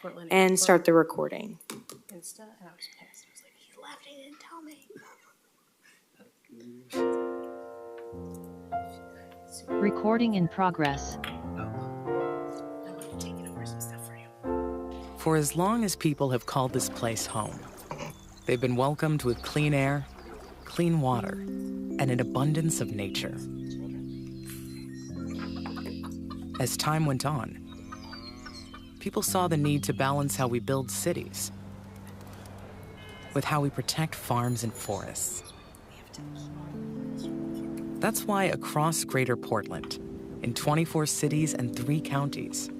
Portland and start the recording. Insta, and I was pissed. I was like, he left, he didn't tell me. Recording in progress. I'm taking over some stuff for you. For as long as people have called this place home, they've been welcomed with clean air, clean water, and an abundance of nature. As time went on, people saw the need to balance how we build cities with how we protect farms and forests. That's why across Greater Portland, in 24 cities and 3 counties,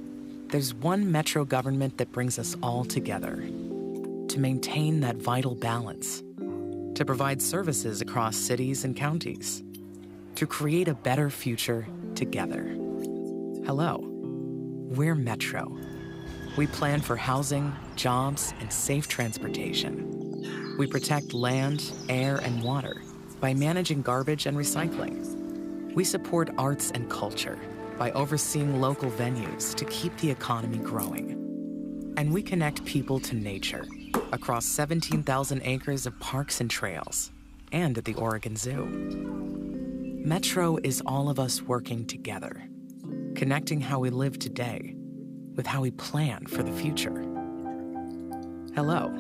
there's one metro government that brings us all together to maintain that vital balance, to provide services across cities and counties, to create a better future together. Hello, we're Metro. We plan for housing, jobs, and safe transportation. We protect land, air, and water by managing garbage and recycling. We support arts and culture by overseeing local venues to keep the economy growing. And we connect people to nature across 17,000 acres of parks and trails and at the Oregon Zoo. Metro is all of us working together, connecting how we live today with how we plan for the future. Hello,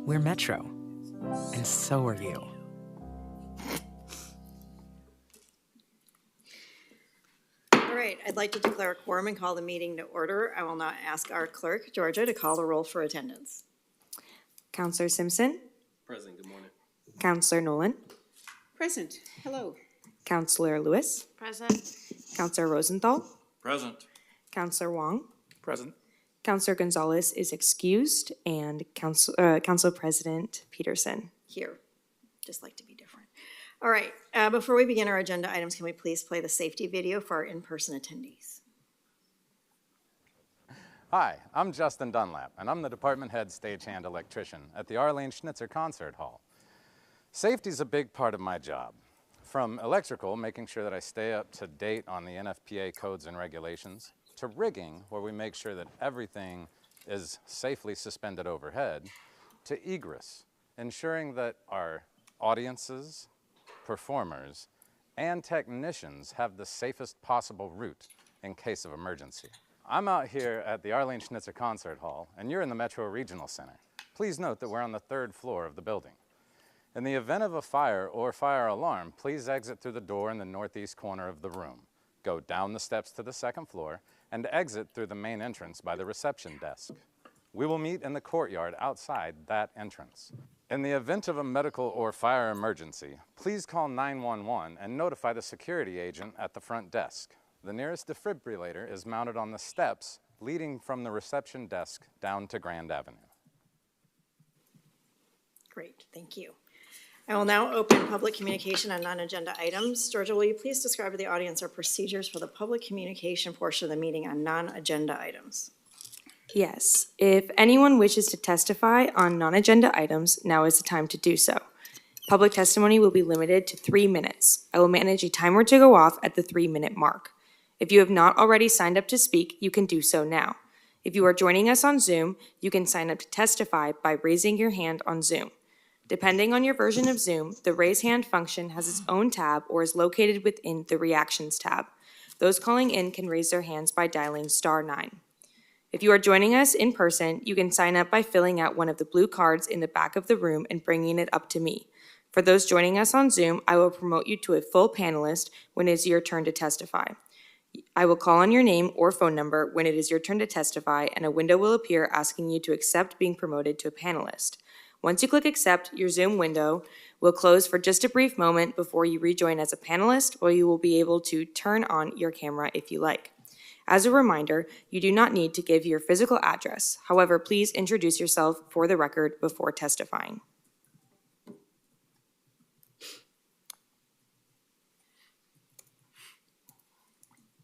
we're Metro, and so are you. All right, I'd like to declare a quorum and call the meeting to order. I will now ask our clerk, Georgia, to call the roll for attendance. Counselor Simpson, Present, good morning. Counselor Nolan, Present. Hello. Counselor Lewis, Present. Counselor Rosenthal, Present. Counselor Wong, Present. Counselor Gonzalez is excused, and Council President Peterson. Here, just like to be different. All right, before we begin our agenda items, can we please play the safety video for our in-person attendees? Hi, I'm Justin Dunlap, and I'm the department head stagehand electrician at the Arlene Schnitzer Concert Hall. Safety is a big part of my job. From electrical, making sure that I stay up to date on the NFPA codes and regulations, to rigging, where we make sure that everything is safely suspended overhead, to egress, ensuring that our audiences, performers, and technicians have the safest possible route in case of emergency. I'm out here at the Arlene Schnitzer Concert Hall, and you're in the Metro Regional Center. Please note that we're on the 3rd floor of the building. In the event of a fire or fire alarm, please exit through the door in the northeast corner of the room. Go down the steps to the 2nd floor and exit through the main entrance by the reception desk. We will meet in the courtyard outside that entrance. In the event of a medical or fire emergency, please call 911 and notify the security agent at the front desk. The nearest defibrillator is mounted on the steps leading from the reception desk down to Grand Avenue. Great, thank you. I will now open public communication on non-agenda items. Georgia, will you please describe to the audience our procedures for the public communication portion of the meeting on non-agenda items? Yes, if anyone wishes to testify on non-agenda items, now is the time to do so. Public testimony will be limited to 3 minutes. I will manage a timer to go off at the 3-minute mark. If you have not already signed up to speak, you can do so now. If you are joining us on Zoom, you can sign up to testify by raising your hand on Zoom. Depending on your version of Zoom, the raise hand function has its own tab or is located within the reactions tab. Those calling in can raise their hands by dialing *9. If you are joining us in person, you can sign up by filling out one of the blue cards in the back of the room and bringing it up to me. For those joining us on Zoom, I will promote you to a full panelist when it is your turn to testify. I will call on your name or phone number when it is your turn to testify, and a window will appear asking you to accept being promoted to a panelist. Once you click accept, your Zoom window will close for just a brief moment before you rejoin as a panelist, or you will be able to turn on your camera if you like. As a reminder, you do not need to give your physical address. However, please introduce yourself for the record before testifying.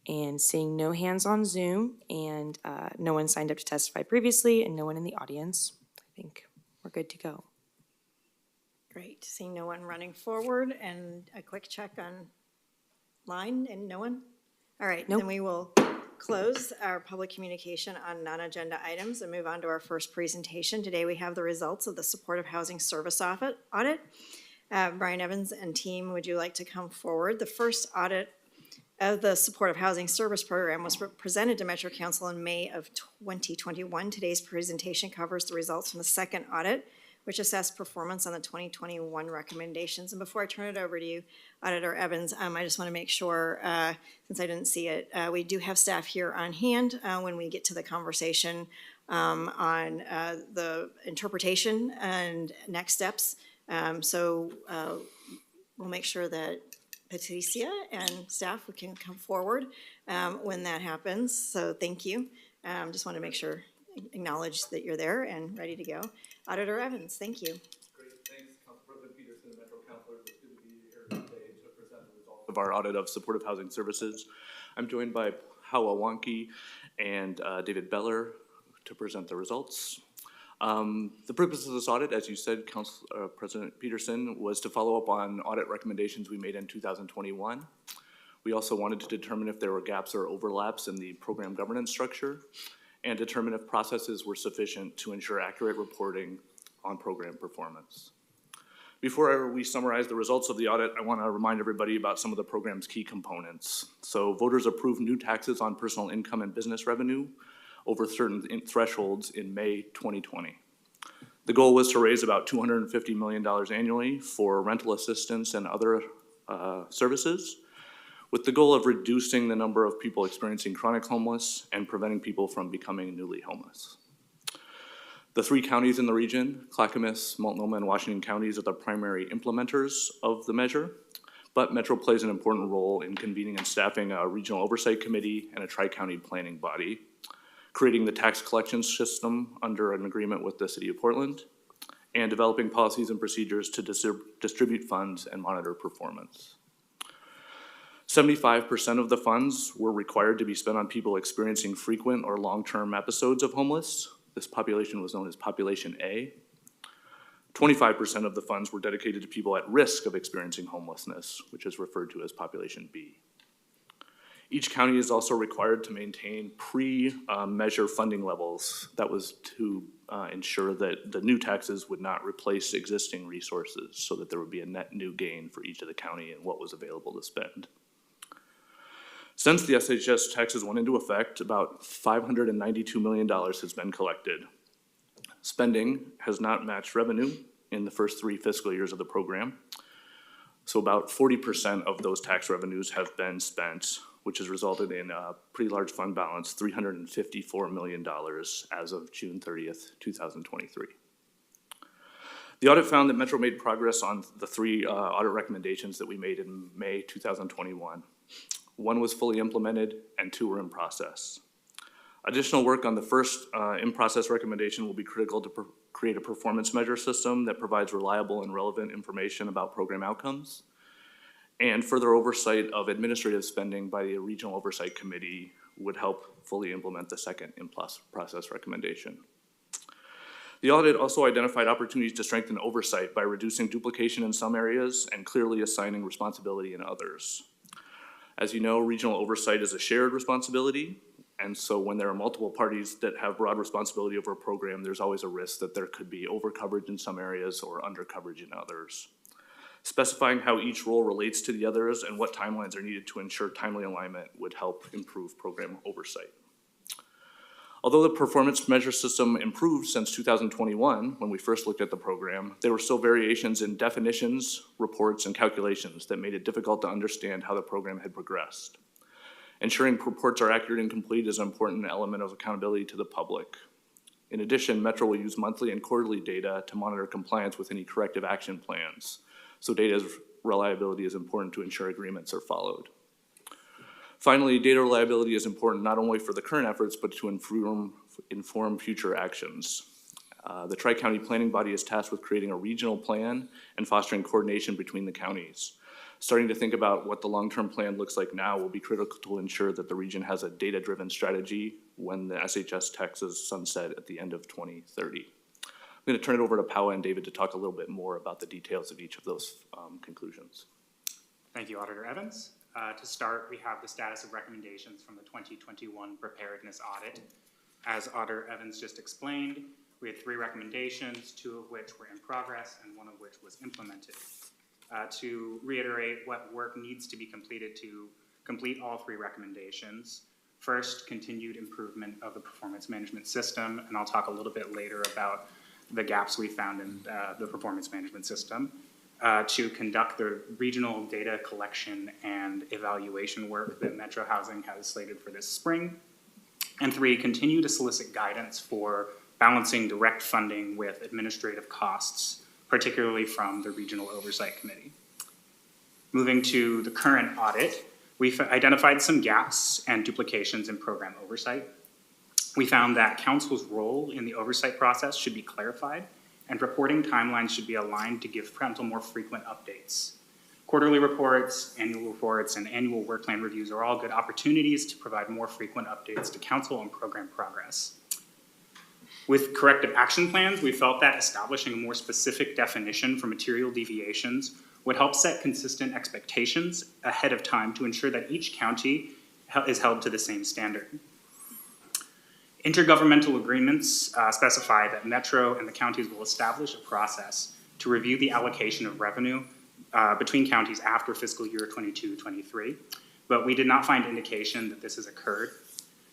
And seeing no hands on Zoom and no one signed up to testify previously and no one in the audience, I think we're good to go. Great, seeing no one running forward and a quick check on line and no one. All right, Nope. then we will close our public communication on non-agenda items and move on to our first presentation. Today, we have the results of the Supportive Housing Service audit. Brian Evans and team, would you like to come forward? The first audit of the Supportive Housing Service Program was presented to Metro Council in May of 2021. Today's presentation covers the results from the second audit, which assessed performance on the 2021 recommendations. And before I turn it over to you, Auditor Evans, I just want to make sure, since I didn't see it, we do have staff here on hand when we get to the conversation on the interpretation and next steps. So we'll make sure that Patricia and staff can come forward when that happens. So thank you. Just want to make sure, acknowledge that you're there and ready to go. Auditor Evans, thank you. Great, thanks, Council President Peterson and Metro Councilors. It's good to be here today to present the results of our audit of supportive housing services. I'm joined by Hawa Wanke and David Beller to present the results. The purpose of this audit, as you said, Council President Peterson, was to follow up on audit recommendations we made in 2021. We also wanted to determine if there were gaps or overlaps in the program governance structure, and determine if processes were sufficient to ensure accurate reporting on program performance. Before we summarize the results of the audit, I want to remind everybody about some of the program's key components. So voters approved new taxes on personal income and business revenue over certain thresholds in May 2020. The goal was to raise about $250 million annually for rental assistance and other services, with the goal of reducing the number of people experiencing chronic homeless and preventing people from becoming newly homeless. The three counties in the region, Clackamas, Multnomah, and Washington counties, are the primary implementers of the measure, but Metro plays an important role in convening and staffing a regional oversight committee and a tri-county planning body, creating the tax collection system under an agreement with the City of Portland, and developing policies and procedures to distribute funds and monitor performance. 75% of the funds were required to be spent on people experiencing frequent or long-term episodes of homeless. This population was known as Population A. 25% of the funds were dedicated to people at risk of experiencing homelessness, which is referred to as Population B. Each county is also required to maintain pre-measure funding levels. That was to ensure that the new taxes would not replace existing resources, so that there would be a net new gain for each of the county and what was available to spend. Since the SHS taxes went into effect, about $592 million has been collected. Spending has not matched revenue in the first 3 fiscal years of the program. So about 40% of those tax revenues have been spent, which has resulted in a pretty large fund balance, $354 million as of June 30th, 2023. The audit found that Metro made progress on the 3 audit recommendations that we made in May 2021. 1 was fully implemented and 2 were in process. Additional work on the first in-process recommendation will be critical to create a performance measure system that provides reliable and relevant information about program outcomes, and further oversight of administrative spending by the Regional Oversight Committee would help fully implement the second in-process recommendation. The audit also identified opportunities to strengthen oversight by reducing duplication in some areas and clearly assigning responsibility in others. As you know, regional oversight is a shared responsibility, and so when there are multiple parties that have broad responsibility over a program, there's always a risk that there could be overcoverage in some areas or undercoverage in others. Specifying how each role relates to the others and what timelines are needed to ensure timely alignment would help improve program oversight. Although the performance measure system improved since 2021, when we first looked at the program, there were still variations in definitions, reports, and calculations that made it difficult to understand how the program had progressed. Ensuring reports are accurate and complete is an important element of accountability to the public. In addition, Metro will use monthly and quarterly data to monitor compliance with any corrective action plans. So data's reliability is important to ensure agreements are followed. Finally, data reliability is important not only for the current efforts, but to inform future actions. The Tri-County Planning Body is tasked with creating a regional plan and fostering coordination between the counties. Starting to think about what the long-term plan looks like now will be critical to ensure that the region has a data-driven strategy when the SHS taxes sunset at the end of 2030. I'm going to turn it over to Pawa and David to talk a little bit more about the details of each of those conclusions. Thank you, Auditor Evans. To start, we have the status of recommendations from the 2021 preparedness audit. As Auditor Evans just explained, we had 3 recommendations, 2 of which were in progress and 1 of which was implemented. To reiterate what work needs to be completed to complete all 3 recommendations. First, continued improvement of the performance management system, and I'll talk a little bit later about the gaps we found in the performance management system. To conduct the regional data collection and evaluation work that Metro Housing has slated for this spring. And 3, continue to solicit guidance for balancing direct funding with administrative costs, particularly from the Regional Oversight Committee. Moving to the current audit, we've identified some gaps and duplications in program oversight. We found that council's role in the oversight process should be clarified, and reporting timelines should be aligned to give council more frequent updates. Quarterly reports, and annual work plan reviews are all good opportunities to provide more frequent updates to council on program progress. With corrective action plans, we felt that establishing a more specific definition for material deviations would help set consistent expectations ahead of time to ensure that each county is held to the same standard. Intergovernmental agreements specify that Metro and the counties will establish a process to review the allocation of revenue between counties after fiscal year 22-23, but we did not find indication that this has occurred.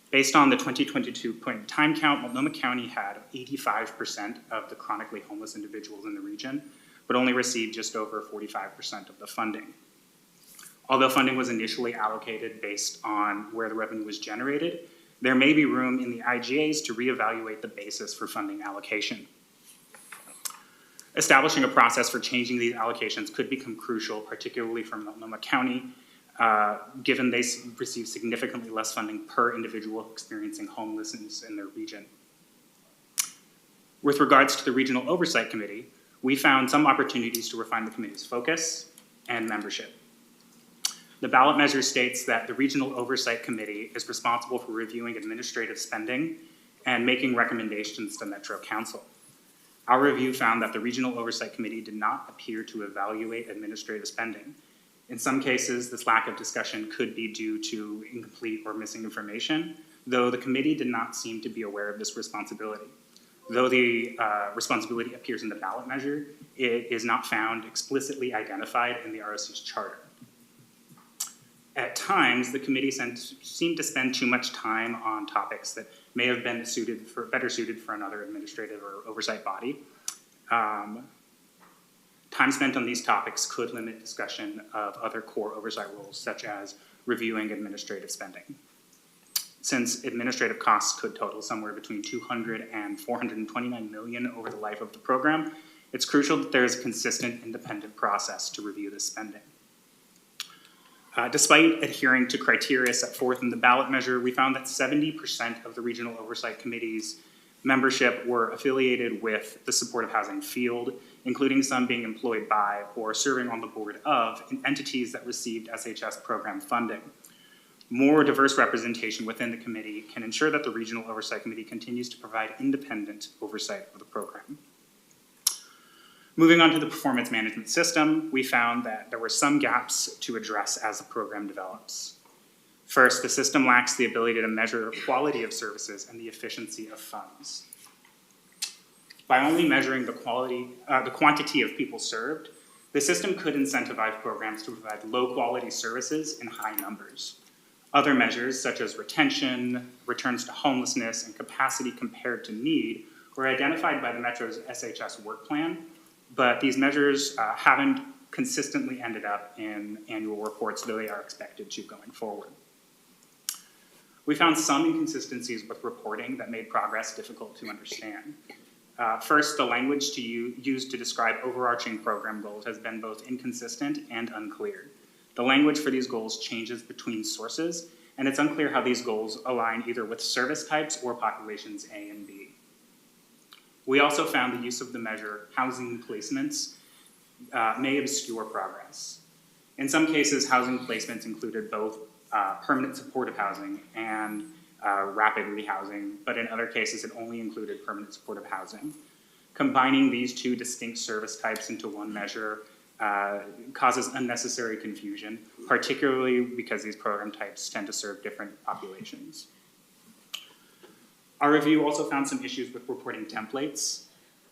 Based on the 2022 point in time count, Multnomah County had 85% of the chronically homeless individuals in the region, but only received just over 45% of the funding. Although funding was initially allocated based on where the revenue was generated, there may be room in the IGAs to reevaluate the basis for funding allocation. Establishing a process for changing these allocations could become crucial, particularly for Multnomah County, given they receive significantly less funding per individual experiencing homelessness in their region. With regards to the Regional Oversight Committee, we found some opportunities to refine the committee's focus and membership. The ballot measure states that the Regional Oversight Committee is responsible for reviewing administrative spending and making recommendations to Metro Council. Our review found that the Regional Oversight Committee did not appear to evaluate administrative spending. In some cases, this lack of discussion could be due to incomplete or missing information, though the committee did not seem to be aware of this responsibility. Though the responsibility appears in the ballot measure, it is not found explicitly identified in the ROC's charter. At times, the committee seemed to spend too much time on topics that may have been better suited for another administrative or oversight body. Time spent on these topics could limit discussion of other core oversight roles, such as reviewing administrative spending. Since administrative costs could total somewhere between $200 and $429 million over the life of the program, it's crucial that there is a consistent, independent process to review this spending. Despite adhering to criteria set forth in the ballot measure, we found that 70% of the Regional Oversight Committee's membership were affiliated with the supportive housing field, including some being employed by or serving on the board of entities that received SHS program funding. More diverse representation within the committee can ensure that the Regional Oversight Committee continues to provide independent oversight of the program. Moving on to the performance management system, we found that there were some gaps to address as the program develops. First, the system lacks the ability to measure quality of services and the efficiency of funds. By only measuring the quantity of people served, the system could incentivize programs to provide low-quality services in high numbers. Other measures, such as retention, returns to homelessness, and capacity compared to need, were identified by the Metro's SHS work plan, but these measures haven't consistently ended up in annual reports, though they are expected to going forward. We found some inconsistencies with reporting that made progress difficult to understand. First, the language used to describe overarching program goals has been both inconsistent and unclear. The language for these goals changes between sources, and it's unclear how these goals align either with service types or populations A and B. We also found the use of the measure housing placements may obscure progress. In some cases, housing placements included both permanent supportive housing and rapid rehousing, but in other cases it only included permanent supportive housing. Combining these two distinct service types into one measure causes unnecessary confusion, particularly because these program types tend to serve different populations. Our review also found some issues with reporting templates.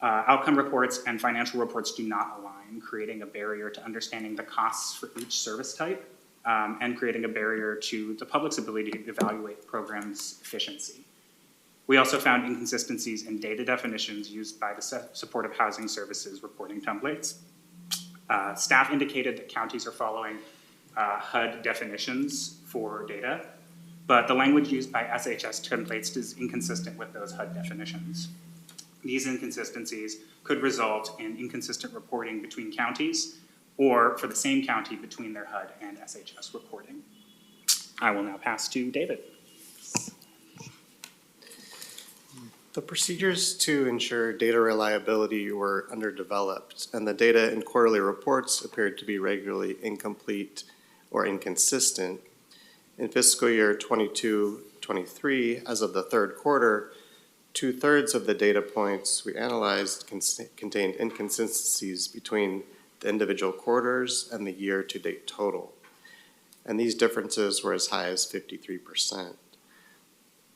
Outcome reports and financial reports do not align, creating a barrier to understanding the costs for each service type, and creating a barrier to the public's ability to evaluate programs' efficiency. We also found inconsistencies in data definitions used by the supportive housing services reporting templates. Staff indicated that counties are following HUD definitions for data, but the language used by SHS templates is inconsistent with those HUD definitions. These inconsistencies could result in inconsistent reporting between counties or for the same county between their HUD and SHS reporting. I will now pass to David. The procedures to ensure data reliability were underdeveloped, and the data in quarterly reports appeared to be regularly incomplete or inconsistent. In fiscal year 22-23, as of the third quarter, 2/3 of the data points we analyzed contained inconsistencies between the individual quarters and the year-to-date total, and these differences were as high as 53%.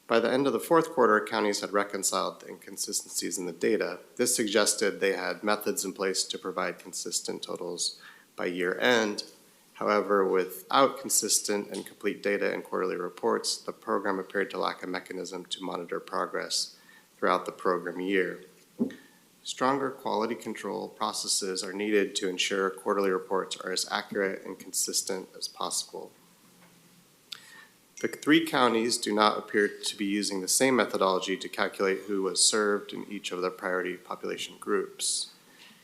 By the end of the fourth quarter, counties had reconciled the inconsistencies in the data. This suggested they had methods in place to provide consistent totals by year end. However, without consistent and complete data in quarterly reports, the program appeared to lack a mechanism to monitor progress throughout the program year. Stronger quality control processes are needed to ensure quarterly reports are as accurate and consistent as possible. The 3 counties do not appear to be using the same methodology to calculate who was served in each of their priority population groups.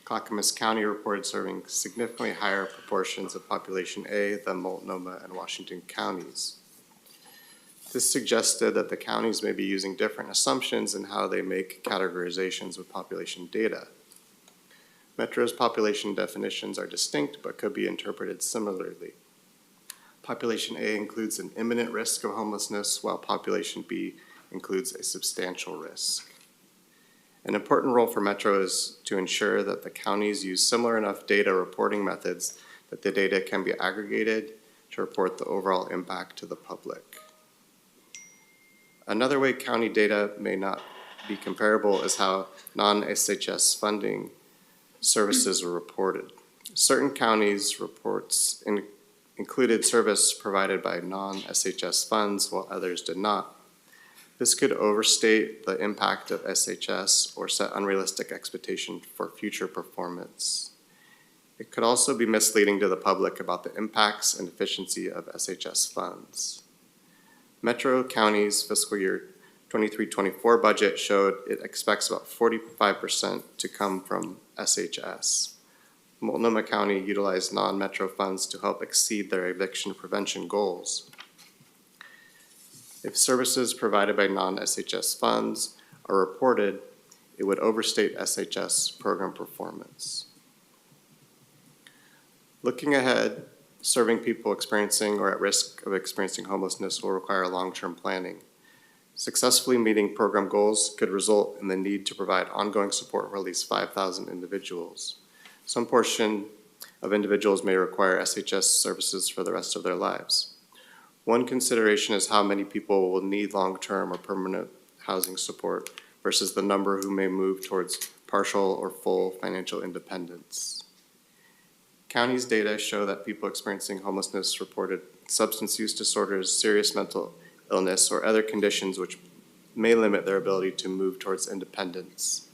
Clackamas County reported serving significantly higher proportions of population A than Multnomah and Washington counties. This suggested that the counties may be using different assumptions in how they make categorizations with population data. Metro's population definitions are distinct but could be interpreted similarly. Population A includes an imminent risk of homelessness, while population B includes a substantial risk. An important role for Metro is to ensure that the counties use similar enough data reporting methods that the data can be aggregated to report the overall impact to the public. Another way county data may not be comparable is how non-SHS funding services are reported. Certain counties' reports included service provided by non-SHS funds, while others did not. This could overstate the impact of SHS or set unrealistic expectations for future performance. It could also be misleading to the public about the impacts and efficiency of SHS funds. Metro County's fiscal year 23-24 budget showed it expects about 45% to come from SHS. Multnomah County utilized non-metro funds to help exceed their eviction prevention goals. If services provided by non-SHS funds are reported, it would overstate SHS program performance. Looking ahead, serving people experiencing or at risk of experiencing homelessness will require long-term planning. Successfully meeting program goals could result in the need to provide ongoing support for at least 5,000 individuals. Some portion of individuals may require SHS services for the rest of their lives. One consideration is how many people will need long-term or permanent housing support versus the number who may move towards partial or full financial independence. County's data show that people experiencing homelessness reported substance use disorders, serious mental illness, or other conditions which may limit their ability to move towards independence.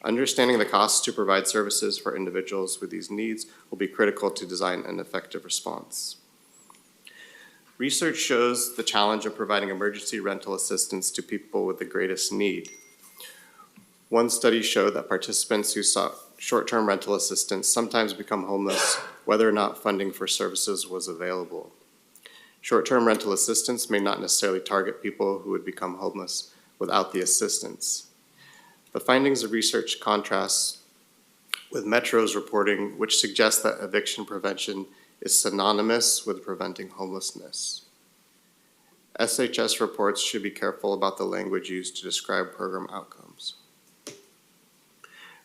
Understanding the costs to provide services for individuals with these needs will be critical to design an effective response. Research shows the challenge of providing emergency rental assistance to people with the greatest need. One study showed that participants who sought short-term rental assistance sometimes become homeless whether or not funding for services was available. Short-term rental assistance may not necessarily target people who would become homeless without the assistance. The findings of research contrast with Metro's reporting, which suggests that eviction prevention is synonymous with preventing homelessness. SHS reports should be careful about the language used to describe program outcomes.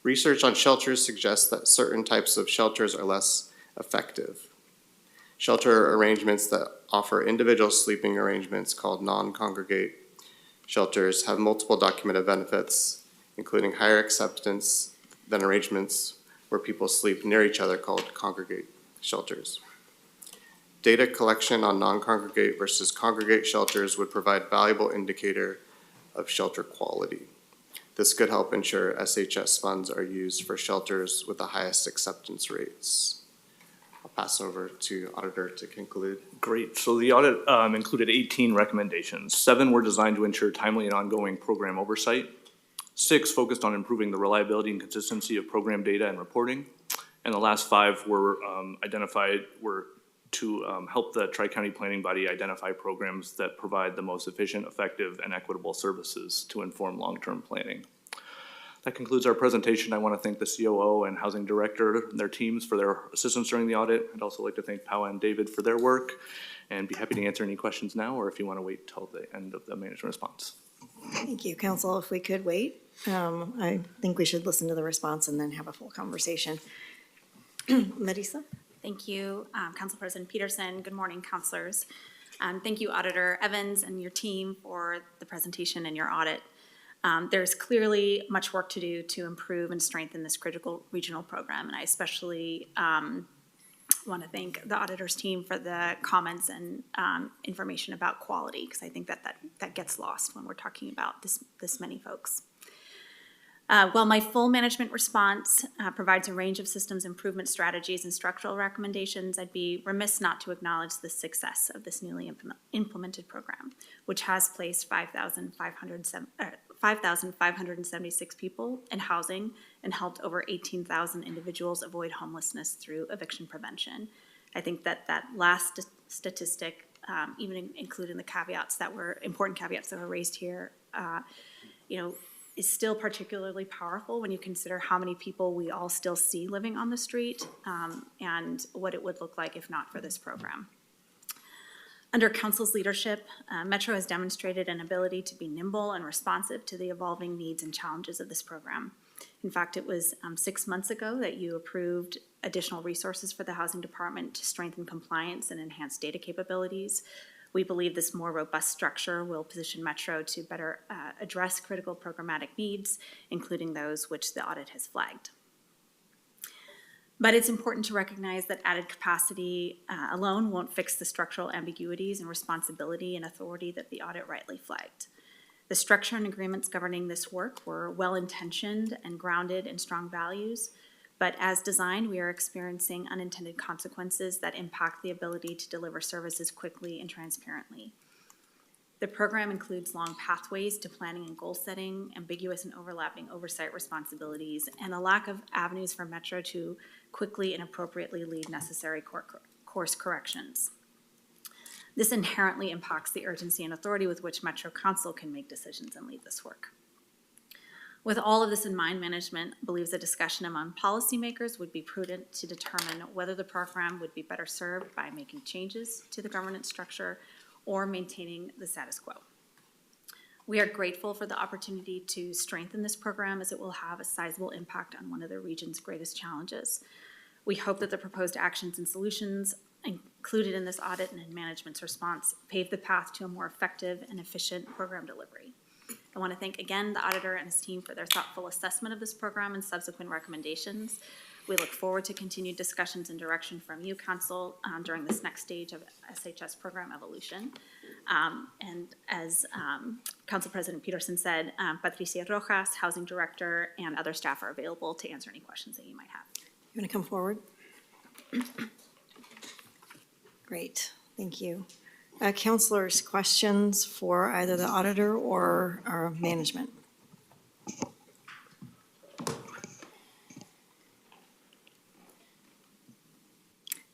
Research on shelters suggests that certain types of shelters are less effective. Shelter arrangements that offer individual sleeping arrangements called non-congregate shelters have multiple documented benefits, including higher acceptance than arrangements where people sleep near each other called congregate shelters. Data collection on non-congregate versus congregate shelters would provide valuable indicator of shelter quality. This could help ensure SHS funds are used for shelters with the highest acceptance rates. I'll pass over to Auditor to conclude. Great. So the audit included 18 recommendations. 7 were designed to ensure timely and ongoing program oversight. 6 focused on improving the reliability and consistency of program data and reporting. And the last 5 were were to help the Tri-County Planning Body identify programs that provide the most efficient, effective, and equitable services to inform long-term planning. That concludes our presentation. I want to thank the COO and Housing Director and their teams for their assistance during the audit. I'd also like to thank Paula and David for their work, and be happy to answer any questions now, or if you want to wait till the end of the management response. Thank you, Council. If we could wait, I think we should listen to the response and then have a full conversation. Marisa? Thank you, Council President Peterson. Good morning, councilors. Thank you, Auditor Evans and your team for the presentation and your audit. There's clearly much work to do to improve and strengthen this critical regional program, and I especially want to thank the auditor's team for the comments and information about quality, because I think that gets lost when we're talking about this many folks. While my full management response provides a range of systems improvement strategies and structural recommendations, I'd be remiss not to acknowledge the success of this newly implemented program, which has placed 5,576 people in housing and helped over 18,000 individuals avoid homelessness through eviction prevention. I think that last statistic, even including the important caveats that were raised here, is still particularly powerful when you consider how many people we all still see living on the street, and what it would look like if not for this program. Under Council's leadership, Metro has demonstrated an ability to be nimble and responsive to the evolving needs and challenges of this program. In fact, it was 6 months ago that you approved additional resources for the Housing Department to strengthen compliance and enhance data capabilities. We believe this more robust structure will position Metro to better address critical programmatic needs, including those which the audit has flagged. But it's important to recognize that added capacity alone won't fix the structural ambiguities and responsibility and authority that the audit rightly flagged. The structure and agreements governing this work were well-intentioned and grounded in strong values, but as designed, we are experiencing unintended consequences that impact the ability to deliver services quickly and transparently. The program includes long pathways to planning and goal setting, ambiguous and overlapping oversight responsibilities, and a lack of avenues for Metro to quickly and appropriately lead necessary course corrections. This inherently impacts the urgency and authority with which Metro Council can make decisions and lead this work. With all of this in mind, management believes a discussion among policymakers would be prudent to determine whether the program would be better served by making changes to the governance structure or maintaining the status quo. We are grateful for the opportunity to strengthen this program, as it will have a sizable impact on one of the region's greatest challenges. We hope that the proposed actions and solutions included in this audit and in management's response pave the path to a more effective and efficient program delivery. I want to thank again the auditor and his team for their thoughtful assessment of this program and subsequent recommendations. We look forward to continued discussions and direction from you, Council, during this next stage of SHS program evolution. And as Council President Peterson said, Patricia Rojas, Housing Director, and other staff are available to answer any questions that you might have. You want to come forward? Great, thank you. Councilors, questions for either the auditor or our management?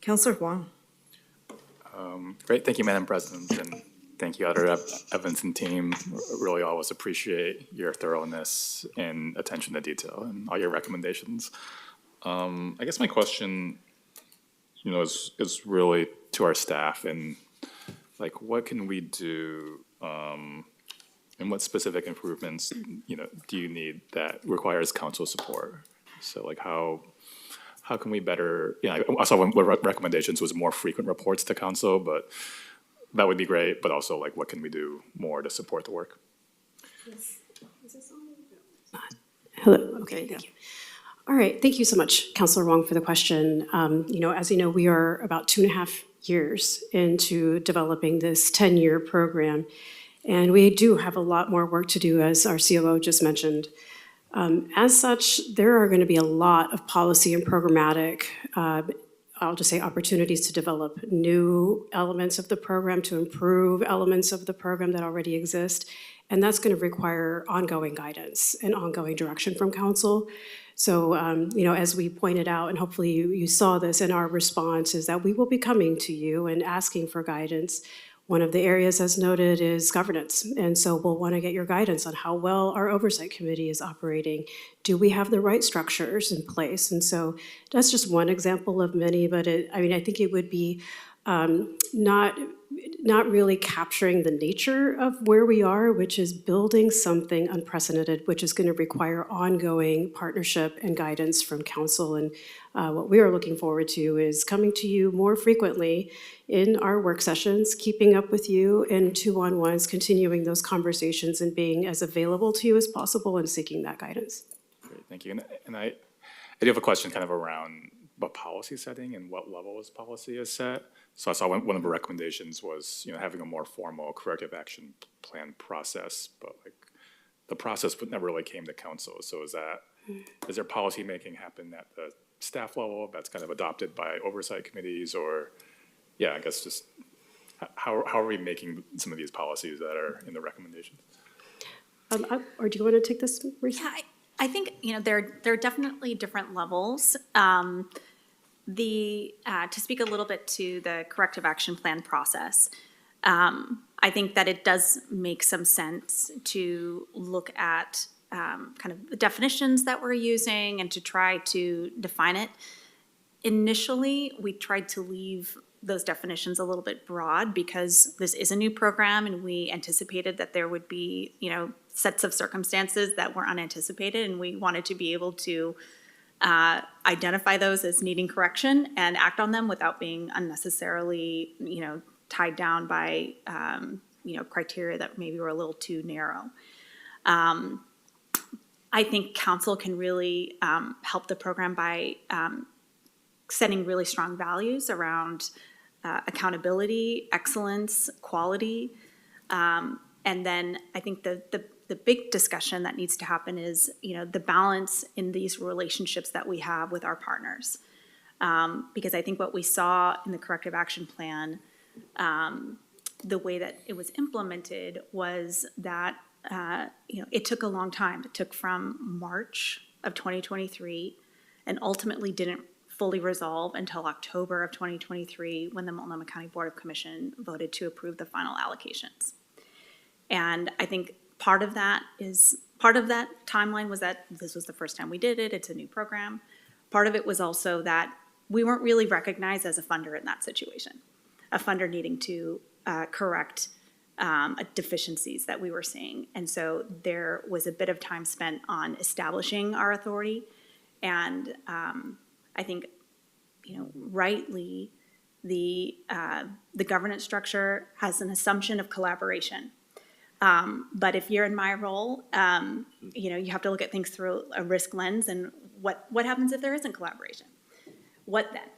Councilor Huang. Great, thank you, Madam President, and thank you, Auditor Evans and team. Really always appreciate your thoroughness and attention to detail and all your recommendations. I guess my question, is really to our staff, and like, what can we do, and what specific improvements, do you need that requires council support So like how can we better, I saw one of the recommendations was more frequent reports to council, but that would be great, but also like what can we do more to support the work? Hello, okay, thank you. All right, thank you so much, Councilor Wong, for the question. As you know, we are about 2.5 years into developing this 10-year program, and we do have a lot more work to do, as our COO just mentioned. As such, there are going to be a lot of policy and programmatic, I'll just say, opportunities to develop new elements of the program, to improve elements of the program that already exist. And that's going to require ongoing guidance and ongoing direction from council. So, as we pointed out, and hopefully you saw this in our response, is that we will be coming to you and asking for guidance. One of the areas, as noted, is governance. And so we'll want to get your guidance on how well our oversight committee is operating. Do we have the right structures in place? And so that's just one example of many, but I think it would be not really capturing the nature of where we are, which is building something unprecedented, which is going to require ongoing partnership and guidance from council. And what we are looking forward to is coming to you more frequently in our work sessions, keeping up with you in 2-on-1s, continuing those conversations and being as available to you as possible and seeking that guidance. Great, thank you. And I do have a question kind of around the policy setting and what level this policy is set. So I saw one of the recommendations was, having a more formal corrective action plan process, but like the process never really came to council. So is there policy making happen at the staff level that's kind of adopted by oversight committees, or, I guess just how are we making some of these policies that are in the recommendations? Or do you want to take this, Marisa? Yeah, I think, there are definitely different levels. To speak a little bit to the corrective action plan process, I think that it does make some sense to look at kind of the definitions that we're using and to try to define it. Initially, we tried to leave those definitions a little bit broad because this is a new program and we anticipated that there would be, sets of circumstances that were unanticipated, and we wanted to be able to identify those as needing correction and act on them without being unnecessarily, tied down by, criteria that maybe were a little too narrow. I think council can really help the program by setting really strong values around accountability, excellence, quality. And then I think the big discussion that needs to happen is, the balance in these relationships that we have with our partners. Because I think what we saw in the corrective action plan, the way that it was implemented was that, it took a long time. It took from March of 2023 and ultimately didn't fully resolve until October of 2023 when the Multnomah County Board of Commission voted to approve the final allocations. And I think part of that timeline was that this was the first time we did it. It's a new program. Part of it was also that we weren't really recognized as a funder in that situation, a funder needing to correct deficiencies that we were seeing. And so there was a bit of time spent on establishing our authority. And I think, rightly, the governance structure has an assumption of collaboration. But if you're in my role, you have to look at things through a risk lens and what happens if there isn't collaboration? What then?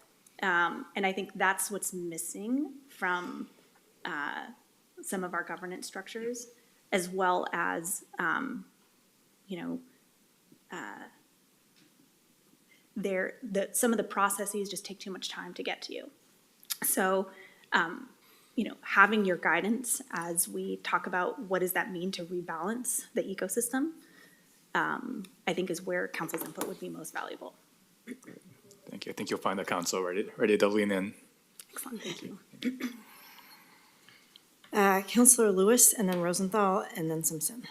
And I think that's what's missing from some of our governance structures, as well as, some of the processes just take too much time to get to you. So, having your guidance as we talk about what does that mean to rebalance the ecosystem, I think is where council's input would be most valuable. Thank you. I think you'll find the council ready to lean in. Excellent, thank you. Councilor Lewis, and then Rosenthal, and then Simpson.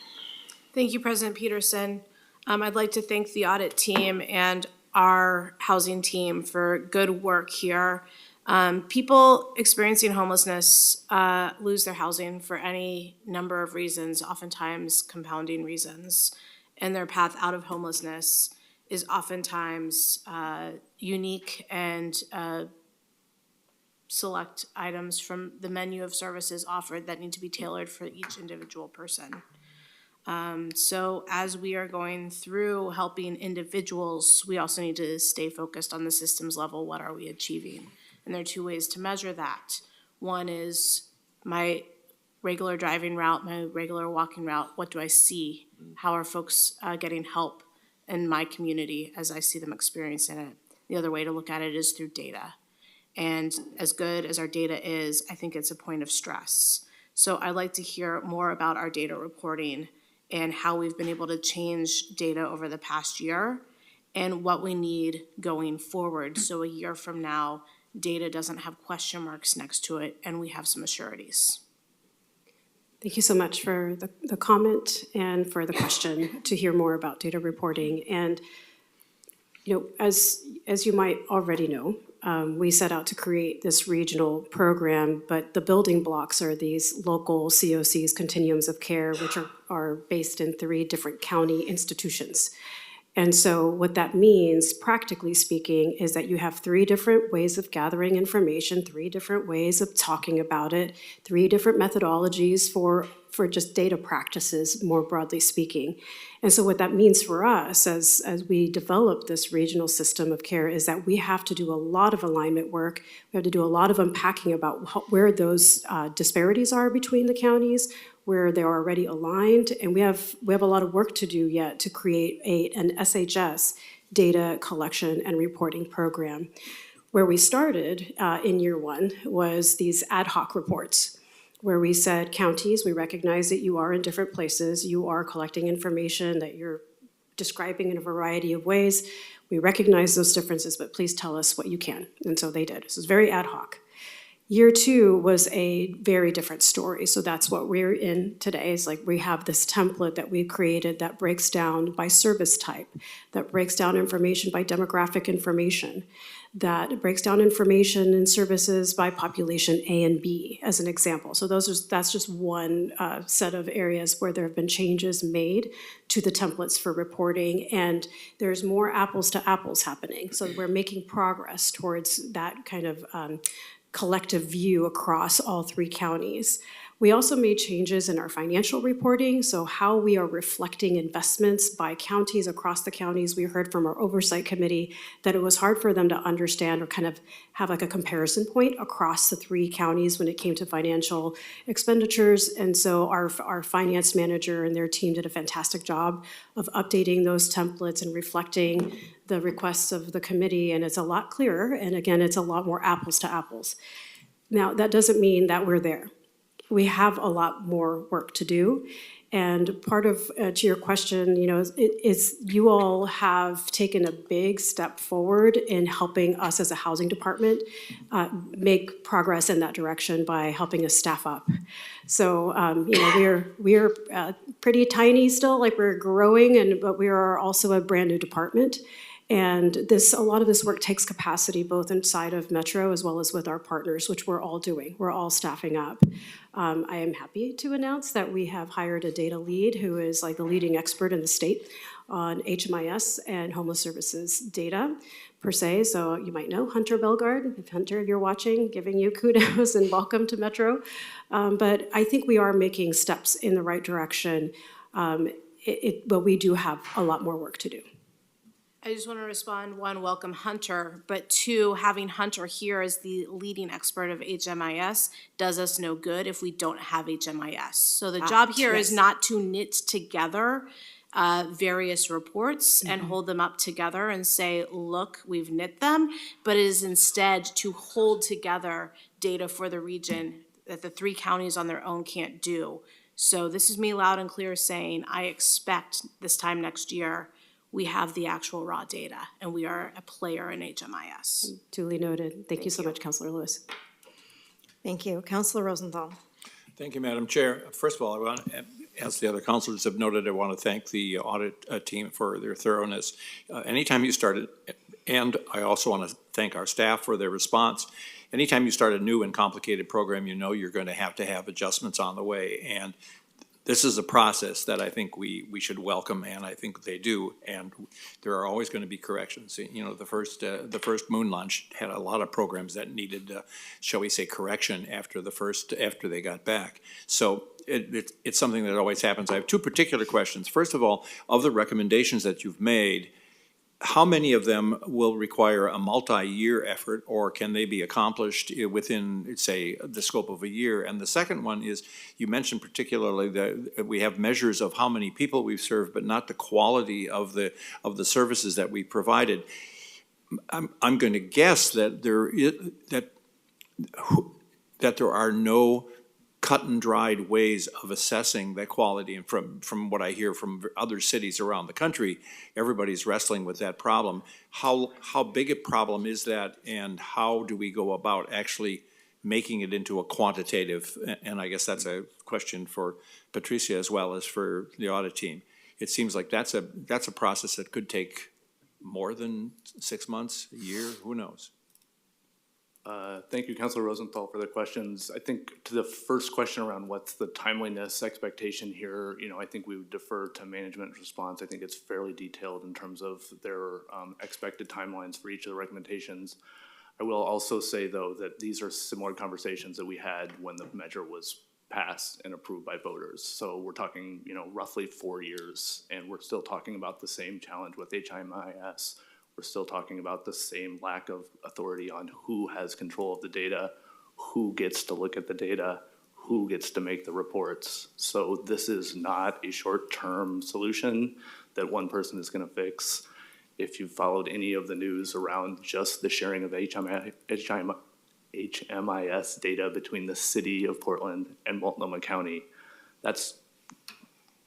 Thank you, President Peterson. I'd like to thank the audit team and our housing team for good work here. People experiencing homelessness lose their housing for any number of reasons, oftentimes compounding reasons, in their path out of homelessness. is oftentimes unique and select items from the menu of services offered that need to be tailored for each individual person. So as we are going through helping individuals, we also need to stay focused on the systems level. What are we achieving? And there are two ways to measure that. One is my regular driving route, my regular walking route. What do I see? How are folks getting help in my community as I see them experiencing it? The other way to look at it is through data. And as good as our data is, I think it's a point of stress. So I'd like to hear more about our data reporting and how we've been able to change data over the past year and what we need going forward. So a year from now, data doesn't have question marks next to it and we have some assurities. Thank you so much for the comment and for the question to hear more about data reporting. And, you know, as you might already know, we set out to create this regional program, but the building blocks are these local COCs, continuums of care, which are based in 3 different county institutions. And so what that means, practically speaking, is that you have 3 different ways of gathering information, 3 different ways of talking about it, 3 different methodologies for just data practices, more broadly speaking. And so what that means for us as we develop this regional system of care is that we have to do a lot of alignment work. We have to do a lot of unpacking about where those disparities are between the counties, where they're already aligned, and we have a lot of work to do yet to create an SHS data collection and reporting program. Where we started in year 1 was these ad hoc reports, where we said, counties, we recognize that you are in different places, you are collecting information that you're describing in a variety of ways. We recognize those differences, but please tell us what you can. And so they did. This was very ad hoc. Year 2 was a very different story. So that's what we're in today. Is like we have this template that we've created that breaks down by service type, that breaks down information by demographic information, that breaks down information and services by population A and B, as an example. So that's just one set of areas where there have been changes made to the templates for reporting, and there's more apples to apples happening. So we're making progress towards that kind of collective view across all 3 counties. We also made changes in our financial reporting, so how we are reflecting investments by counties across the counties. We heard from our oversight committee that it was hard for them to understand or kind of have like a comparison point across the 3 counties when it came to financial expenditures. And so our finance manager and their team did a fantastic job of updating those templates and reflecting the requests of the committee, and it's a lot clearer, and again, it's a lot more apples to apples. Now, that doesn't mean that we're there. We have a lot more work to do. And part of, to your question, you know, is you all have taken a big step forward in helping us as a housing department make progress in that direction by helping us staff up. So, you know, we're pretty tiny still, like we're growing, but we are also a brand new department. And a lot of this work takes capacity both inside of Metro as well as with our partners, which we're all doing. We're all staffing up. I am happy to announce that we have hired a data lead who is like the leading expert in the state on HMIS and homeless services data per se. So you might know Hunter Belgard. If Hunter, you're watching, giving you kudos and welcome to Metro. But I think we are making steps in the right direction, but we do have a lot more work to do. I just want to respond, 1, welcome Hunter, but 2, having Hunter here as the leading expert of HMIS does us no good if we don't have HMIS. So the job here is not to knit together various reports and hold them up together and say, look, we've knit them, but it is instead to hold together data for the region that the 3 counties on their own can't do. So this is me loud and clear saying, I expect this time next year we have the actual raw data, and we are a player in HMIS. Duly noted. Thank you so much, Councilor Lewis. Thank you. Councilor Rosenthal. Thank you, Madam Chair. First of all, I want, as the other councilors have noted, I want to thank the audit team for their thoroughness. Anytime you started, and I also want to thank our staff for their response. Anytime you start a new and complicated program, you know you're going to have adjustments on the way. And this is a process that I think we should welcome, and I think they do. And there are always going to be corrections. You know, the first moon launch had a lot of programs that needed, shall we say, correction after they got back. So it's something that always happens. I have two particular questions. First of all, of the recommendations that you've made, how many of them will require a multi-year effort, or can they be accomplished within, say, the scope of a year? And the second one is, you mentioned particularly that we have measures of how many people we've served, but not the quality of the services that we provided. I'm going to guess that there are no cut and dried ways of assessing that quality. And from what I hear from other cities around the country, everybody's wrestling with that problem. How big a problem is that, and how do we go about actually making it into a quantitative? And I guess that's a question for Patricia as well as for the audit team. It seems like that's a process that could take more than 6 months, a year, who knows? Thank you, Councilor Rosenthal, for the questions. I think to the first question around what's the timeliness expectation here, I think we would defer to management's response. I think it's fairly detailed in terms of their expected timelines for each of the recommendations. I will also say, though, that these are similar conversations that we had when the measure was passed and approved by voters. So we're talking, roughly 4 years, and we're still talking about the same challenge with HMIS. We're still talking about the same lack of authority on who has control of the data, who gets to look at the data, who gets to make the reports. So this is not a short-term solution that one person is going to fix. If you've followed any of the news around just the sharing of HMIS data between the city of Portland and Multnomah County, that's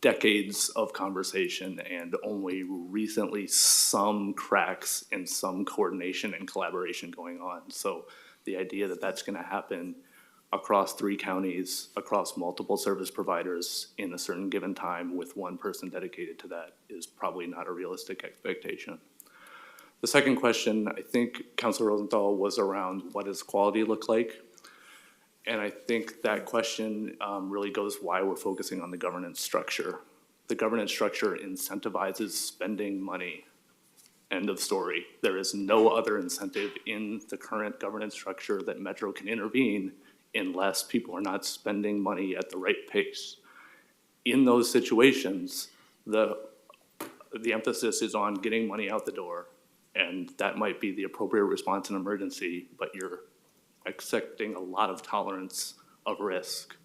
decades of conversation and only recently some cracks and some coordination and collaboration going on. So the idea that that's going to happen across 3 counties, across multiple service providers in a certain given time with one person dedicated to that is probably not a realistic expectation. The second question, I think Councilor Rosenthal, was around what does quality look like? And I think that question really goes why we're focusing on the governance structure. The governance structure incentivizes spending money. End of story. There is no other incentive in the current governance structure that Metro can intervene unless people are not spending money at the right pace. In those situations, the emphasis is on getting money out the door, and that might be the appropriate response in emergency, but you're accepting a lot of tolerance of risk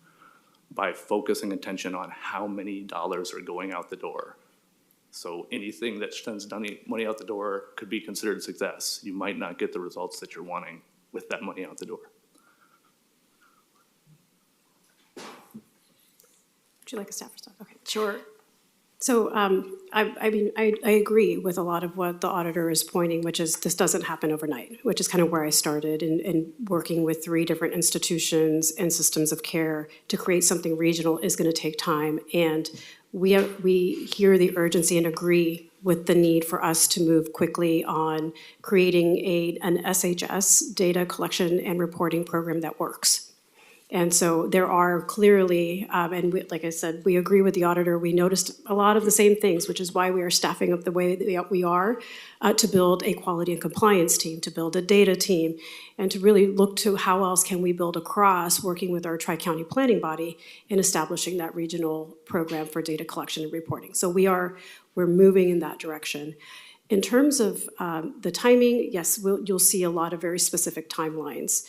by focusing attention on how many dollars are going out the door. So anything that sends money out the door could be considered a success. You might not get the results that you're wanting with that money out the door. Would you like a staff response? Okay. Sure. So, I agree with a lot of what the auditor is pointing, which is this doesn't happen overnight, which is kind of where I started in working with 3 different institutions and systems of care to create something regional is going to take time. And we hear the urgency and agree with the need for us to move quickly on creating an SHS data collection and reporting program that works. And so there are clearly, like I said, we agree with the auditor. We noticed a lot of the same things, which is why we are staffing up the way that we are to build a quality and compliance team, to build a data team, and to really look to how else can we build across, working with our tri-county planning body in establishing that regional program for data collection and reporting. So we're moving in that direction. In terms of the timing, yes, you'll see a lot of very specific timelines.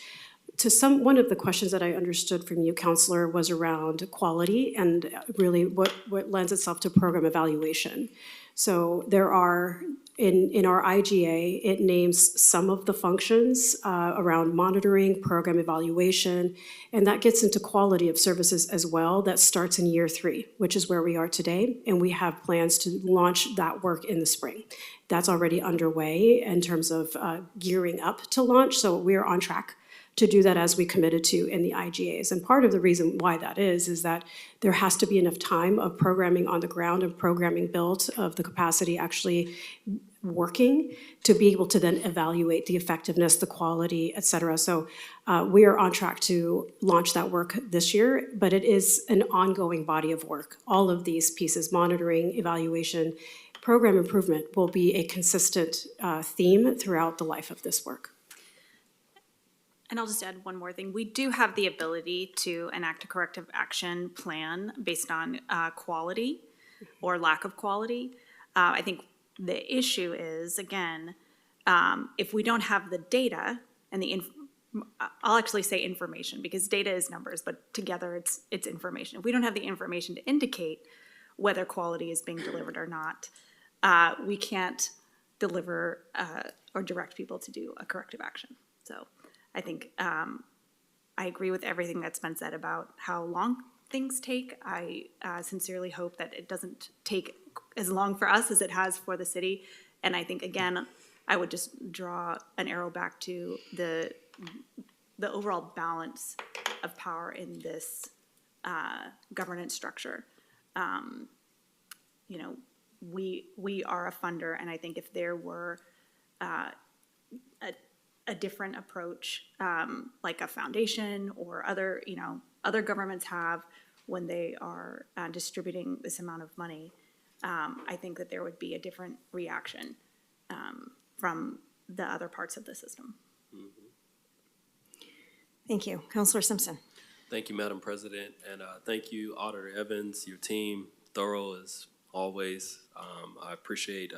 One of the questions that I understood from you, Counselor, was around quality and really what lends itself to program evaluation. So there are, in our IGA, it names some of the functions around monitoring, program evaluation, and that gets into quality of services as well. That starts in year 3, which is where we are today, and we have plans to launch that work in the spring. That's already underway in terms of gearing up to launch, so we're on track to do that as we committed to in the IGAs. And part of the reason why that is that there has to be enough time of programming on the ground and programming built of the capacity actually working to be able to then evaluate the effectiveness, the quality, et cetera. So we are on track to launch that work this year, but it is an ongoing body of work. All of these pieces, monitoring, evaluation, program improvement will be a consistent theme throughout the life of this work. And I'll just add one more thing. We do have the ability to enact a corrective action plan based on quality or lack of quality. I think the issue is, again, if we don't have the data and I'll actually say information, because data is numbers, but together it's information. If we don't have the information to indicate whether quality is being delivered or not, we can't deliver or direct people to do a corrective action. So I think I agree with everything that's been said about how long things take. I sincerely hope that it doesn't take as long for us as it has for the city. And I think, again, I would just draw an arrow back to the overall balance of power in this governance structure. You know, we are a funder, and I think if there were a different approach, like a foundation or other governments have when they are distributing this amount of money, I think that there would be a different reaction from the other parts of the system. Thank you. Counselor Simpson. Thank you, Madam President, and thank you, Auditor Evans, your team, thorough as always. I appreciate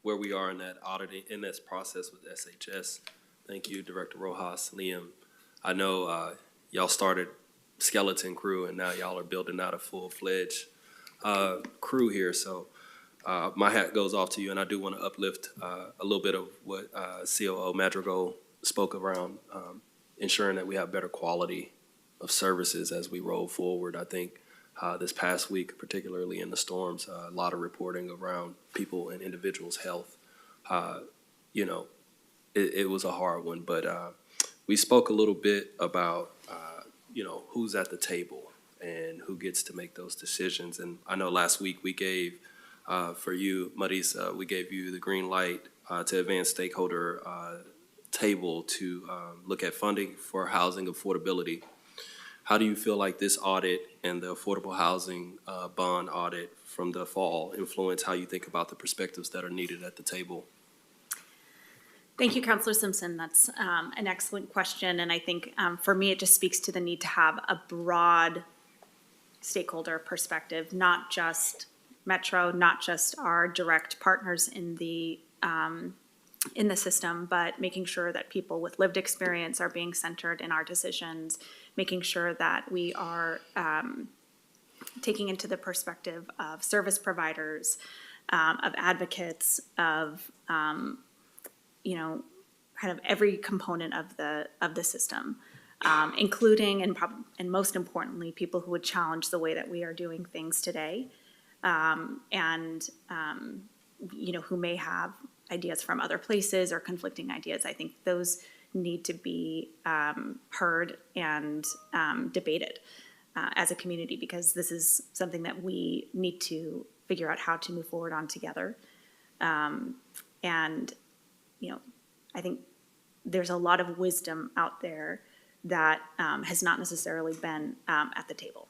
where we are in that auditing, in this process with SHS. Thank you, Director Rojas, Liam. I know y'all started skeleton crew, and now y'all are building out a full-fledged crew here, so my hat goes off to you, and I do want to uplift a little bit of what COO Madrigal spoke around, ensuring that we have better quality of services as we roll forward. I think this past week, particularly in the storms, a lot of reporting around people and individuals' health. You know, it was a hard one, but we spoke a little bit about, you know, who's at the table and who gets to make those decisions. And I know last week we gave, for you, Marisa, we gave you the green light to advance stakeholder table to look at funding for housing affordability. How do you feel like this audit and the affordable housing bond audit from the fall influence how you think about the perspectives that are needed at the table? Thank you, Councilor Simpson. That's an excellent question. And I think for me, it just speaks to the need to have a broad stakeholder perspective, not just Metro, not just our direct partners in the system, but making sure that people with lived experience are being centered in our decisions, making sure that we are taking into the perspective of service providers, of advocates, of you know, kind of every component of the system, including and most importantly, people who would challenge the way that we are doing things today, and you know, who may have ideas from other places or conflicting ideas. I think those need to be heard and debated as a community, because this is something that we need to figure out how to move forward on together. And you know, I think there's a lot of wisdom out there that has not necessarily been at the table.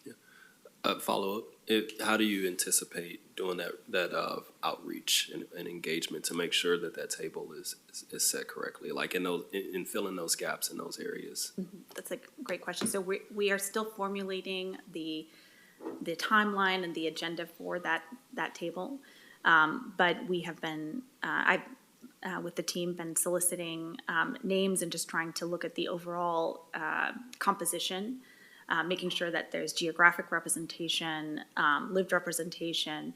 Yeah. Follow up. How do you anticipate doing that outreach and engagement to make sure that that table is set correctly, like in filling those gaps in those areas? Mm-hmm. That's a great question. So we are still formulating the timeline and the agenda for that table, but we have been with the team been soliciting names and just trying to look at the overall composition. Making sure that there's geographic representation, lived representation,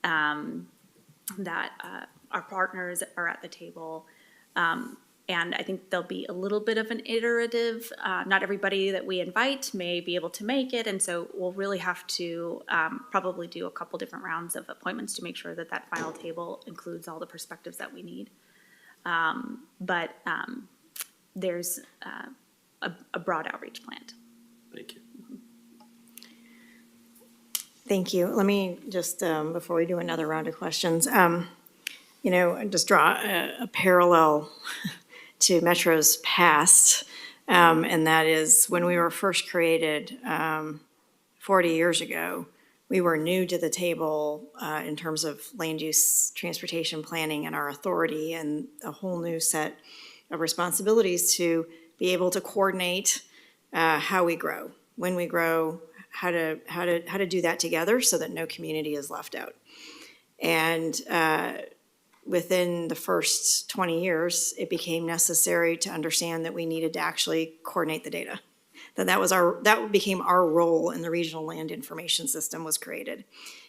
that our partners are at the table. And I think there'll be a little bit of an iterative, not everybody that we invite may be able to make it, and so we'll really have to probably do a couple different rounds of appointments to make sure that that final table includes all the perspectives that we need. But there's a broad outreach planned. Thank you. Thank you. Let me just, before we do another round of questions, just draw a parallel to Metro's past, and that is when we were first created 40 years ago, we were new to the table in terms of land use, transportation planning, and our authority, and a whole new set of responsibilities to be able to coordinate how we grow, when we grow, how to do that together so that no community is left out. And within the first 20 years, it became necessary to understand that we needed to actually coordinate the data. That became our role in the regional land information system was created.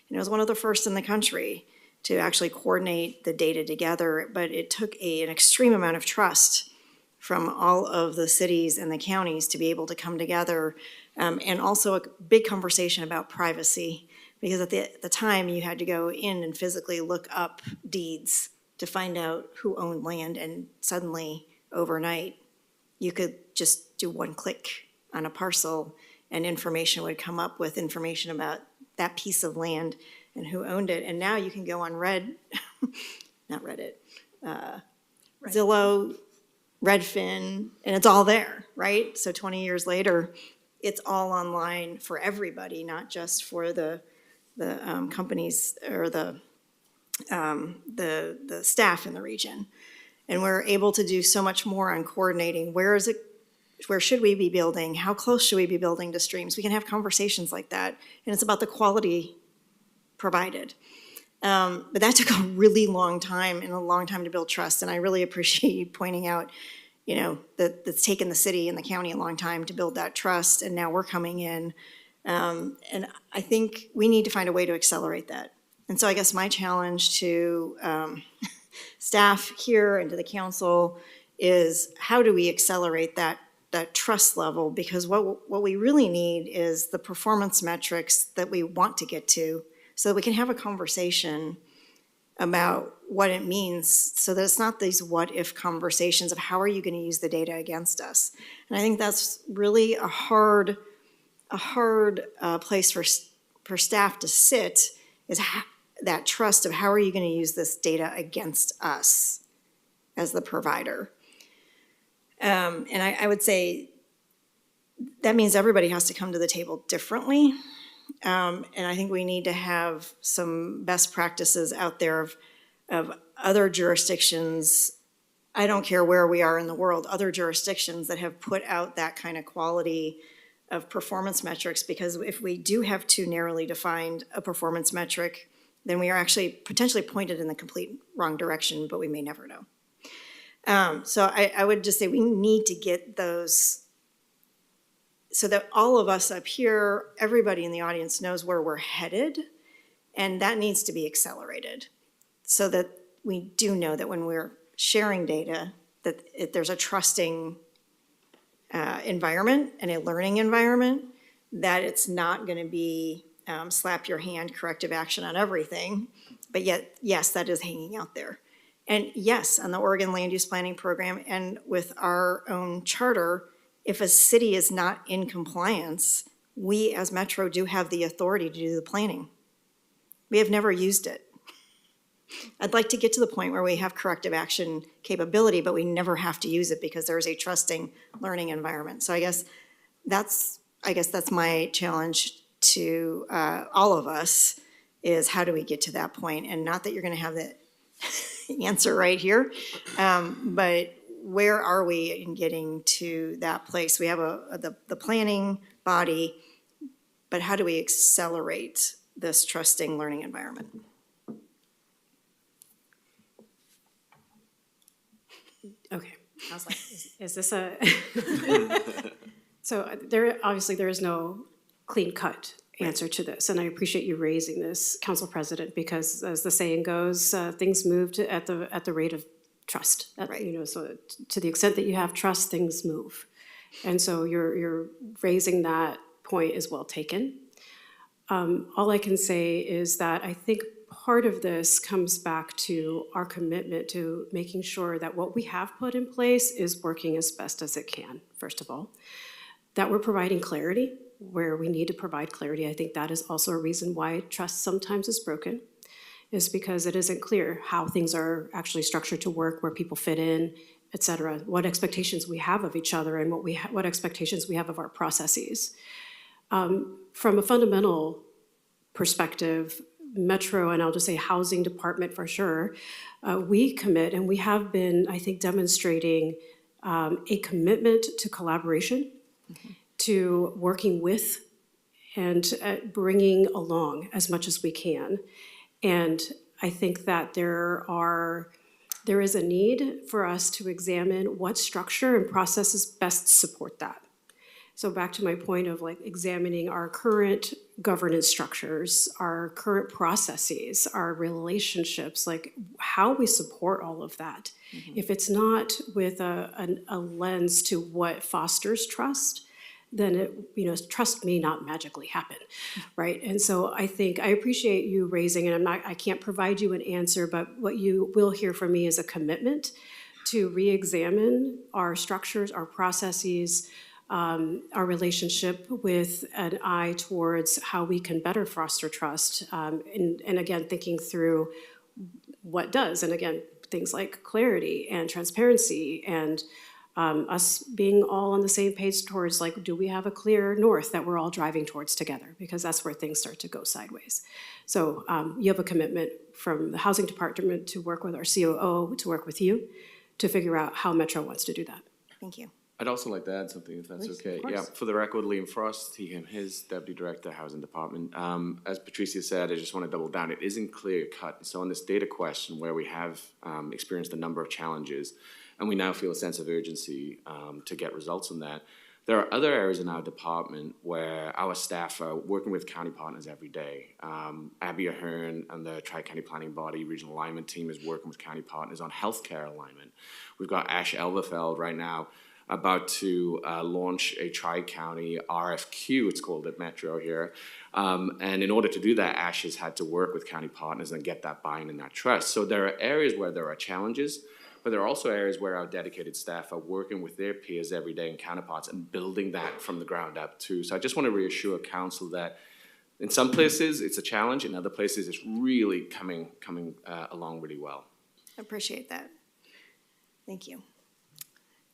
And it was one of the first in the country to actually coordinate the data together, but it took an extreme amount of trust from all of the cities and the counties to be able to come together, and also a big conversation about privacy, because at the time you had to go in and physically look up deeds to find out who owned land, and suddenly overnight you could just do one click on a parcel and information would come up with information about that piece of land and who owned it. And now you can go on not Reddit, Zillow, Redfin, and it's all there, right? So 20 years later, it's all online for everybody, not just for the companies or the staff in the region. And we're able to do so much more on coordinating. Where should we be building? How close should we be building to streams? We can have conversations like that. And it's about the quality provided. But that took a really long time and a long time to build trust. And I really appreciate you pointing out, that it's taken the city and the county a long time to build that trust. And now we're coming in. And I think we need to find a way to accelerate that. And so I guess my challenge to staff here and to the council is how do we accelerate that trust level? Because what we really need is the performance metrics that we want to get to so that we can have a conversation about what it means so that it's not these what-if conversations of how are you going to use the data against us. And I think that's really a hard place for staff to sit, is that trust of how are you going to use this data against us as the provider. And I would say that means everybody has to come to the table differently. And I think we need to have some best practices out there of other jurisdictions. I don't care where we are in the world, other jurisdictions that have put out that kind of quality of performance metrics, because if we do have too narrowly defined a performance metric, then we are actually potentially pointed in the complete wrong direction, but we may never know. So I would just say we need to get those so that all of us up here, everybody in the audience knows where we're headed, and that needs to be accelerated so that we do know that when we're sharing data, that there's a trusting environment and a learning environment, that it's not going to be slap your hand corrective action on everything, but yet, yes, that is hanging out there. And yes, on the Oregon Land Use Planning Program and with our own charter, if a city is not in compliance, we as Metro do have the authority to do the planning. We have never used it. I'd like to get to the point where we have corrective action capability, but we never have to use it because there's a trusting learning environment. So I guess that's my challenge to all of us, is how do we get to that point? And not that you're going to have the answer right here, but where are we in getting to that place? We have the planning body, but how do we accelerate this trusting learning environment? Okay, I was like, is this a? So obviously there is no clean-cut answer to this, and I appreciate you raising this, Council President, because as the saying goes, things moved at the rate of trust. Right. So to the extent that you have trust, things move, and so you're raising that point is well taken. All I can say is that I think part of this comes back to our commitment to making sure that what we have put in place is working as best as it can, first of all. That we're providing clarity where we need to provide clarity. I think that is also a reason why trust sometimes is broken. is because it isn't clear how things are actually structured to work, where people fit in, et cetera, what expectations we have of each other and what expectations we have of our processes. From a fundamental perspective, Metro, and I'll just say Housing Department for sure, we commit, and we have been, I think, demonstrating a commitment to collaboration, to working with and bringing along as much as we can. And I think that there is a need for us to examine what structure and processes best support that. So back to my point of like examining our current governance structures, our current processes, our relationships, like how we support all of that. If it's not with a lens to what fosters trust, then trust may not magically happen, right? And so I think I appreciate you raising it. I can't provide you an answer, but what you will hear from me is a commitment to re-examine our structures, our processes, our relationship with an eye towards how we can better foster trust. And again, thinking through what does, and again, things like clarity and transparency and us being all on the same page towards like, do we have a clear north that we're all driving towards together? Because that's where things start to go sideways. So you have a commitment from the Housing Department to work with our COO, to work with you, to figure out how Metro wants to do that. Thank you. I'd also like to add something, if that's Please, okay. of course. Yeah, for the record, Liam Frost, he, him, his Deputy Director, Housing Department. As Patricia said, I just want to double down. It isn't clear cut. So on this data question, where we have experienced a number of challenges, and we now feel a sense of urgency to get results on that, there are other areas in our department where our staff are working with county partners every day. Abby Ahern and the Tri-County Planning Body Regional Alignment Team is working with county partners on healthcare alignment. We've got Ash Elverfeld right now about to launch a Tri-County RFQ, it's called at Metro here. And in order to do that, Ash has had to work with county partners and get that buy-in and that trust. So there are areas where there are challenges, but there are also areas where our dedicated staff are working with their peers every day and counterparts and building that from the ground up too. So I just want to reassure council that in some places it's a challenge, in other places it's really coming along really well. I appreciate that. Thank you.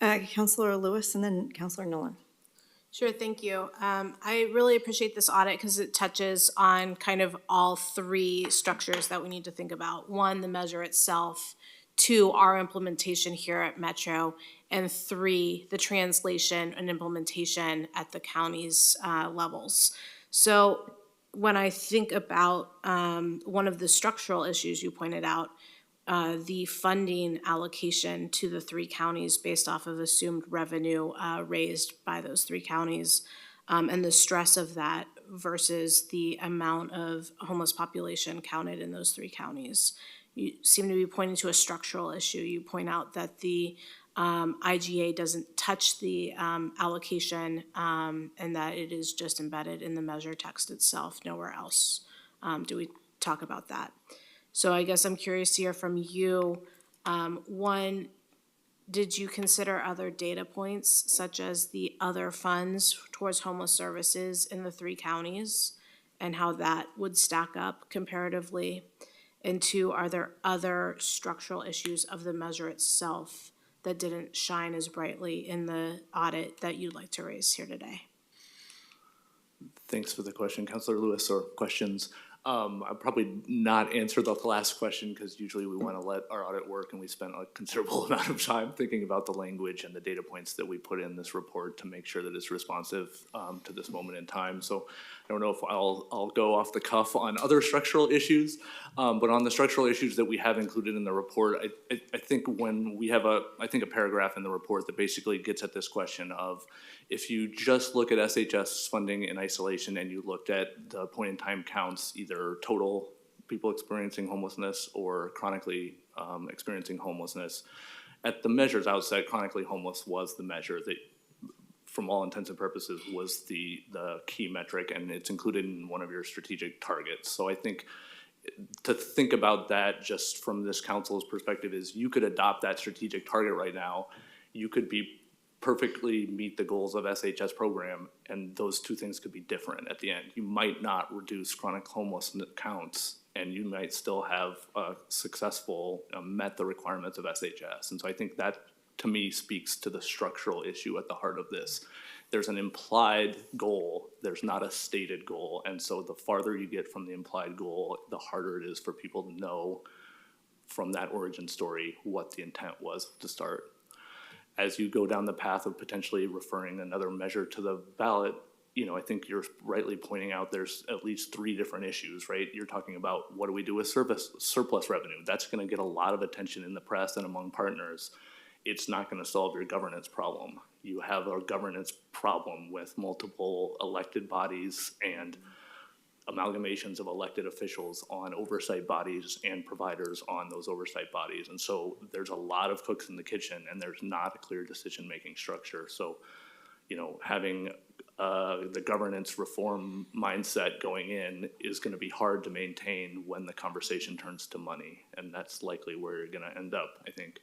Councilor Lewis and then Councilor Nolan. Sure, thank you. I really appreciate this audit because it touches on kind of all three structures that we need to think about. One, the measure itself. Two, our implementation here at Metro. And three, the translation and implementation at the county's levels. So when I think about one of the structural issues you pointed out, the funding allocation to the three counties based off of assumed revenue raised by those three counties, and the stress of that versus the amount of homeless population counted in those three counties. You seem to be pointing to a structural issue. You point out that the IGA doesn't touch the allocation and that it is just embedded in the measure text itself, nowhere else. Do we talk about that? So I guess I'm curious to hear from you. One, did you consider other data points such as the other funds towards homeless services in the three counties and how that would stack up comparatively? And two, are there other structural issues of the measure itself that didn't shine as brightly in the audit that you'd like to raise here today? Thanks for the question, Councilor Lewis, or questions. I'll probably not answer the last question because usually we want to let our audit work, and we spent a considerable amount of time thinking about the language and the data points that we put in this report to make sure that it's responsive to this moment in time. So I don't know if I'll go off the cuff on other structural issues, but on the structural issues that we have included in the report, I think when we have a paragraph in the report that basically gets at this question of if you just look at SHS funding in isolation and you looked at the point in time counts, either total people experiencing homelessness or chronically experiencing homelessness, at the measures outset, chronically homeless was the measure that, from all intents and purposes, was the key metric, and it's included in one of your strategic targets. So I think to think about that just from this council's perspective is you could adopt that strategic target right now. You could perfectly meet the goals of SHS program, and those two things could be different at the end. You might not reduce chronic homelessness counts and you might still have successful, met the requirements of SHS. And so I think that, to me, speaks to the structural issue at the heart of this. There's an implied goal, there's not a stated goal, and so the farther you get from the implied goal, the harder it is for people to know from that origin story what the intent was to start. As you go down the path of potentially referring another measure to the ballot, you know, I think you're rightly pointing out there's at least 3 different issues, right? You're talking about what do we do with surplus revenue? That's gonna get a lot of attention in the press and among partners. It's not gonna solve your governance problem. You have a governance problem with multiple elected bodies and amalgamations of elected officials on oversight bodies and providers on those oversight bodies. And so there's a lot of cooks in the kitchen and there's not a clear decision-making structure. So, you know, having the governance reform mindset going in is gonna be hard to maintain when the conversation turns to money. And that's likely where you're gonna end up, I think.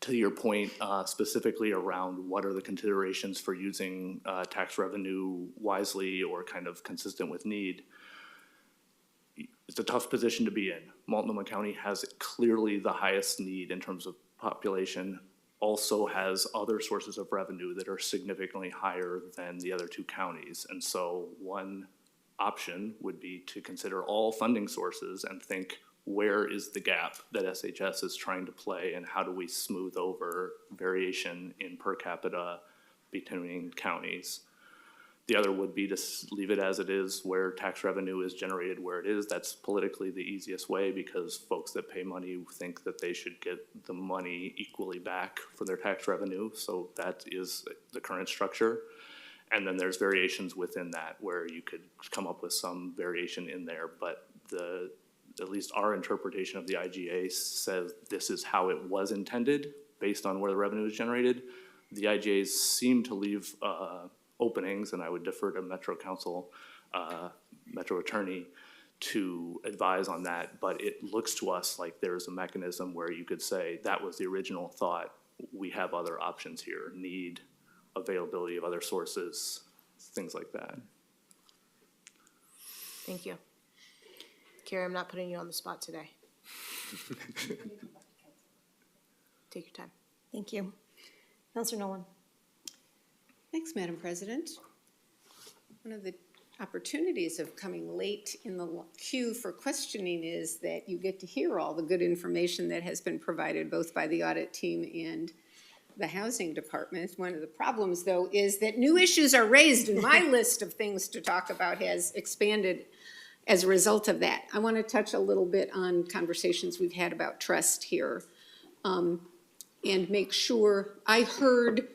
To your point, specifically around what are the considerations for using tax revenue wisely or kind of consistent with need, it's a tough position to be in. Multnomah County has clearly the highest need in terms of population, also has other sources of revenue that are significantly higher than the other 2 counties. And so one option would be to consider all funding sources and think, where is the gap that SHS is trying to play and how do we smooth over variation in per capita between counties? The other would be to leave it as it is, where tax revenue is generated where it is. That's politically the easiest way because folks that pay money think that they should get the money equally back for their tax revenue. So that is the current structure. And then there's variations within that where you could come up with some variation in there, but at least our interpretation of the IGA says this is how it was intended based on where the revenue is generated. The IGAs seem to leave openings, and I would defer to Metro Council, Metro Attorney to advise on that, but it looks to us like there's a mechanism where you could say that was the original thought. We have other options here, need, availability of other sources, things like that. Thank you. Carrie, I'm not putting you on the spot today. Take your time. Thank you. Councilor Nolan. Thanks, Madam President. One of the opportunities of coming late in the queue for questioning is that you get to hear all the good information that has been provided both by the audit team and the housing department. One of the problems, though, is that new issues are raised and my list of things to talk about has expanded as a result of that. I want to touch a little bit on conversations we've had about trust here and make sure I heard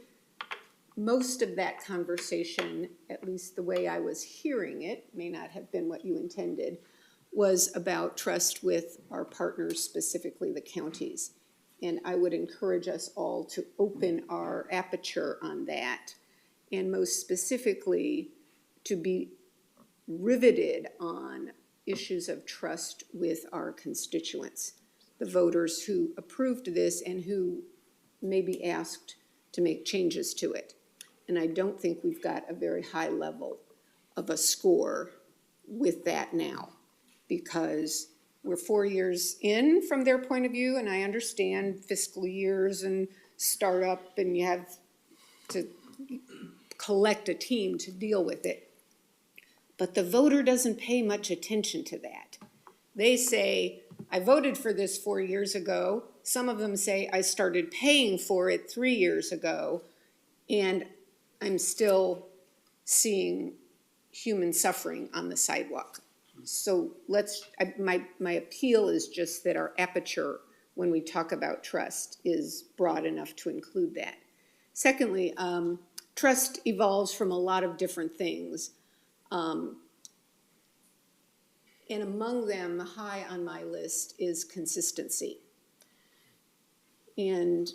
most of that conversation, at least the way I was hearing it, may not have been what you intended, was about trust with our partners, specifically the counties. And I would encourage us all to open our aperture on that, and most specifically to be riveted on issues of trust with our constituents, the voters who approved this and who may be asked to make changes to it. And I don't think we've got a very high level of a score with that now, because we're 4 years in from their point of view, and I understand fiscal years and startup, and you have to collect a team to deal with it. But the voter doesn't pay much attention to that. They say, I voted for this 4 years ago. Some of them say, I started paying for it 3 years ago, and I'm still seeing human suffering on the sidewalk. So my appeal is just that our aperture when we talk about trust is broad enough to include that. Secondly, trust evolves from a lot of different things. And among them, high on my list is consistency. And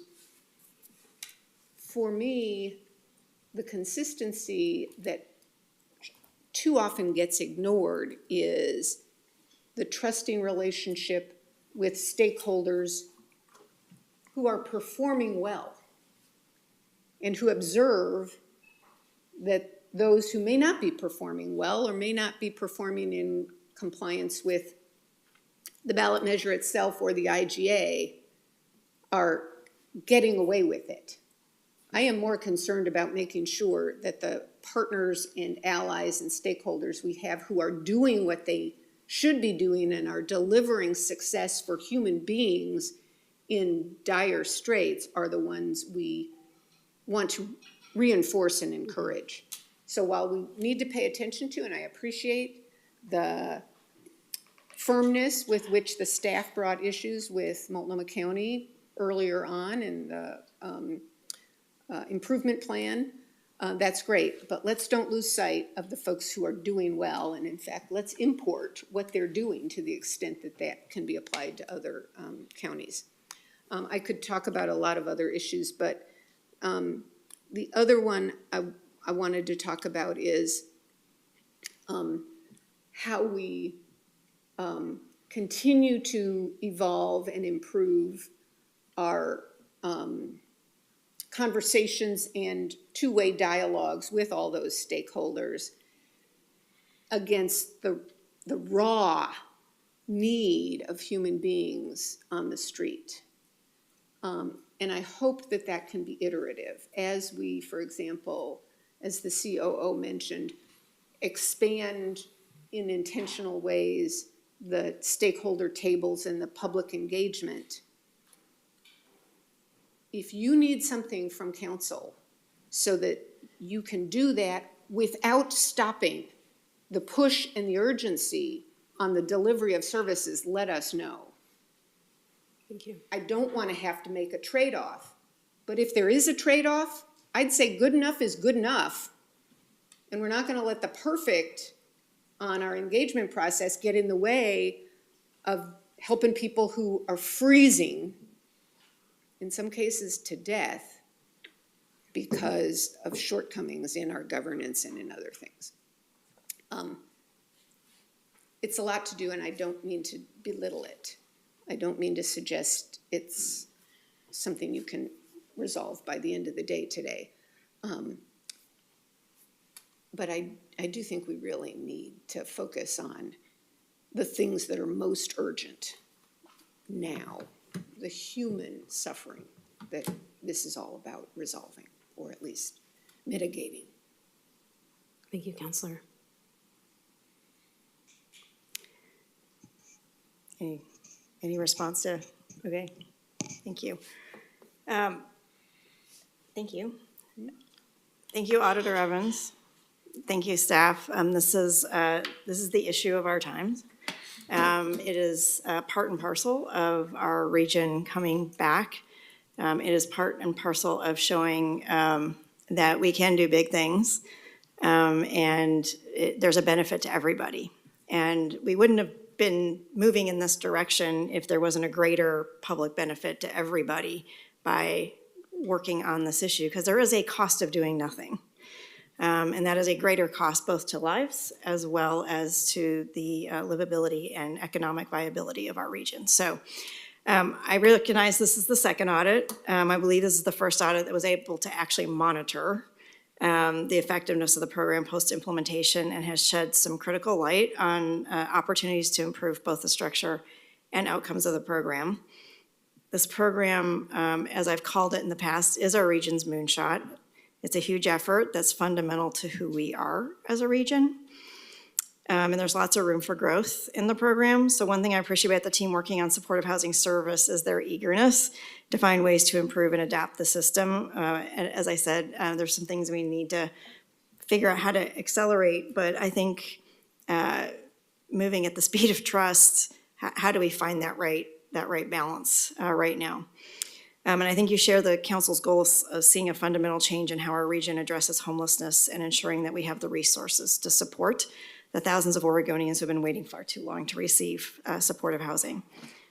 for me, the consistency that too often gets ignored is the trusting relationship with stakeholders who are performing well and who observe that those who may not be performing well or may not be performing in compliance with the ballot measure itself or the IGA are getting away with it. I am more concerned about making sure that the partners and allies and stakeholders we have who are doing what they should be doing and are delivering success for human beings in dire straits are the ones we want to reinforce and encourage. So while we need to pay attention to, and I appreciate the firmness with which the staff brought issues with Multnomah County earlier on in the improvement plan, that's great. But let's don't lose sight of the folks who are doing well. And in fact, let's import what they're doing to the extent that that can be applied to other counties. I could talk about a lot of other issues, but the other one I wanted to talk about is how we continue to evolve and improve our conversations and two-way dialogues with all those stakeholders against the raw need of human beings on the street. And I hope that that can be iterative as we, for example, as the COO mentioned, expand in intentional ways the stakeholder tables and the public engagement. If you need something from council so that you can do that without stopping the push and the urgency on the delivery of services, let us know. Thank you. I don't want to have to make a trade-off, but if there is a trade-off, I'd say good enough is good enough. And we're not going to let the perfect on our engagement process get in the way of helping people who are freezing, in some cases to death, because of shortcomings in our governance and in other things. It's a lot to do, and I don't mean to belittle it. I don't mean to suggest it's something you can resolve by the end of the day today. But I do think we really need to focus on the things that are most urgent now, the human suffering that this is all about resolving, or at least mitigating. Thank you, Counselor. Any response to, okay, thank you. Thank you. Thank you, Auditor Evans. Thank you, staff. This is the issue of our times. It is part and parcel of our region coming back. It is part and parcel of showing that we can do big things, and there's a benefit to everybody. And we wouldn't have been moving in this direction if there wasn't a greater public benefit to everybody by working on this issue, because there is a cost of doing nothing. And that is a greater cost both to lives as well as to the livability and economic viability of our region. So I recognize this is the second audit. I believe this is the first audit that was able to actually monitor the effectiveness of the program post-implementation and has shed some critical light on opportunities to improve both the structure and outcomes of the program. This program, as I've called it in the past, is our region's moonshot. It's a huge effort that's fundamental to who we are as a region. And there's lots of room for growth in the program. So one thing I appreciate about the team working on supportive housing service is their eagerness to find ways to improve and adapt the system. And as I said, there's some things we need to figure out how to accelerate, but I think moving at the speed of trust, how do we find that right balance right now? And I think you share the council's goals of seeing a fundamental change in how our region addresses homelessness and ensuring that we have the resources to support the thousands of Oregonians who have been waiting far too long to receive supportive housing.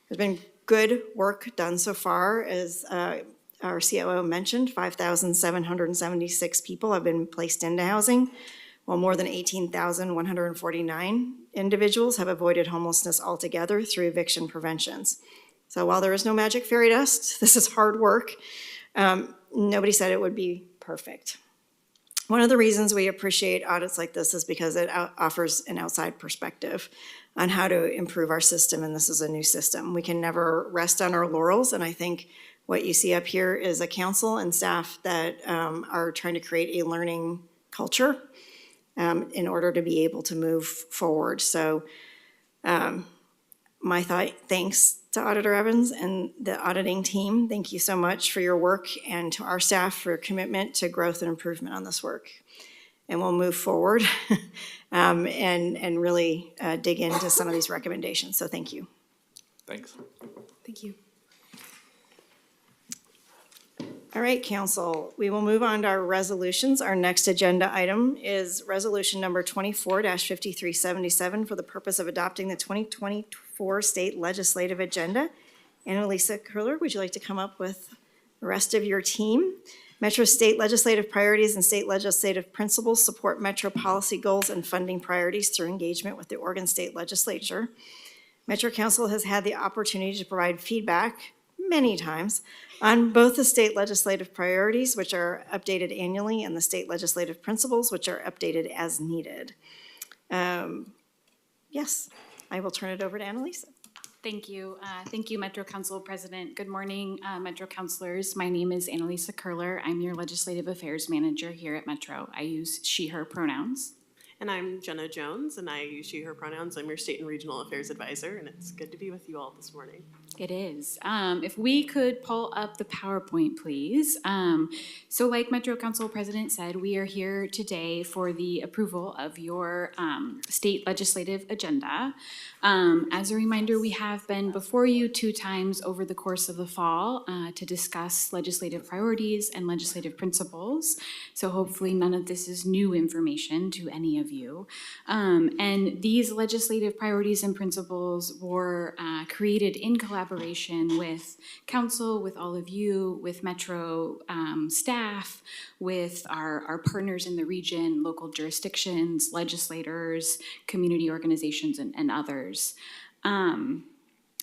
There's been good work done so far, as our COO mentioned. 5,776 people have been placed into housing, while more than 18,149 individuals have avoided homelessness altogether through eviction preventions. So while there is no magic fairy dust, this is hard work. Nobody said it would be perfect. One of the reasons we appreciate audits like this is because it offers an outside perspective. on how to improve our system, and this is a new system. We can never rest on our laurels, and I think what you see up here is a council and staff that are trying to create a learning culture in order to be able to move forward. So my thanks to Auditor Evans and the auditing team. Thank you so much for your work, and to our staff for your commitment to growth and improvement on this work. And we'll move forward and really dig into some of these recommendations. So thank you. Thanks. Thank you. All right, council, we will move on to our resolutions. Our next agenda item is resolution number 24-5377 for the purpose of adopting the 2024 state legislative agenda. Annalisa Curler, would you like to come up with the rest of your team? Metro state legislative priorities and state legislative principles support Metro policy goals and funding priorities through engagement with the Oregon State Legislature. Metro Council has had the opportunity to provide feedback many times on both the state legislative priorities, which are updated annually, and the state legislative principles, which are updated as needed. Yes, I will turn it over to Annalisa. Thank you. Thank you, Metro Council President. Good morning, Metro Councilors. My name is Annalisa Curler. I'm your Legislative Affairs Manager here at Metro. I use she, her pronouns. And I'm Jenna Jones, and I use she, her pronouns. I'm your State and Regional Affairs Advisor, and it's good to be with you all this morning. It is. If we could pull up the PowerPoint, please. So like Metro Council President said, we are here today for the approval of your state legislative agenda. As a reminder, we have been before you 2 times over the course of the fall to discuss legislative priorities and legislative principles. So hopefully none of this is new information to any of you. And these legislative priorities and principles were created in collaboration with council, with all of you, with Metro staff, with our partners in the region, local jurisdictions, legislators, community organizations, and others.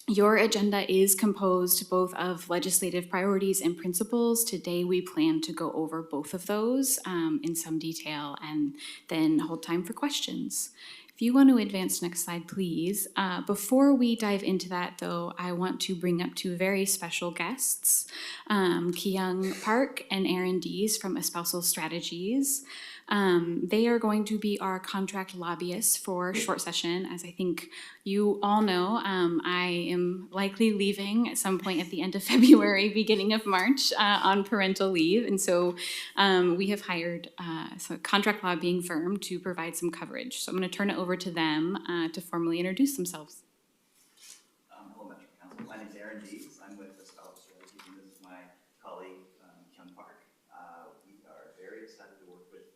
Your agenda is composed both of legislative priorities and principles. Today, we plan to go over both of those in some detail and then hold time for questions. If you want to advance next slide, please. Before we dive into that, though, I want to bring up 2 very special guests, Kyung Park and Aaron Dees from Espousal Strategies. They are going to be our contract lobbyists for short session. As I think you all know, I am likely leaving at some point at the end of February, beginning of March on parental leave. And so we have hired a contract lobbying firm to provide some coverage. So I'm going to turn it over to them to formally introduce themselves. Hello, Metro Council. My name is Aaron Dees. I'm with Espousal Strategies, and this is my colleague, Kyung Park. We are very excited to work with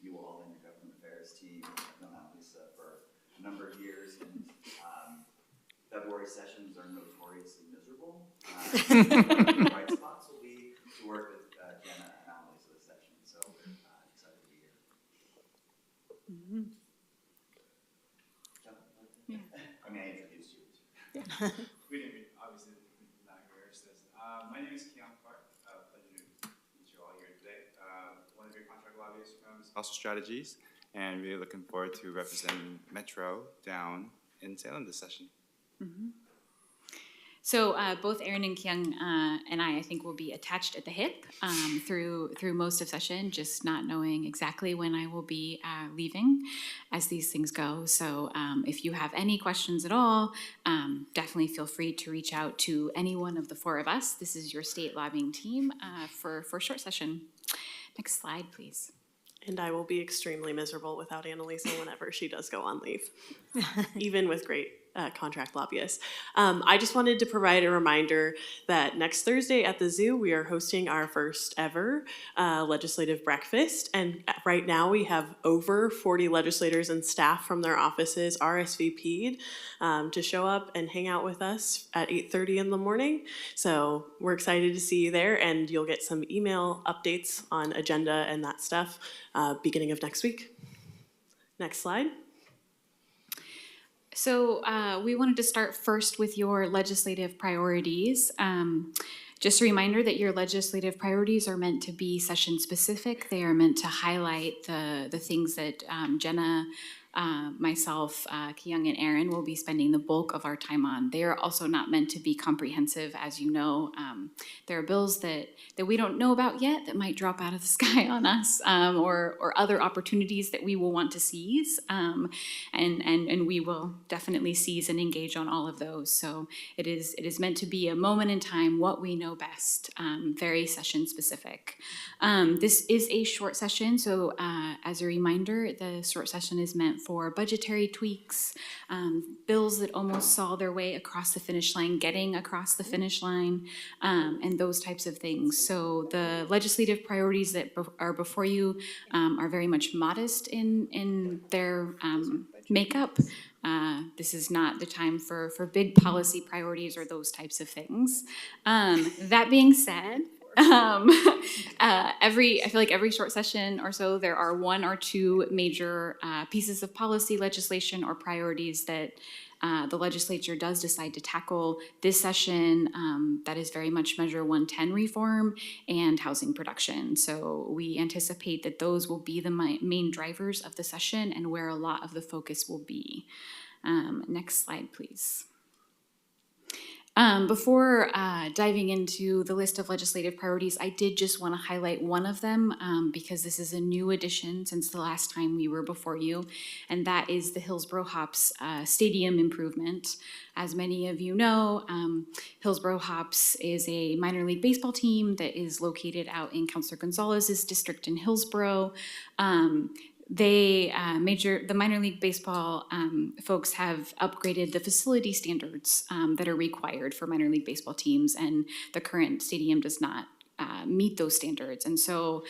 you all in your government affairs team. I've known Annalisa for a number of years, and February sessions are notoriously miserable. The bright spots will be to work with Jenna and Annalisa this session, so we're excited to be here. Mm-hmm. I mean, I introduced you. Yeah. We didn't, obviously, not embarrassed this. My name is Kyung Park. Pleasure to meet you all here today. One of your contract lobbyists from Espousal Strategies, and really looking forward to representing Metro down in Salem this session. Mm-hmm. So both Aaron and Kyung and I think, will be attached at the hip through most of session, just not knowing exactly when I will be leaving as these things go. So if you have any questions at all, definitely feel free to reach out to any one of the 4 of us. This is your state lobbying team for short session. Next slide, please. And I will be extremely miserable without Annalisa whenever she does go on leave, even with great contract lobbyists. I just wanted to provide a reminder that next Thursday at the zoo, we are hosting our first ever legislative breakfast. And right now we have over 40 legislators and staff from their offices RSVP'd to show up and hang out with us at 8:30 in the morning. So we're excited to see you there, and you'll get some email updates on agenda and that stuff beginning of next week. Next slide. So we wanted to start first with your legislative priorities. Just a reminder that your legislative priorities are meant to be session specific. They are meant to highlight the things that Jenna myself, Kyung, and Aaron will be spending the bulk of our time on. They are also not meant to be comprehensive, as you know. There are bills that we don't know about yet that might drop out of the sky on us, or other opportunities that we will want to seize, and we will definitely seize and engage on all of those. So it is meant to be a moment in time, what we know best, very session specific. This is a short session, so as a reminder, the short session is meant for budgetary tweaks, bills that almost saw their way across the finish line, getting across the finish line, and those types of things. So the legislative priorities that are before you are very much modest in their makeup. This is not the time for big policy priorities or those types of things. That being said, I feel like every short session or so, there are one or two major pieces of policy legislation or priorities that the legislature does decide to tackle this session. That is very much Measure 110 reform and housing production. So we anticipate that those will be the main drivers of the session and where a lot of the focus will be. Next slide, please. Before diving into the list of legislative priorities, I did just want to highlight one of them because this is a new addition since the last time we were before you, and that is the Hillsborough Hops Stadium improvement. As many of you know, Hillsborough Hops is a minor league baseball team that is located out in Councilor Gonzalez's district in Hillsborough. The minor league baseball folks have upgraded the facility standards that are required for minor league baseball teams, and the current stadium does not meet those standards. And so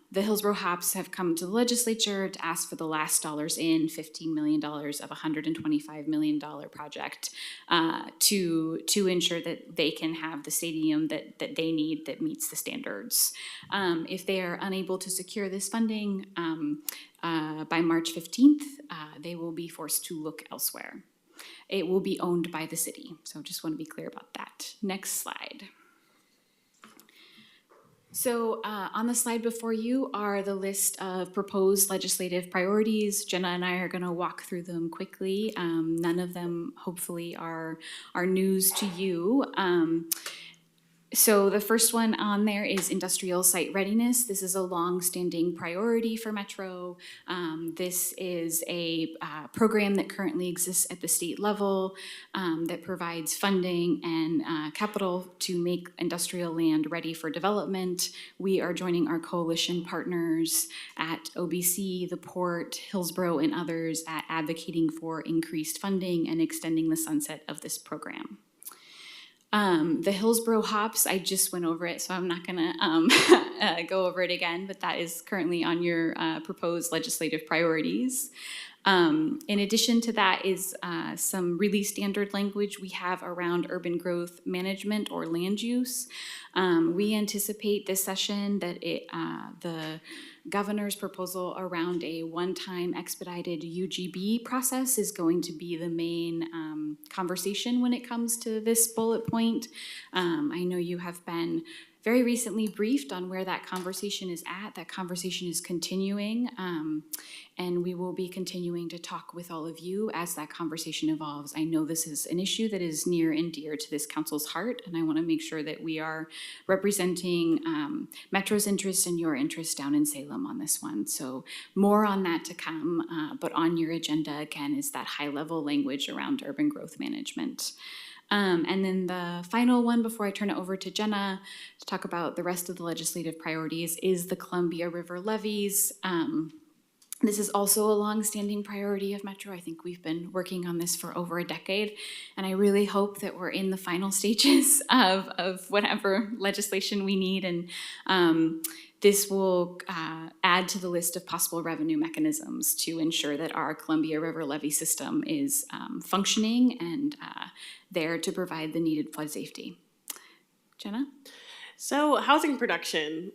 the Hillsborough Hops have come to the legislature to ask for the last dollars in, $15 million of a $125 million project to ensure that they can have the stadium that they need that meets the standards. If they are unable to secure this funding by March 15th, they will be forced to look elsewhere. It will be owned by the city, so just want to be clear about that. Next slide. So on the slide before you are the list of proposed legislative priorities. Jenna and I are going to walk through them quickly. None of them, hopefully, are news to you. So the first one on there is industrial site readiness. This is a long-standing priority for Metro. This is a program that currently exists at the state level that provides funding and capital to make industrial land ready for development. We are joining our coalition partners at OBC, the Port, Hillsborough, and others at advocating for increased funding and extending the sunset of this program. The Hillsborough Hops, I just went over it, so I'm not going to go over it again, but that is currently on your proposed legislative priorities. In addition to that is some really standard language we have around urban growth management or land use. We anticipate this session that the governor's proposal around a one-time expedited UGB process is going to be the main conversation when it comes to this bullet point. I know you have been very recently briefed on where that conversation is at. That conversation is continuing, and we will be continuing to talk with all of you as that conversation evolves. I know this is an issue that is near and dear to this council's heart, and I want to make sure that we are representing Metro's interests and your interests down in Salem on this one. So more on that to come, but on your agenda again is that high-level language around urban growth management. And then the final one before I turn it over to Jenna to talk about the rest of the legislative priorities is the Columbia River levees. This is also a long-standing priority of Metro. I think we've been working on this for over a decade, and I really hope that we're in the final stages of whatever legislation we need, and this will add to the list of possible revenue mechanisms to ensure that our Columbia River levee system is functioning and there to provide the needed flood safety. Jenna? So housing production.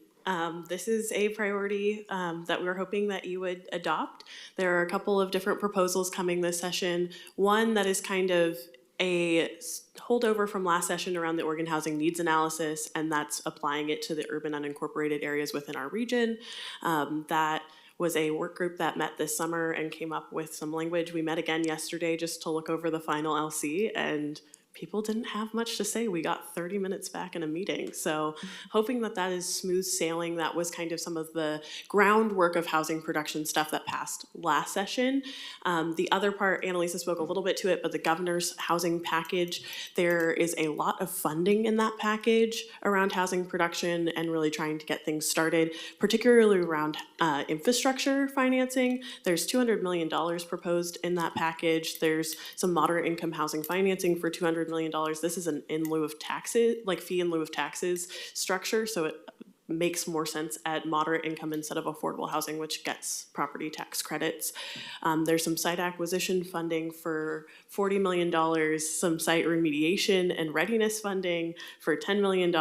This is a priority that we're hoping that you would adopt. There are a couple of different proposals coming this session. One that is kind of a holdover from last session around the Oregon Housing Needs Analysis, and that's applying it to the urban unincorporated areas within our region. That was a work group that met this summer and came up with some language. We met again yesterday just to look over the final LC, and people didn't have much to say. We got 30 minutes back in a meeting. So hoping that that is smooth sailing. That was kind of some of the groundwork of housing production stuff that passed last session. The other part, Annalisa spoke a little bit to it, but the governor's housing package, there is a lot of funding in that package around housing production and really trying to get things started, particularly around infrastructure financing. There's $200 million proposed in that package. There's some moderate income housing financing for $200 million. This is an in lieu of taxes, like fee in lieu of taxes structure, so it makes more sense at moderate income instead of affordable housing, which gets property tax credits. There's some site acquisition funding for $40 million, some site remediation and readiness funding for $10 million.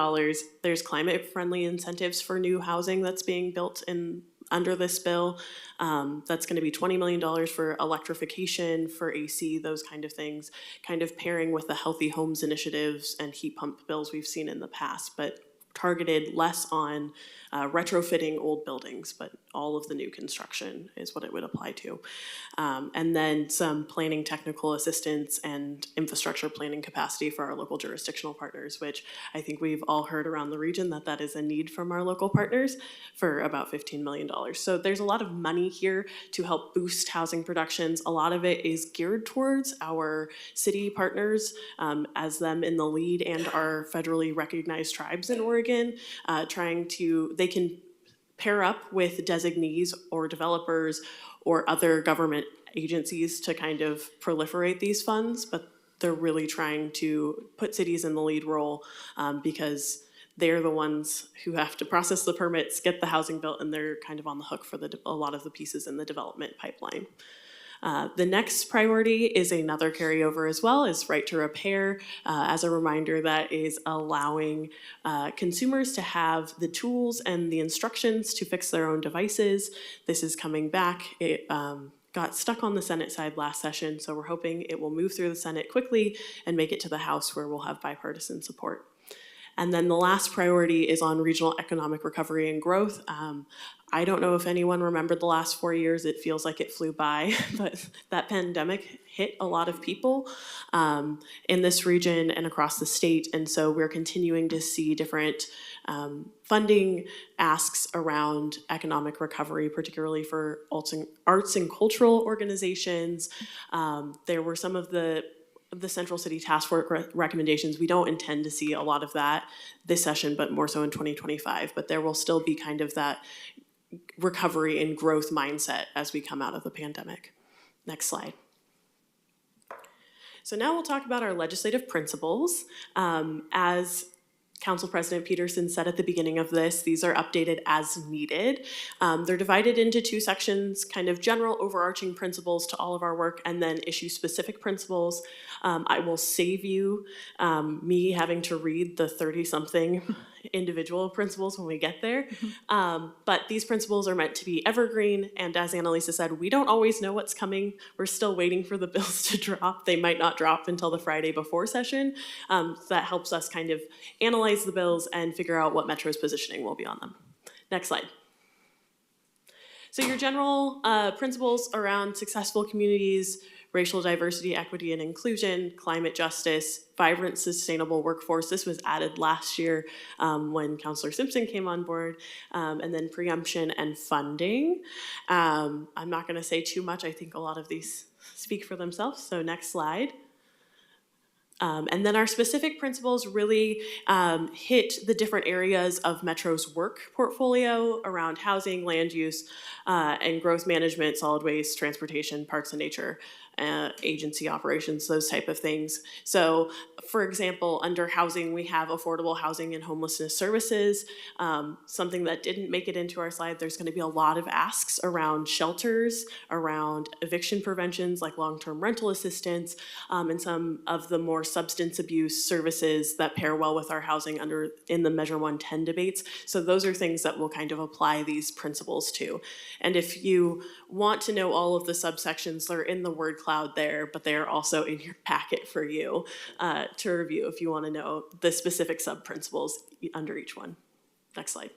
There's climate-friendly incentives for new housing that's being built under this bill. That's going to be $20 million for electrification, for AC, those kind of things, kind of pairing with the healthy homes initiatives and heat pump bills we've seen in the past, but targeted less on retrofitting old buildings, but all of the new construction is what it would apply to. And then some planning technical assistance and infrastructure planning capacity for our local jurisdictional partners, which I think we've all heard around the region that is a need from our local partners for about $15 million. So there's a lot of money here to help boost housing productions. A lot of it is geared towards our city partners as them in the lead and our federally recognized tribes in Oregon, they can pair up with designees or developers or other government agencies to kind of proliferate these funds, but they're really trying to put cities in the lead role because they're the ones who have to process the permits, get the housing built, and they're kind of on the hook for a lot of the pieces in the development pipeline. The next priority is another carryover as well, is right to repair. As a reminder, that is allowing consumers to have the tools and the instructions to fix their own devices. This is coming back. It got stuck on the Senate side last session, so we're hoping it will move through the Senate quickly and make it to the House where we'll have bipartisan support. And then the last priority is on regional economic recovery and growth. I don't know if anyone remembered the last 4 years. It feels like it flew by, but that pandemic hit a lot of people in this region and across the state. And so we're continuing to see different funding asks around economic recovery, particularly for arts and cultural organizations. There were some of the Central City Task Force recommendations. We don't intend to see a lot of that this session, but more so in 2025. But there will still be kind of that recovery and growth mindset as we come out of the pandemic. Next slide. So now we'll talk about our legislative principles. As Council President Peterson said at the beginning of this, these are updated as needed. They're divided into two sections, kind of general overarching principles to all of our work, and then issue-specific principles. I will save you me having to read the 30-something individual principles when we get there. But these principles are meant to be evergreen, and as Annalisa said, we don't always know what's coming. We're still waiting for the bills to drop. They might not drop until the Friday before session. So that helps us kind of analyze the bills and figure out what Metro's positioning will be on them. Next slide. So your general principles around successful communities, racial diversity, equity, and inclusion, climate justice, vibrant, sustainable workforce. This was added last year when Councillor Simpson came on board, and then preemption and funding. I'm not going to say too much. I think a lot of these speak for themselves. So next slide. And then our specific principles really hit the different areas of Metro's work portfolio around housing, land use, and growth management, solid waste, transportation, parks and nature, agency operations, those type of things. So, for example, under housing, we have affordable housing and homelessness services. Something that didn't make it into our slide, there's going to be a lot of asks around shelters, around eviction preventions like long-term rental assistance, and some of the more substance abuse services that pair well with our housing in the Measure 110 debates. So those are things that we'll kind of apply these principles to. And if you want to know all of the subsections, they're in the word cloud there, but they are also in your packet for you to review if you want to know the specific sub-principles under each one. Next slide.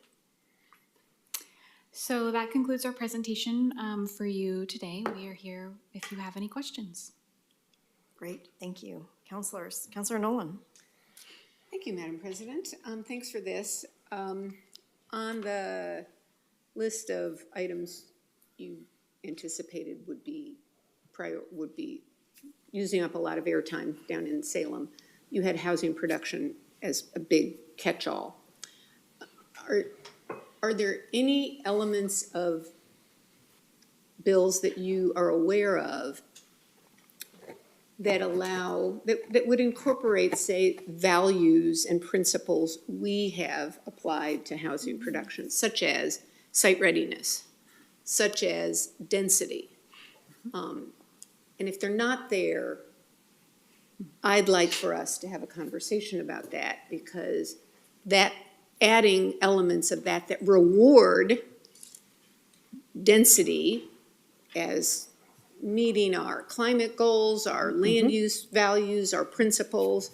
So that concludes our presentation for you today. We are here if you have any questions. Great, thank you. Counselors, Counselor Nolan. Thank you, Madam President. Thanks for this. On the list of items you anticipated would be using up a lot of airtime down in Salem, you had housing production as a big catch-all. Are there any elements of bills that you are aware of that that would incorporate, say, values and principles we have applied to housing production, such as site readiness, such as density? And if they're not there, I'd like for us to have a conversation about that, because that adding elements of that reward density as meeting our climate goals, our land use values, our principles,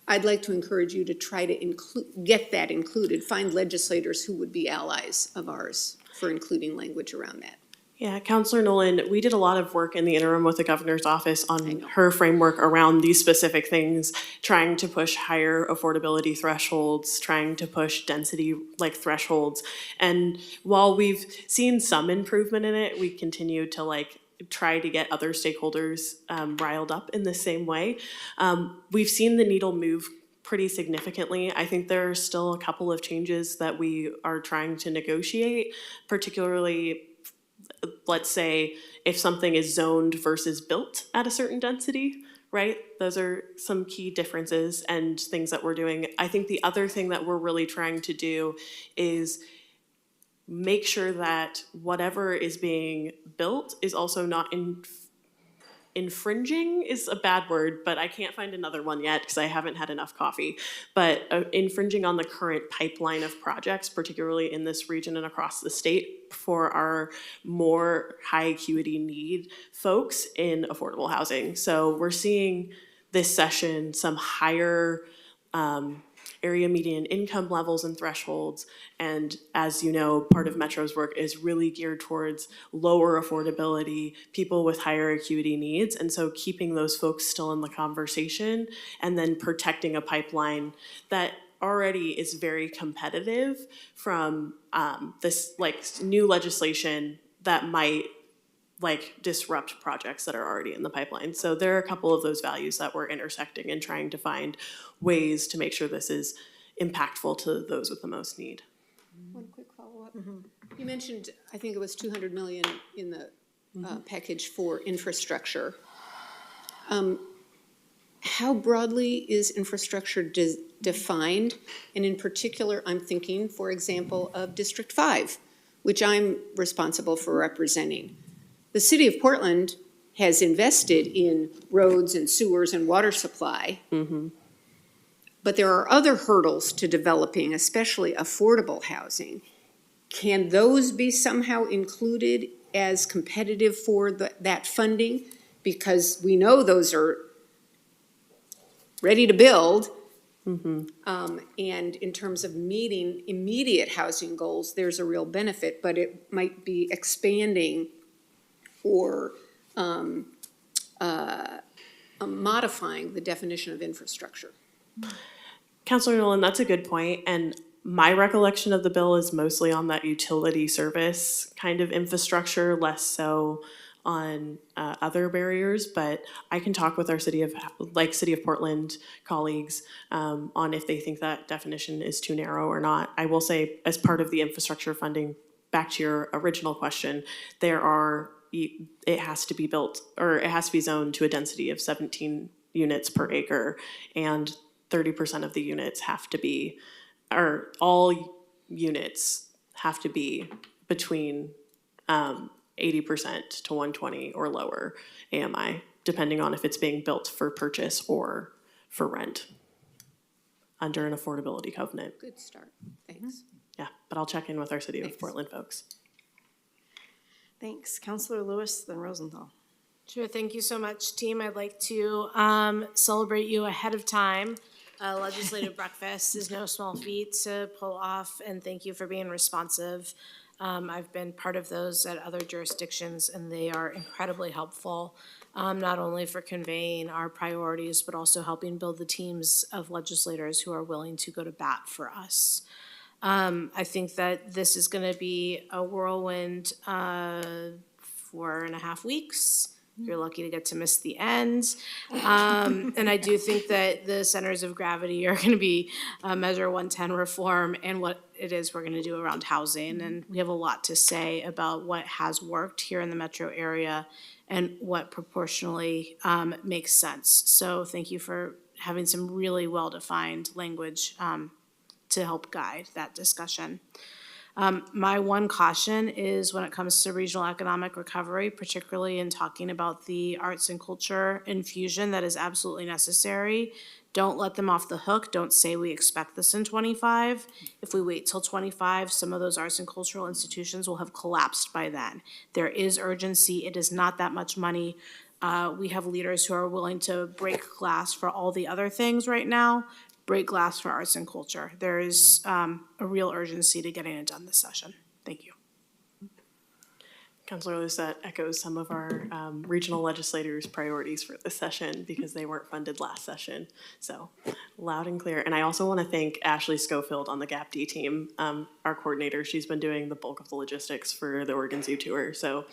I'd like to encourage you to try to get that included, find legislators who would be allies of ours for including language around that. Yeah, Counselor Nolan, we did a lot of work in the interim with the governor's office on her framework around these specific things, trying to push higher affordability thresholds, trying to push density thresholds. And while we've seen some improvement in it, we continue to try to get other stakeholders riled up in the same way. We've seen the needle move pretty significantly. I think there are still a couple of changes that we are trying to negotiate, particularly, let's say, if something is zoned versus built at a certain density, right? Those are some key differences and things that we're doing. I think the other thing that we're really trying to do is make sure that whatever is being built is also not infringing is a bad word, but I can't find another one yet because I haven't had enough coffee. But infringing on the current pipeline of projects, particularly in this region and across the state, for our more high acuity need folks in affordable housing. So we're seeing this session some higher area median income levels and thresholds. And as you know, part of Metro's work is really geared towards lower affordability, people with higher acuity needs. And so keeping those folks still in the conversation and then protecting a pipeline that already is very competitive from this new legislation that might disrupt projects that are already in the pipeline. So there are a couple of those values that we're intersecting and trying to find ways to make sure this is impactful to those with the most need. One quick follow-up. You mentioned, I think it was 200 million in the package for infrastructure. How broadly is infrastructure defined? And in particular, I'm thinking, for example, of District 5, which I'm responsible for representing. The city of Portland has invested in roads and sewers and water supply, but there are other hurdles to developing, especially affordable housing. Can those be somehow included as competitive for that funding? Because we know those are ready to build. And in terms of meeting immediate housing goals, there's a real benefit, but it might be expanding or modifying the definition of infrastructure. Councilor Nolan, that's a good point. And my recollection of the bill is mostly on that utility service kind of infrastructure, less so on other barriers. But I can talk with our City of Portland colleagues on if they think that definition is too narrow or not. I will say, as part of the infrastructure funding, back to your original question, it has to be built, or it has to be zoned to a density of 17 units per acre, and 30% of the units have to be, or all units have to be between 80% to 120 or lower AMI, depending on if it's being built for purchase or for rent under an affordability covenant. Good start, thanks. Yeah, but I'll check in with our City of Portland folks. Thanks. Counselor Lewis, then Rosenthal. Sure, thank you so much, team. I'd like to celebrate you ahead of time A legislative breakfast is no small feat to pull off, and thank you for being responsive. I've been part of those at other jurisdictions, and they are incredibly helpful, not only for conveying our priorities, but also helping build the teams of legislators who are willing to go to bat for us. I think that this is gonna be a whirlwind, 4.5 weeks. You're lucky to get to miss the end. And I do think that the centers of gravity are gonna be Measure 110 reform and what it is we're gonna do around housing. And we have a lot to say about what has worked here in the metro area and what proportionally makes sense. So thank you for having some really well-defined language to help guide that discussion. My one caution is when it comes to regional economic recovery, particularly in talking about the arts and culture infusion that is absolutely necessary. Don't let them off the hook. Don't say we expect this in '25. If we wait till '25, some of those arts and cultural institutions will have collapsed by then. There is urgency. It is not that much money. We have leaders who are willing to break glass for all the other things right now. Break glass for arts and culture. There is a real urgency to getting it done this session. Thank you. Councilor Lucet echoes some of our regional legislators' priorities for this session because they weren't funded last session. So loud and clear. And I also want to thank Ashley Schofield on the GAPD team, our coordinator. She's been doing the bulk of the logistics for the Oregon Zoo tour. So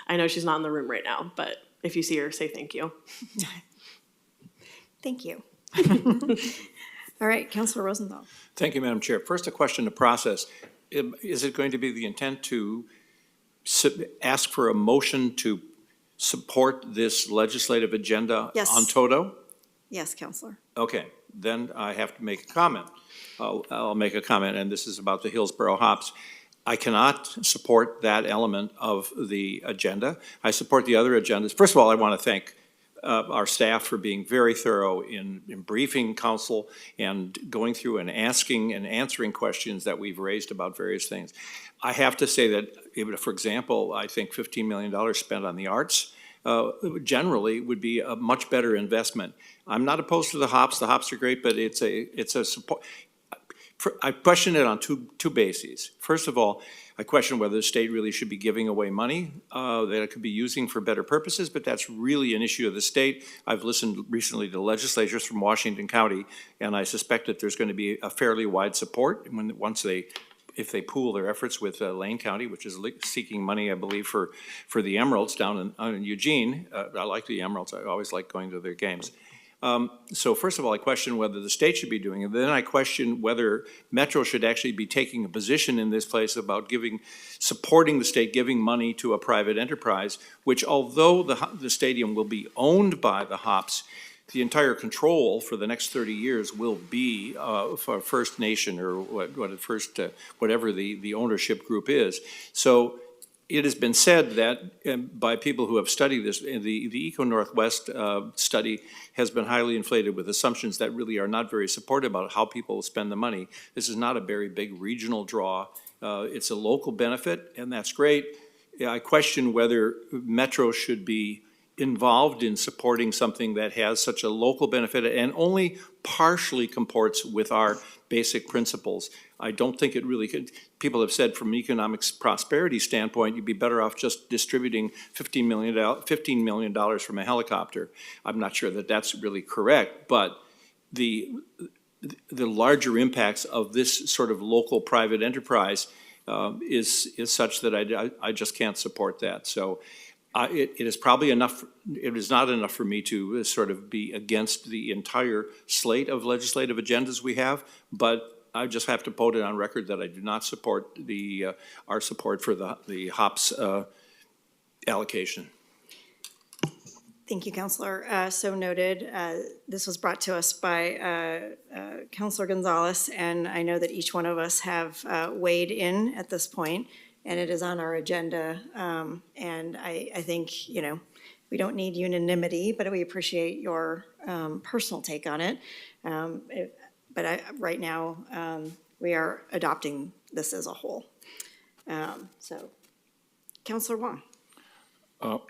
I know she's not in the room right now, but if you see her, say thank you. Thank you. All right, Councilor Rosenthal. Thank you, Madam Chair. First, a question to process. Is it going to be the intent to ask for a motion to support this legislative agenda Yes. on Toto? Yes, Councilor. Okay, then I have to make a comment. I'll make a comment, and this is about the Hillsborough hops. I cannot support that element of the agenda. I support the other agendas. First of all, I want to thank our staff for being very thorough in briefing council and going through and asking and answering questions that we've raised about various things. I have to say that, for example, I think $15 million spent on the arts generally would be a much better investment. I'm not opposed to the hops. The hops are great, but it's a support. I question it on two bases. First of all, I question whether the state really should be giving away money that it could be using for better purposes, but that's really an issue of the state. I've listened recently to legislators from Washington County, and I suspect that there's going to be a fairly wide support if they pool their efforts with Lane County, which is seeking money, I believe, for the Emeralds down in Eugene. I like the Emeralds. I always like going to their games. So first of all, I question whether the state should be doing it. Then I question whether Metro should actually be taking a position in this place about supporting the state, giving money to a private enterprise, which although the stadium will be owned by the Hops, the entire control for the next 30 years will be for First Nation or whatever the ownership group is. So it has been said that by people who have studied this, the Eco Northwest study has been highly inflated with assumptions that really are not very supportive about how people spend the money. This is not a very big regional draw. It's a local benefit, and that's great. I question whether Metro should be involved in supporting something that has such a local benefit and only partially comports with our basic principles. I don't think it really could. People have said from an economic prosperity standpoint, you'd be better off just distributing $15 million from a helicopter. I'm not sure that that's really correct, but the larger impacts of this sort of local private enterprise is such that I just can't support that. So it is probably enough, it is not enough for me to sort of be against the entire slate of legislative agendas we have, but I just have to put it on record that I do not support our support for the HOPS allocation. Thank you, Councilor. So noted. This was brought to us by Councilor Gonzalez, and I know that each one of us have weighed in at this point, and it is on our agenda. And I think, we don't need unanimity, but we appreciate your personal take on it. Right now, we are adopting this as a whole. So, Councilor Wong.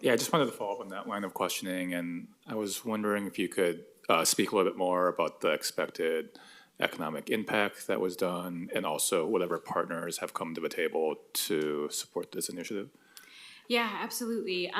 Yeah, I just wanted to follow up on that line of questioning, and I was wondering if you could speak a little bit more about the expected economic impact that was done, and also whatever partners have come to the table to support this initiative? Yeah, absolutely.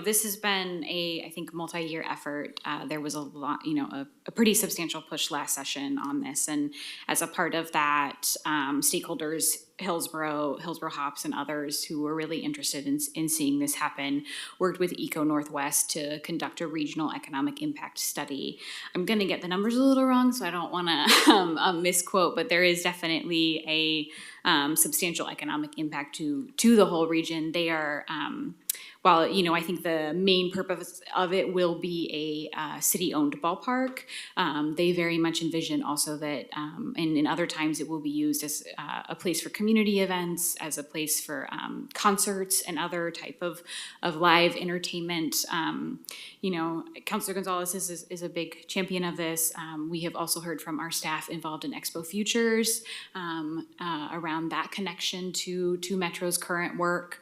This has been I think, multi-year effort. There was a lot, a pretty substantial push last session on this. And as a part of that, stakeholders, Hillsborough Hops and others who were really interested in seeing this happen, worked with Eco Northwest to conduct a regional economic impact study. I'm going to get the numbers a little wrong, so I don't want to misquote, but there is definitely a substantial economic impact to the whole region. They are, while, I think the main purpose of it will be a city-owned ballpark, they very much envision also that, and in other times it will be used as a place for community events, as a place for concerts and other type of live entertainment. Councilor Gonzalez is a big champion of this. We have also heard from our staff involved in Expo Futures around that connection to Metro's current work.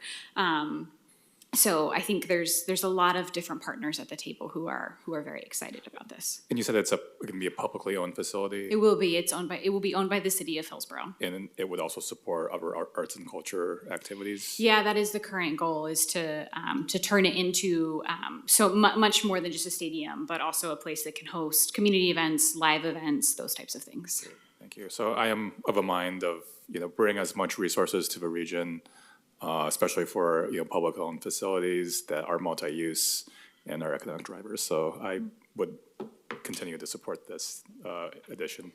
So I think there's a lot of different partners at the table who are very excited about this. And you said it can be a publicly owned facility? It will be. It will be owned by the city of Hillsborough. And it would also support other arts and culture activities? Yeah, that is the current goal, is to turn it into much more than just a stadium, but also a place that can host community events, live events, those types of things. Thank you. So I am of a mind of, bring as much resources to the region, especially for public-owned facilities that are multi-use and are economic drivers. So I would continue to support this addition.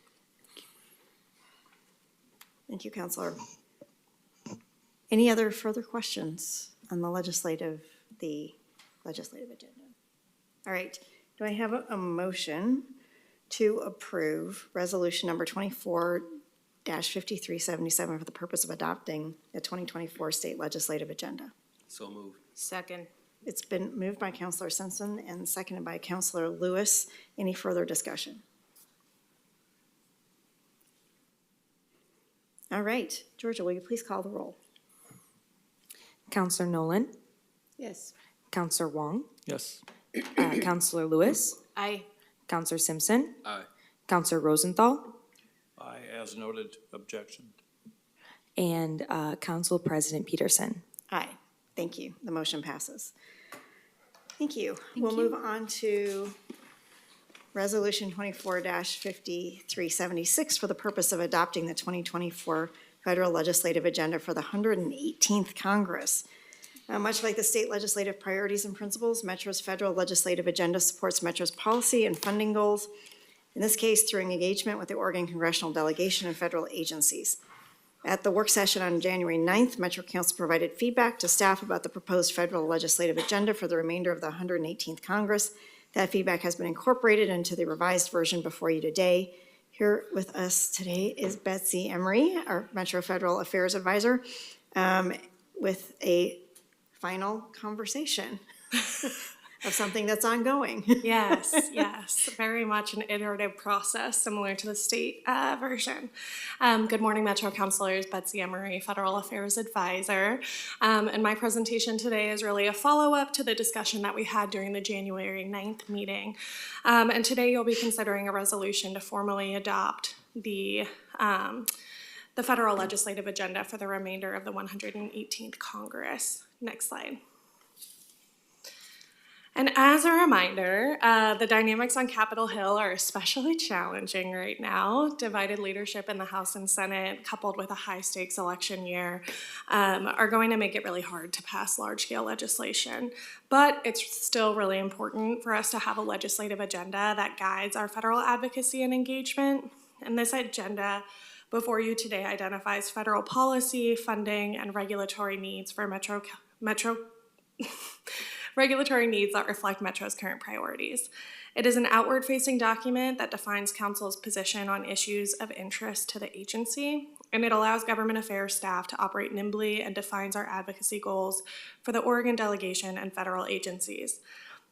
Thank you, Councilor. Any other further questions on the legislative agenda? All right, do I have a motion to approve resolution number 24-5377 for the purpose of adopting the 2024 state legislative agenda? So move. Second. It's been moved by Councilor Simpson and seconded by Councilor Lewis. Any further discussion? All right, Georgia, will you please call the roll? Counselor Nolan, Yes. Counselor Wong, Yes. Counselor Lewis, Aye. Counselor Simpson, Aye. Counselor Rosenthal, Aye, as noted, objection. and Council President Peterson. Aye. Thank you. The motion passes. Thank you. We'll move on to Resolution 24-5376 for the purpose of adopting the 2024 federal legislative agenda for the 118th Congress. Much like the state legislative priorities and principles, Metro's federal legislative agenda supports Metro's policy and funding goals, in this case through engagement with the Oregon Congressional Delegation and federal agencies. At the work session on January 9th, Metro Council provided feedback to staff about the proposed federal legislative agenda for the remainder of the 118th Congress. That feedback has been incorporated into the revised version before you today. Here with us today is Betsy Emery, our Metro Federal Affairs Advisor, with a final conversation of something that's ongoing. Yes, very much an iterative process similar to the state version. Good morning, Metro Councilors. Betsy Emery, Federal Affairs Advisor. And my presentation today is really a follow-up to the discussion that we had during the January 9th meeting. And today you'll be considering a resolution to formally adopt the federal legislative agenda for the remainder of the 118th Congress. Next slide. And as a reminder, the dynamics on Capitol Hill are especially challenging right now. Divided leadership in the House and Senate, coupled with a high-stakes election year, are going to make it really hard to pass large-scale legislation. But it's still really important for us to have a legislative agenda that guides our federal advocacy and engagement. And this agenda before you today identifies federal policy, funding, and regulatory needs for regulatory needs that reflect Metro's current priorities. It is an outward-facing document that defines Council's position on issues of interest to the agency, and it allows government affairs staff to operate nimbly and defines our advocacy goals for the Oregon delegation and federal agencies.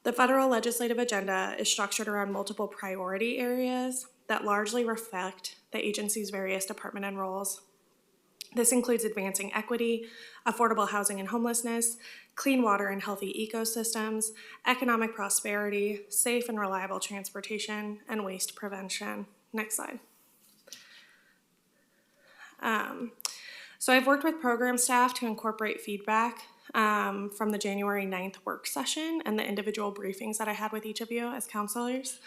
The federal legislative agenda is structured around multiple priority areas that largely reflect the agency's various department and roles. This includes advancing equity, affordable housing and homelessness, clean water and healthy ecosystems, economic prosperity, safe and reliable transportation, and waste prevention. Next slide. So I've worked with program staff to incorporate feedback from the January 9th work session and the individual briefings that I had with each of you as counselors.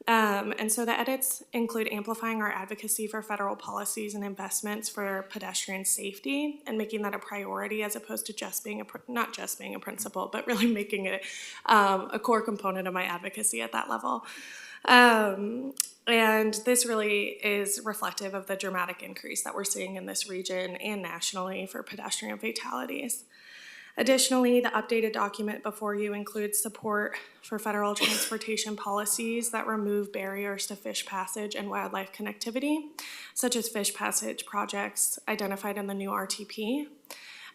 And so the edits include amplifying our advocacy for federal policies and investments for pedestrian safety and making that a priority as opposed to just being not just being a principle, but really making it a core component of my advocacy at that level. And this really is reflective of the dramatic increase that we're seeing in this region and nationally for pedestrian fatalities. Additionally, the updated document before you includes support for federal transportation policies that remove barriers to fish passage and wildlife connectivity, such as fish passage projects identified in the new RTP.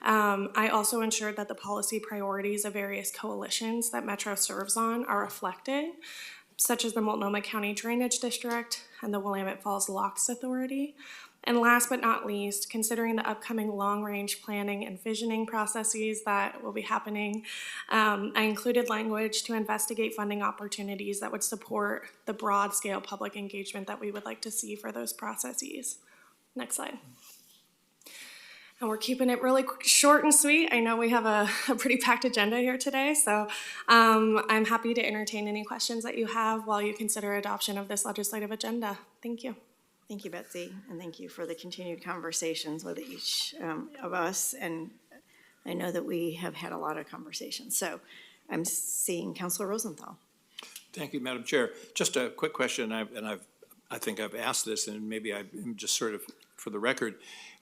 I also ensured that the policy priorities of various coalitions that Metro serves on are reflected, such as the Multnomah County Drainage District and the Willamette Falls Locks Authority. And last but not least, considering the upcoming long-range planning and visioning processes that will be happening, I included language to investigate funding opportunities that would support the broad-scale public engagement that we would like to see for those processes. Next slide. And we're keeping it really short and sweet. I know we have a pretty packed agenda here today, so I'm happy to entertain any questions that you have while you consider adoption of this legislative agenda. Thank you. Thank you, Betsy, and thank you for the continued conversations with each of us. And I know that we have had a lot of conversations. So I'm seeing Councilor Rosenthal. Thank you, Madam Chair. Just a quick question, I think I've asked this, and maybe I'm just sort of for the record.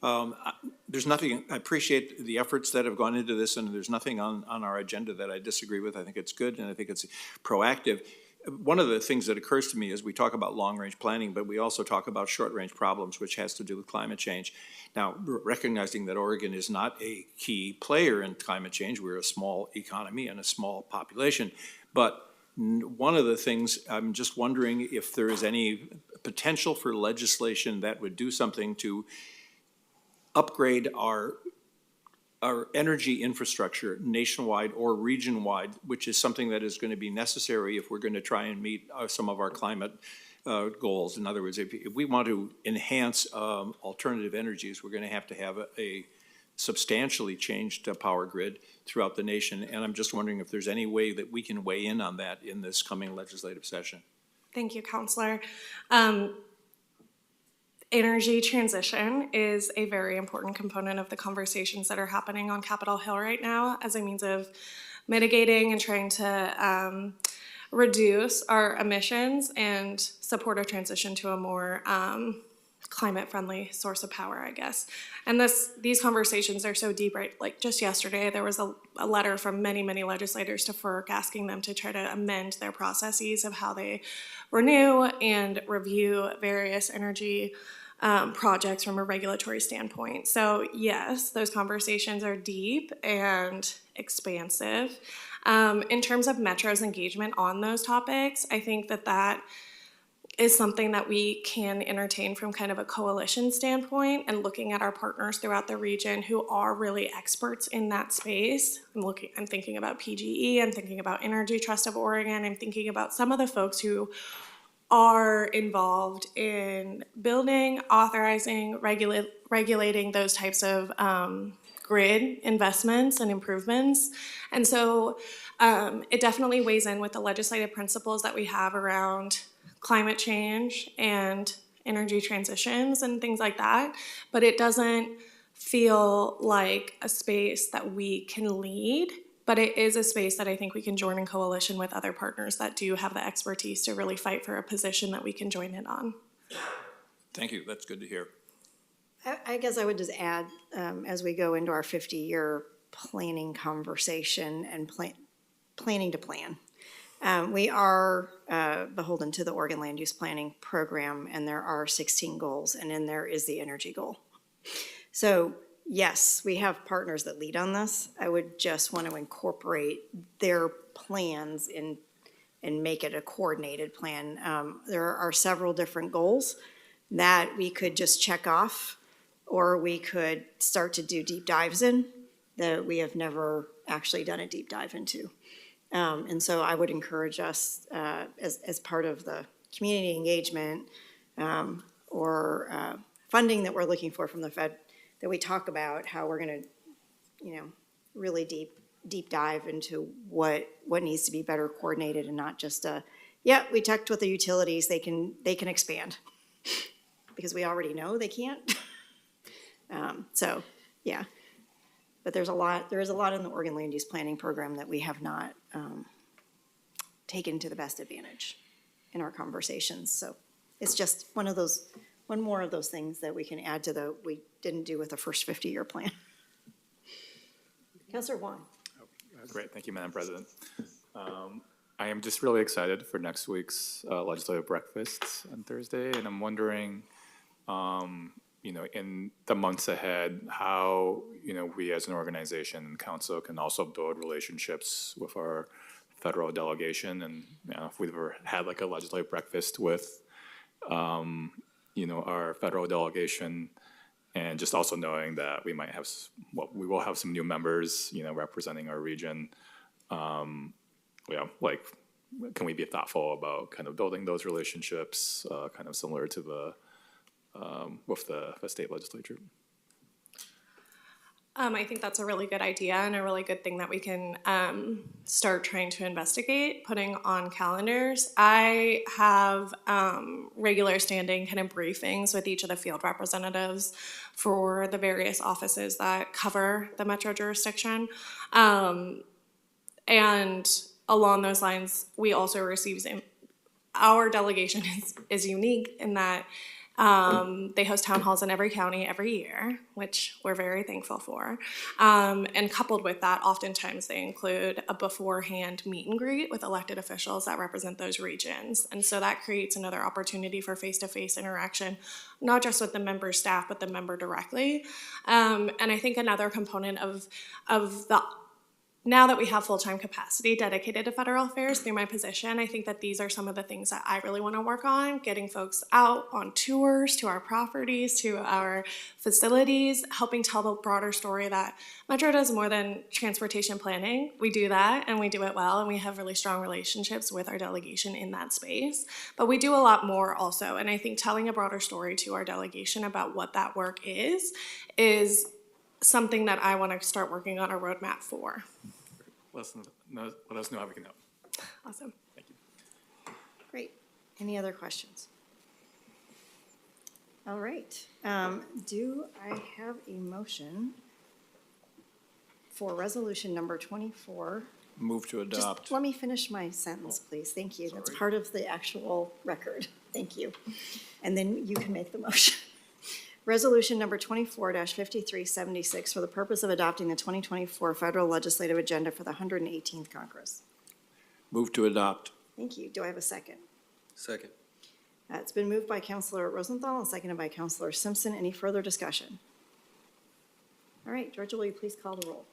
There's nothing, I appreciate the efforts that have gone into this, and there's nothing on our agenda that I disagree with. I think it's good, and I think it's proactive. One of the things that occurs to me is we talk about long-range planning, but we also talk about short-range problems, which has to do with climate change. Now, recognizing that Oregon is not a key player in climate change, we're a small economy and a small population, but one of the things, I'm just wondering if there is any potential for legislation that would do something to upgrade our energy infrastructure nationwide or region-wide, which is something that is going to be necessary if we're going to try and meet some of our climate goals. In other words, if we want to enhance alternative energies, we're going to have a substantially changed power grid throughout the nation. And I'm just wondering if there's any way that we can weigh in on that in this coming legislative session. Thank you, Counselor. Energy transition is a very important component of the conversations that are happening on Capitol Hill right now as a means of mitigating and trying to reduce our emissions and support a transition to a more climate-friendly source of power, I guess. And these conversations are so deep, right? Like just yesterday, there was a letter from many, many legislators to FERC asking them to try to amend their processes of how they renew and review various energy projects from a regulatory standpoint. So yes, those conversations are deep and expansive. In terms of Metro's engagement on those topics, I think that is something that we can entertain from kind of a coalition standpoint and looking at our partners throughout the region who are really experts in that space. I'm thinking about PGE, I'm thinking about Energy Trust of Oregon, I'm thinking about some of the folks who are involved in building, authorizing, regulating those types of grid investments and improvements. And so it definitely weighs in with the legislative principles that we have around climate change and energy transitions and things like that, but it doesn't feel like a space that we can lead, but it is a space that I think we can join in coalition with other partners that do have the expertise to really fight for a position that we can join in on. Thank you, that's good to hear. I guess I would just add, as we go into our 50-year planning conversation and planning to plan, we are beholden to the Oregon Land Use Planning Program, and there are 16 goals, and in there is the energy goal. So yes, we have partners that lead on this. I would just want to incorporate their plans in and make it a coordinated plan. There are several different goals that we could just check off or we could start to do deep dives in that we have never actually done a deep dive into. And so I would encourage us, as part of the community engagement, or funding that we're looking for from the Fed, that we talk about how we're gonna, really deep dive into what needs to be better coordinated, and not just we checked with the utilities, they can expand. Because we already know they can't. But there is a lot in the Oregon Land Use Planning Program that we have not taken to the best advantage in our conversations. So it's just one more of those things that we can add to we didn't do with the first 50-year plan. Councilor Wong. Great, thank you, Madam President. I am just really excited for next week's legislative breakfast on Thursday, and I'm wondering, in the months ahead, how, we as an organization and council can also build relationships with our federal delegation, and if we've ever had like a legislative breakfast with, our federal delegation, and just also knowing that we might have, we will have some new members, representing our region. Can we be thoughtful about kind of building those relationships, kind of similar to the with the state legislature? I think that's a really good idea and a really good thing that we can start trying to investigate, putting on calendars. I have regular standing kind of briefings with each of the field representatives for the various offices that cover the metro jurisdiction. And along those lines, we also receive, our delegation is unique in that they host town halls in every county every year, which we're very thankful for. And coupled with that, oftentimes they include a beforehand meet and greet with elected officials that represent those regions. And so that creates another opportunity for face-to-face interaction, not just with the member staff, but the member directly. And I think another component of the now that we have full-time capacity dedicated to federal affairs through my position, I think that these are some of the things that I really want to work on, getting folks out on tours to our properties, to our facilities, helping tell the broader story that Metro does more than transportation planning. We do that, and we do it well, and we have really strong relationships with our delegation in that space. But we do a lot more also, and I think telling a broader story to our delegation about what that work is something that I want to start working on a roadmap for. Let us know how we can help. Awesome. Thank you. Great. Any other questions? All right. Do I have a motion for resolution number 24? Move to adopt. Just let me finish my sentence, please. Thank you. That's part of the actual record. Thank you. And then you can make the motion. Resolution number 24-5376 for the purpose of adopting the 2024 federal legislative agenda for the 118th Congress. Move to adopt. Thank you. Do I have a second? Second. It's been moved by Councilor Rosenthal and seconded by Councilor Simpson. Any further discussion? All right, Georgia, will you please call the roll?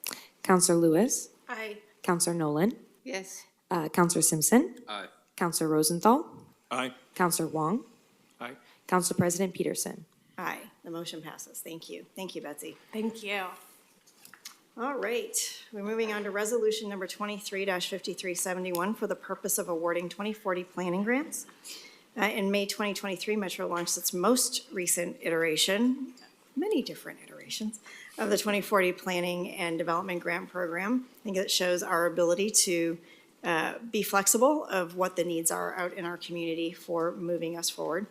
Councilor Lewis. Aye. Councilor Nolan. Yes. Councilor Simpson. Aye. Councilor Rosenthal. Aye. Councilor Wong. Aye. Council President Peterson. Aye. The motion passes. Thank you. Thank you, Betsy. Thank you. All right, we're moving on to resolution number 23-5371 for the purpose of awarding 2040 planning grants. In May 2023, Metro launched its most recent iteration, many different iterations, of the 2040 Planning and Development Grant Program. I think it shows our ability to be flexible of what the needs are out in our community for moving us forward.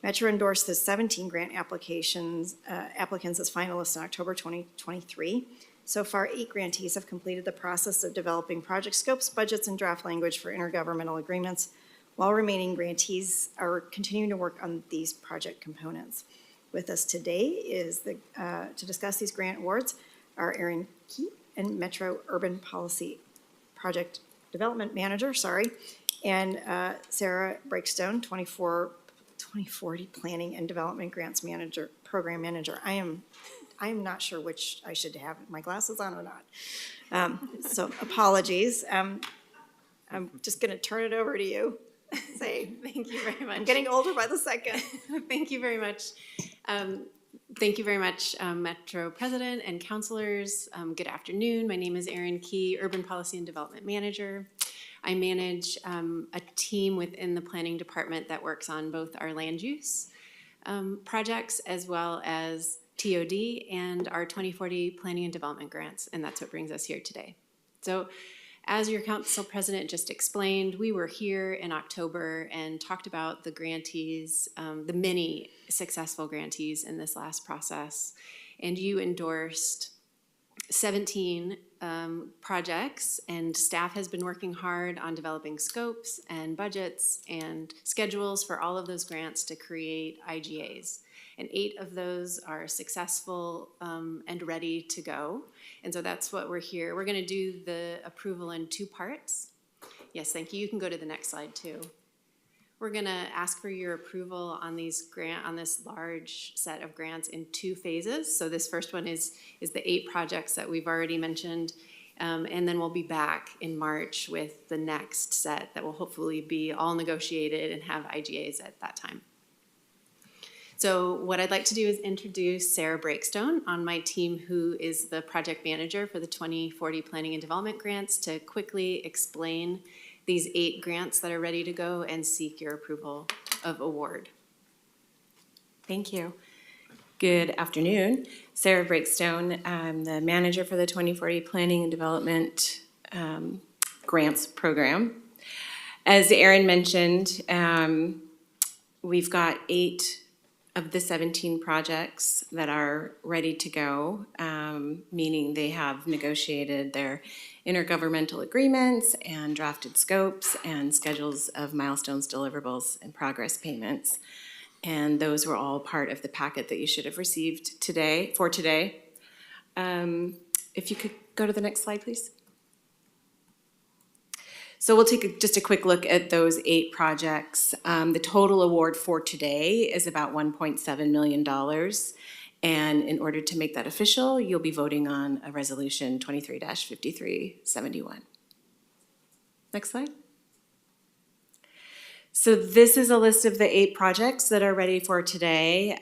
Metro endorsed the 17 grant applicants as finalists in October 2023. So far, 8 grantees have completed the process of developing project scopes, budgets, and draft language for intergovernmental agreements, while remaining grantees are continuing to work on these project components. With us today is to discuss these grant awards are Aaron Keep and Metro Urban Policy Project Development Manager, and Sarah Breakstone, 2040 Planning and Development Grants Manager, Program Manager. I am not sure which I should have my glasses on or not. So apologies. I'm just going to turn it over to you. Thank you very much. I'm getting older by the second. Thank you very much. Thank you very much, Metro President and councilors. Good afternoon. My name is Erin Key, Urban Policy and Development Manager. I manage a team within the planning department that works on both our land use projects as well as TOD and our 2040 planning and development grants, and that's what brings us here today. So as your council president just explained, we were here in October and talked about the grantees, the many successful grantees in this last process, and you endorsed 17 projects, and staff has been working hard on developing scopes and budgets and schedules for all of those grants to create IGAs. And 8 of those are successful and ready to go. And so that's what we're here. We're going to do the approval in 2 parts. Yes, thank you. You can go to the next slide too. We're going to ask for your approval on this large set of grants in 2 phases. So this first one is the 8 projects that we've already mentioned. And then we'll be back in March with the next set that will hopefully be all negotiated and have IGAs at that time. So what I'd like to do is introduce Sarah Breakstone on my team, who is the project manager for the 2040 Planning and Development Grants, to quickly explain these 8 grants that are ready to go and seek your approval of award. Thank you. Good afternoon. Sarah Breakstone. I'm the manager for the 2040 Planning and Development Grants Program. As Erin mentioned, we've got 8 of the 17 projects that are ready to go, meaning they have negotiated their intergovernmental agreements and drafted scopes and schedules of milestones, deliverables, and progress payments. And those were all part of the packet that you should have received today. If you could go to the next slide, please. So we'll take just a quick look at those 8 projects. The total award for today is about $1.7 million. And in order to make that official, you'll be voting on a resolution 23-5371. Next slide. So this is a list of the 8 projects that are ready for today,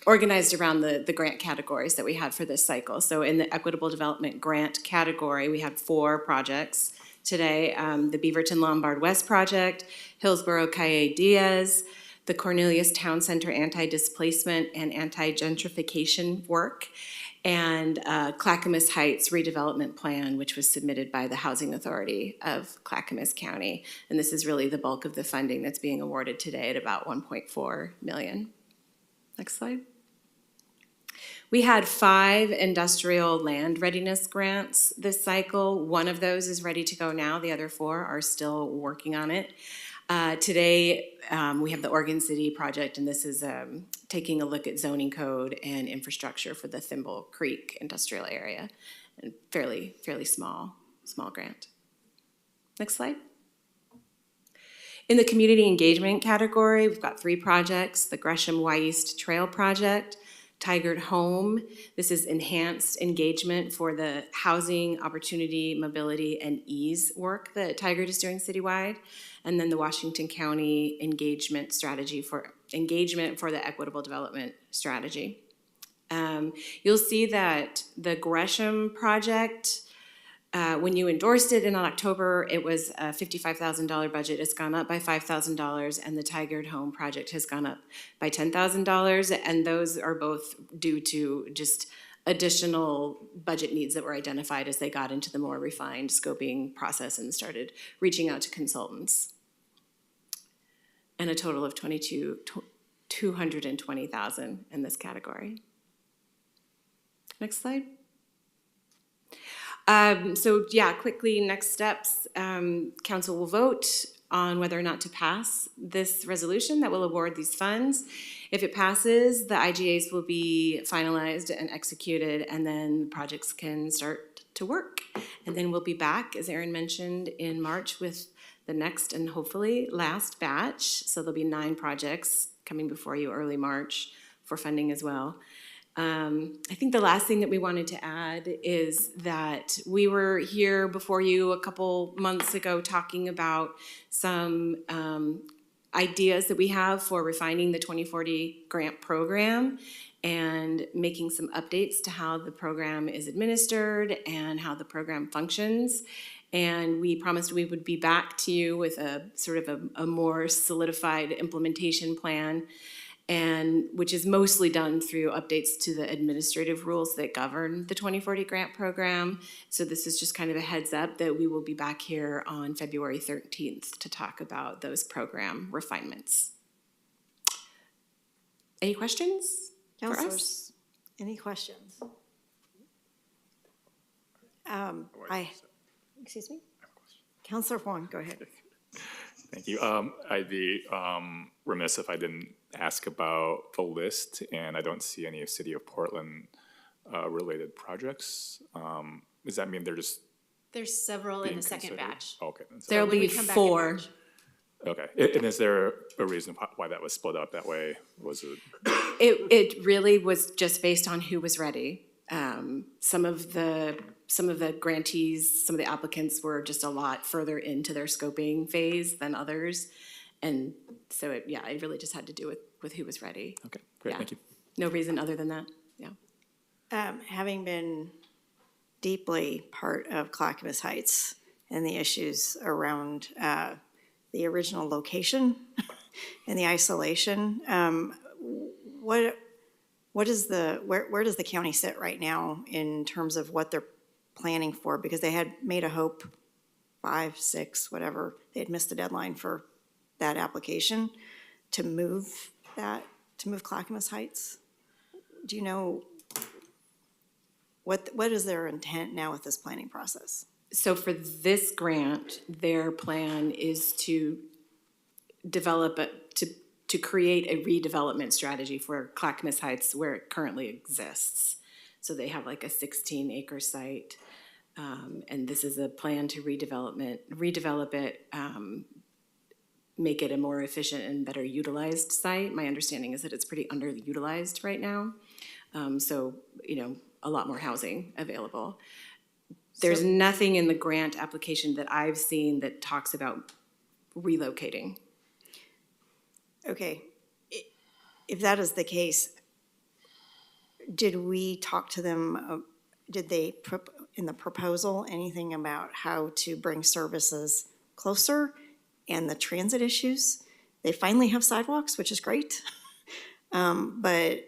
organized around the grant categories that we had for this cycle. So in the Equitable Development Grant category, we have 4 projects today. The Beaverton Lombard West Project, Hillsborough Calle Diaz, the Cornelius Town Center Anti-Displacement and Anti-Gentrification work, and Clackamas Heights Redevelopment Plan, which was submitted by the Housing Authority of Clackamas County. And this is really the bulk of the funding that's being awarded today at about $1.4 million. Next slide. We had 5 industrial land readiness grants this cycle. 1 of those is ready to go now. The other 4 are still working on it. Today, we have the Oregon City project, and this is taking a look at zoning code and infrastructure for the Thimble Creek industrial area. And fairly small grant. Next slide. In the community engagement category, we've got 3 projects: the Gresham Y East Trail Project, Tigard Home. This is enhanced engagement for the housing, opportunity, mobility, and ease work that Tigard is doing citywide. And then the Washington County engagement strategy for engagement for the equitable development strategy. You'll see that the Gresham project, when you endorsed it in October, it was a $55,000 budget. It's gone up by $5,000, and the Tigard Home project has gone up by $10,000, and those are both due to just additional budget needs that were identified as they got into the more refined scoping process and started reaching out to consultants. And a total of $220,000 in this category. Next slide. So yeah, quickly, next steps. Council will vote on whether or not to pass this resolution that will award these funds. If it passes, the IGAs will be finalized and executed, and then projects can start to work. And then we'll be back, as Erin mentioned, in March with the next and hopefully last batch. So there'll be 9 projects coming before you early March for funding as well. I think the last thing that we wanted to add is that we were here before you a couple months ago talking about some ideas that we have for refining the 2040 grant program and making some updates to how the program is administered and how the program functions. And we promised we would be back to you with a sort of a more solidified implementation plan, and which is mostly done through updates to the administrative rules that govern the 2040 grant program. So this is just kind of a heads up that we will be back here on February 13th to talk about those program refinements. Any questions for us? Counselors, any questions? Excuse me? Counselor Huang, go ahead. Thank you. I'd be remiss if I didn't ask about the list, and I don't see any City of Portland related projects. Does that mean they're just There's several in being the second considered? batch. Okay. There'll when we be come back in 4. March. Okay. And is there a reason why that was split up that way? Was it? It really was just based on who was ready. Some of the grantees, some of the applicants were just a lot further into their scoping phase than others. And so it really just had to do with who was ready. Okay, great, Yeah. thank you. No reason other than that, yeah. Having been deeply part of Clackamas Heights and the issues around the original location and the isolation, where does the county sit right now in terms of what they're planning for? Because they had made a hope 5, 6, whatever, they had missed the deadline for that application to move Clackamas Heights. Do you know what is their intent now with this planning process? So for this grant, their plan is to develop to create a redevelopment strategy for Clackamas Heights where it currently exists. So they have like a 16-acre site, and this is a plan to redevelop it, make it a more efficient and better utilized site. My understanding is that it's pretty underutilized right now. So, a lot more housing available. There's nothing in the grant application that I've seen that talks about relocating. Okay, if that is the case, did we talk to them, did they, in the proposal, anything about how to bring services closer and the transit issues? They finally have sidewalks, which is great. But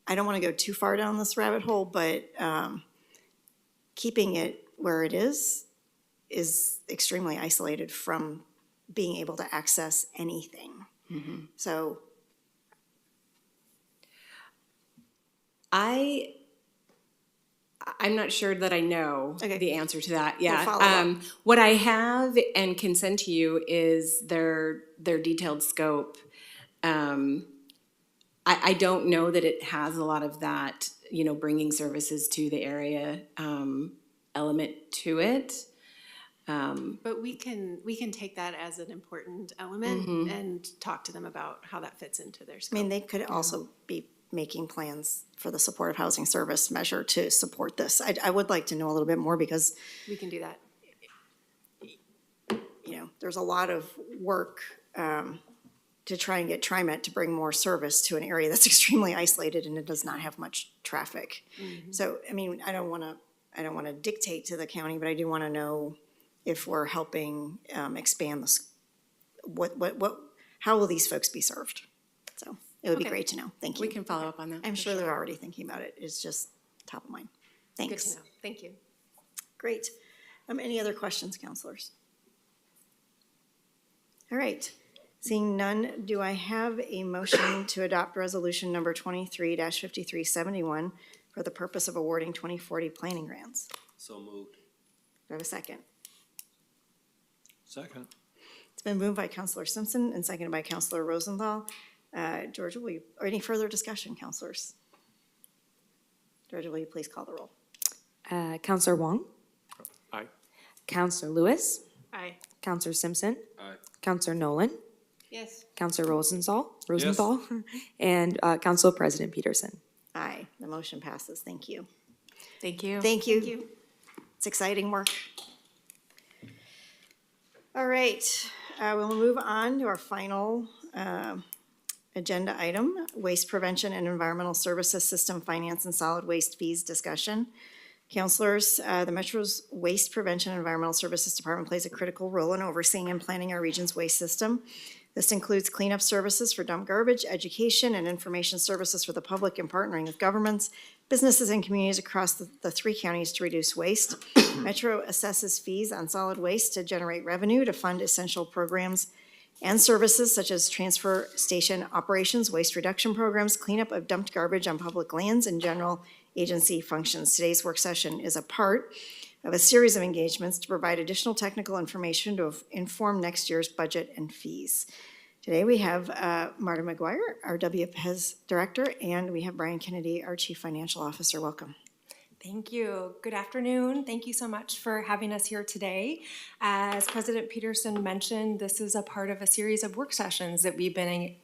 I don't want to go too far down this rabbit hole, but keeping it where it is extremely isolated from being able to access anything. Mm-hmm. So I'm not sure that I know the answer to that. We'll Yeah. follow up. What I have and can send to you is their detailed scope. I don't know that it has a lot of that, bringing services to the area element to it. But we can take that as an important element Mhm. and talk to them about how that fits into their I scope. mean, they could also be making plans for the supportive housing service measure to support this. I would like to know a little bit more because, We can do that. there's a lot of work to try and get TriMet to bring more service to an area that's extremely isolated and it does not have much traffic. So, I mean, I don't want to dictate to the county, but I do want to know if we're helping expand this, how will these folks be served? So it would be Okay. great to know. Thank you. We can follow up on that. I'm for sure they're already thinking about it. It's just top of mind. Good Thanks. to know. Thank you. Great. Any other questions, counselors? All right. Seeing none, do I have a motion to adopt resolution number 23-5371 for the purpose of awarding 2040 planning grants? So moved. Do I have a second? Second. It's been moved by Counselor Simpson and seconded by Counselor Rosenthal. Georgia, or any further discussion, counselors? Georgia, will you please call the roll? Counselor Wong? Aye. Counselor Lewis? Aye. Counselor Simpson? Aye. Counselor Nolan? Yes. Counselor Rosenthal? And Council President Peterson. Aye, the motion passes. Thank you. Thank you. Thank you. It's exciting work. All right. We'll move on to our final agenda item, Waste Prevention and Environmental Services System Finance and Solid Waste Fees discussion. Counselors, the Metro's Waste Prevention and Environmental Services Department plays a critical role in overseeing and planning our region's waste system. This includes cleanup services for dump garbage, education, and information services for the public, and partnering with governments, businesses, and communities across the 3 counties to reduce waste. Metro assesses fees on solid waste to generate revenue to fund essential programs and services such as transfer station operations, waste reduction programs, cleanup of dumped garbage on public lands, and general agency functions. Today's work session is a part of a series of engagements to provide additional technical information to inform next year's budget and fees. Today we have Marta McGuire, our WPES Director, and we have Brian Kennedy, our Chief Financial Officer. Welcome. Thank you. Good afternoon. Thank you so much for having us here today. As President Peterson mentioned, this is a part of a series of work sessions that we've been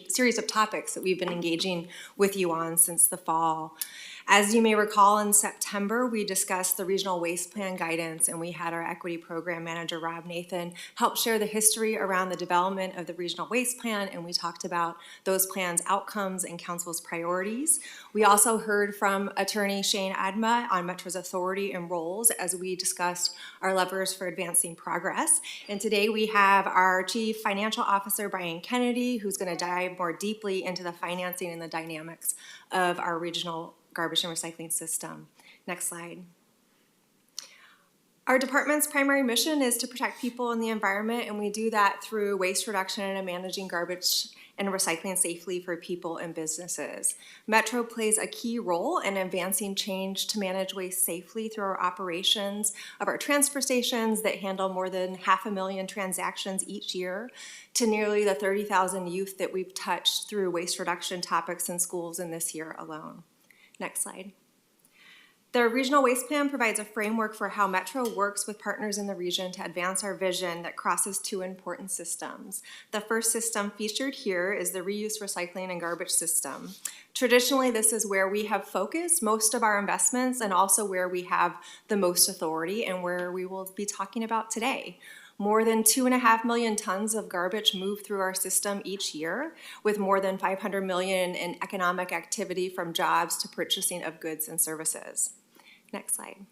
series of topics that we've been engaging with you on since the fall. As you may recall, in September, we discussed the regional waste plan guidance, and we had our equity program manager, Rob Nathan, help share the history around the development of the regional waste plan, and we talked about those plans' outcomes and council's priorities. We also heard from attorney Shane Adma on Metro's authority and roles as we discussed our levers for advancing progress. And today we have our Chief Financial Officer, Brian Kennedy, who's going to dive more deeply into the financing and the dynamics of our regional garbage and recycling system. Next slide. Our department's primary mission is to protect people and the environment, and we do that through waste reduction and managing garbage and recycling safely for people and businesses. Metro plays a key role in advancing change to manage waste safely through our operations of our transfer stations that handle more than 500,000 transactions each year, to nearly the 30,000 youth that we've touched through waste reduction topics in schools in this year alone. Next slide. The regional waste plan provides a framework for how Metro works with partners in the region to advance our vision that crosses 2 important systems. The first system featured here is the reuse, recycling, and garbage system. Traditionally, this is where we have focused most of our investments and also where we have the most authority and where we will be talking about today. More than 2.5 million tons of garbage move through our system each year, with more than 500 million in economic activity from jobs to purchasing of goods and services. Next slide.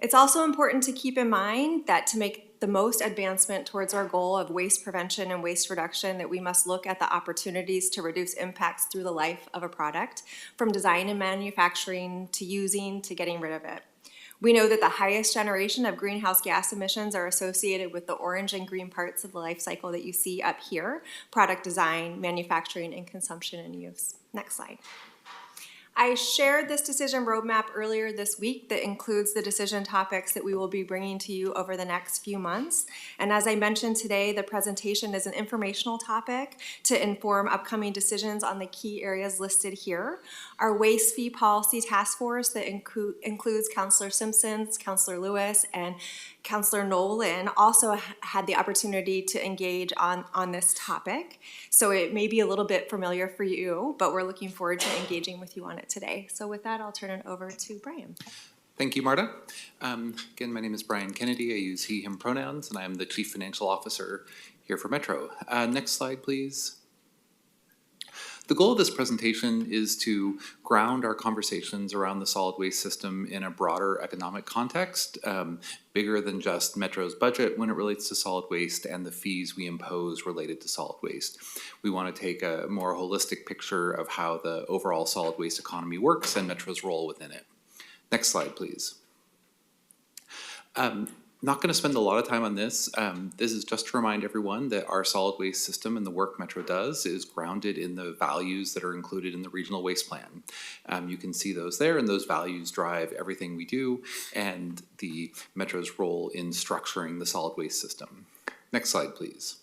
It's also important to keep in mind that to make the most advancement towards our goal of waste prevention and waste reduction, that we must look at the opportunities to reduce impacts through the life of a product, from design and manufacturing to using to getting rid of it. We know that the highest generation of greenhouse gas emissions are associated with the orange and green parts of the life cycle that you see up here: product design, manufacturing, and consumption and use. Next slide. I shared this decision roadmap earlier this week that includes the decision topics that we will be bringing to you over the next few months. And as I mentioned today, the presentation is an informational topic to inform upcoming decisions on the key areas listed here. Our waste fee policy task force that includes Councilor Simpson, Councilor Lewis, and Councilor Nolan also had the opportunity to engage on this topic. So it may be a little bit familiar for you, but we're looking forward to engaging with you on it today. So with that, I'll turn it over to Brian. Thank you, Marta. Again, my name is Brian Kennedy. I use he, him pronouns, and I am the Chief Financial Officer here for Metro. Next slide, please. The goal of this presentation is to ground our conversations around the solid waste system in a broader economic context, bigger than just Metro's budget when it relates to solid waste and the fees we impose related to solid waste. We want to take a more holistic picture of how the overall solid waste economy works and Metro's role within it. Next slide, please. Not going to spend a lot of time on this. This is just to remind everyone that our solid waste system and the work Metro does is grounded in the values that are included in the regional waste plan. You can see those there, and those values drive everything we do and the Metro's role in structuring the solid waste system. Next slide, please.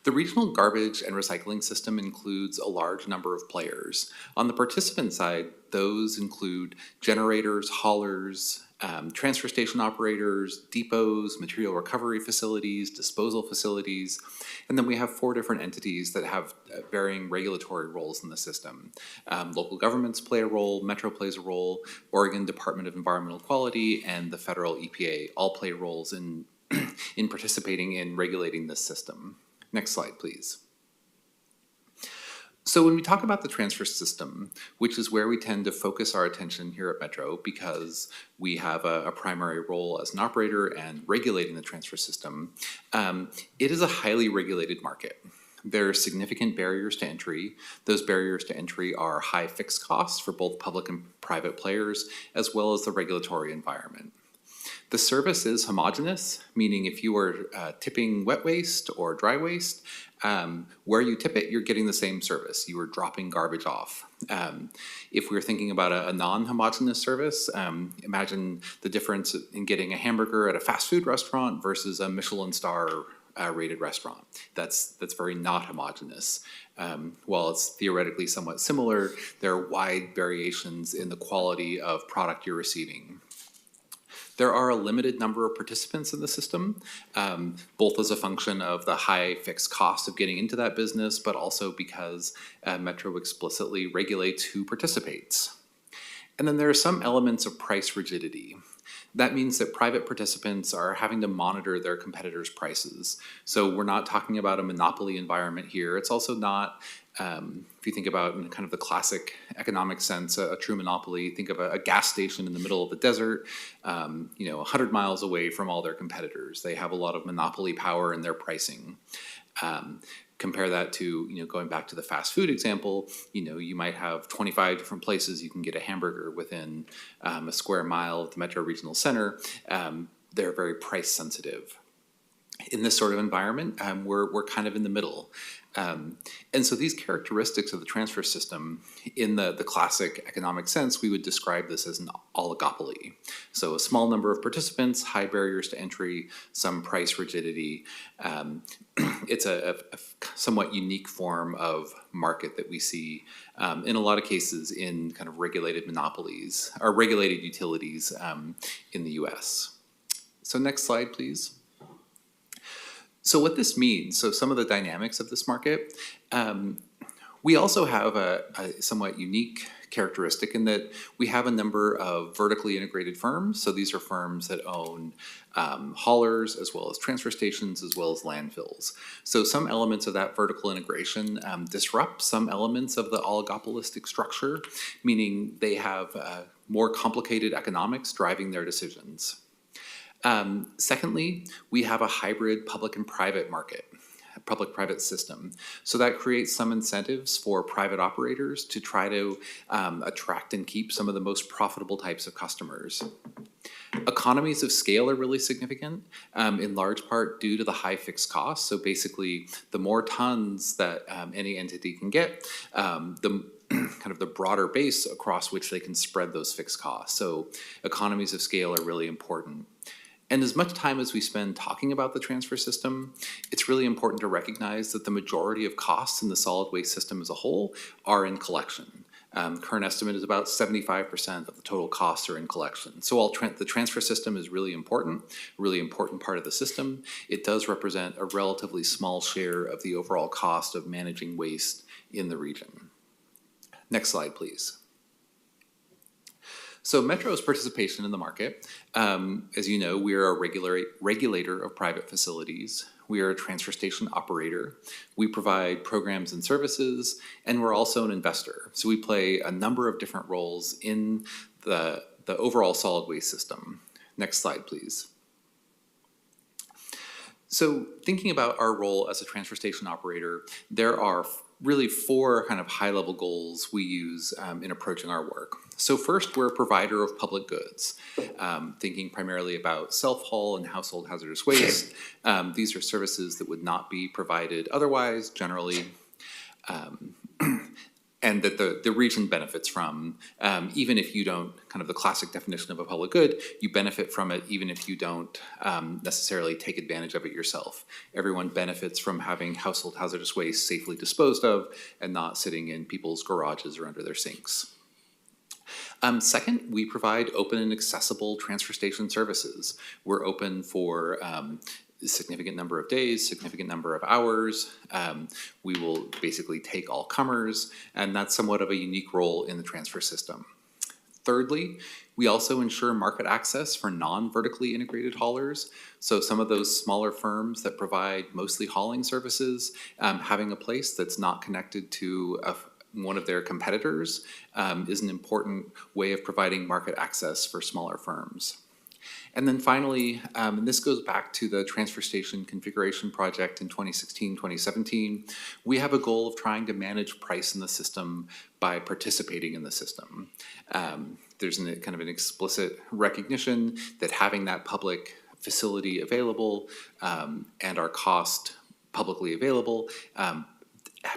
The regional garbage and recycling system includes a large number of players. On the participant side, those include generators, haulers, transfer station operators, depots, material recovery facilities, disposal facilities, and then we have 4 different entities that have varying regulatory roles in the system. Local governments play a role, Metro plays a role, Oregon Department of Environmental Quality, and the federal EPA all play roles in in participating in regulating this system. Next slide, please. So when we talk about the transfer system, which is where we tend to focus our attention here at Metro because we have a primary role as an operator and regulating the transfer system, it is a highly regulated market. There are significant barriers to entry. Those barriers to entry are high fixed costs for both public and private players, as well as the regulatory environment. The service is homogeneous, meaning if you are tipping wet waste or dry waste, where you tip it, you're getting the same service. You are dropping garbage off. If we're thinking about a non-homogeneous service, imagine the difference in getting a hamburger at a fast food restaurant versus a Michelin star rated restaurant. That's very not homogeneous. While it's theoretically somewhat similar, there are wide variations in the quality of product you're receiving. There are a limited number of participants in the system, both as a function of the high fixed cost of getting into that business, but also because Metro explicitly regulates who participates. And then there are some elements of price rigidity. That means that private participants are having to monitor their competitors' prices. So we're not talking about a monopoly environment here. It's also not, if you think about in kind of the classic economic sense, a true monopoly, think of a gas station in the middle of the desert, 100 miles away from all their competitors. They have a lot of monopoly power in their pricing. Compare that to, going back to the fast food example, you might have 25 different places you can get a hamburger within a square mile of the Metro Regional Center. They're very price sensitive. In this sort of environment, we're kind of in the middle. And so these characteristics of the transfer system, in the classic economic sense, we would describe this as an oligopoly. So a small number of participants, high barriers to entry, some price rigidity. It's a somewhat unique form of market that we see in a lot of cases in kind of regulated monopolies or regulated utilities in the US. So next slide, please. So what this means, so some of the dynamics of this market, we also have a somewhat unique characteristic in that we have a number of vertically integrated firms. So these are firms that own haulers as well as transfer stations as well as landfills. So some elements of that vertical integration disrupt some elements of the oligopolistic structure, meaning they have more complicated economics driving their decisions. Secondly, we have a hybrid public and private market, a public-private system. So that creates some incentives for private operators to try to attract and keep some of the most profitable types of customers. Economies of scale are really significant, in large part due to the high fixed costs. So basically, the more tons that any entity can get, the kind of the broader base across which they can spread those fixed costs. So economies of scale are really important. And as much time as we spend talking about the transfer system, it's really important to recognize that the majority of costs in the solid waste system as a whole are in collection. Current estimate is about 75% of the total costs are in collection. So while the transfer system is really important part of the system, it does represent a relatively small share of the overall cost of managing waste in the region. Next slide, please. So Metro's participation in the market, as you know, we are a regulator of private facilities. We are a transfer station operator. We provide programs and services, and we're also an investor. So we play a number of different roles in the overall solid waste system. Next slide, please. So thinking about our role as a transfer station operator, there are really four kind of high-level goals we use in approaching our work. So first, we're a provider of public goods, thinking primarily about self-haul and household hazardous waste. These are services that would not be provided otherwise, generally, and that the region benefits from, even if you don't, kind of the classic definition of a public good, you benefit from it even if you don't necessarily take advantage of it yourself. Everyone benefits from having household hazardous waste safely disposed of and not sitting in people's garages or under their sinks. Second, we provide open and accessible transfer station services. We're open for significant number of days, significant number of hours. We will basically take all comers, and that's somewhat of a unique role in the transfer system. Thirdly, we also ensure market access for non-vertically integrated haulers. So some of those smaller firms that provide mostly hauling services, having a place that's not connected to one of their competitors is an important way of providing market access for smaller firms. And then finally, and this goes back to the transfer station configuration project in 2016, 2017, we have a goal of trying to manage price in the system by participating in the system. There's kind of an explicit recognition that having that public facility available and our cost publicly available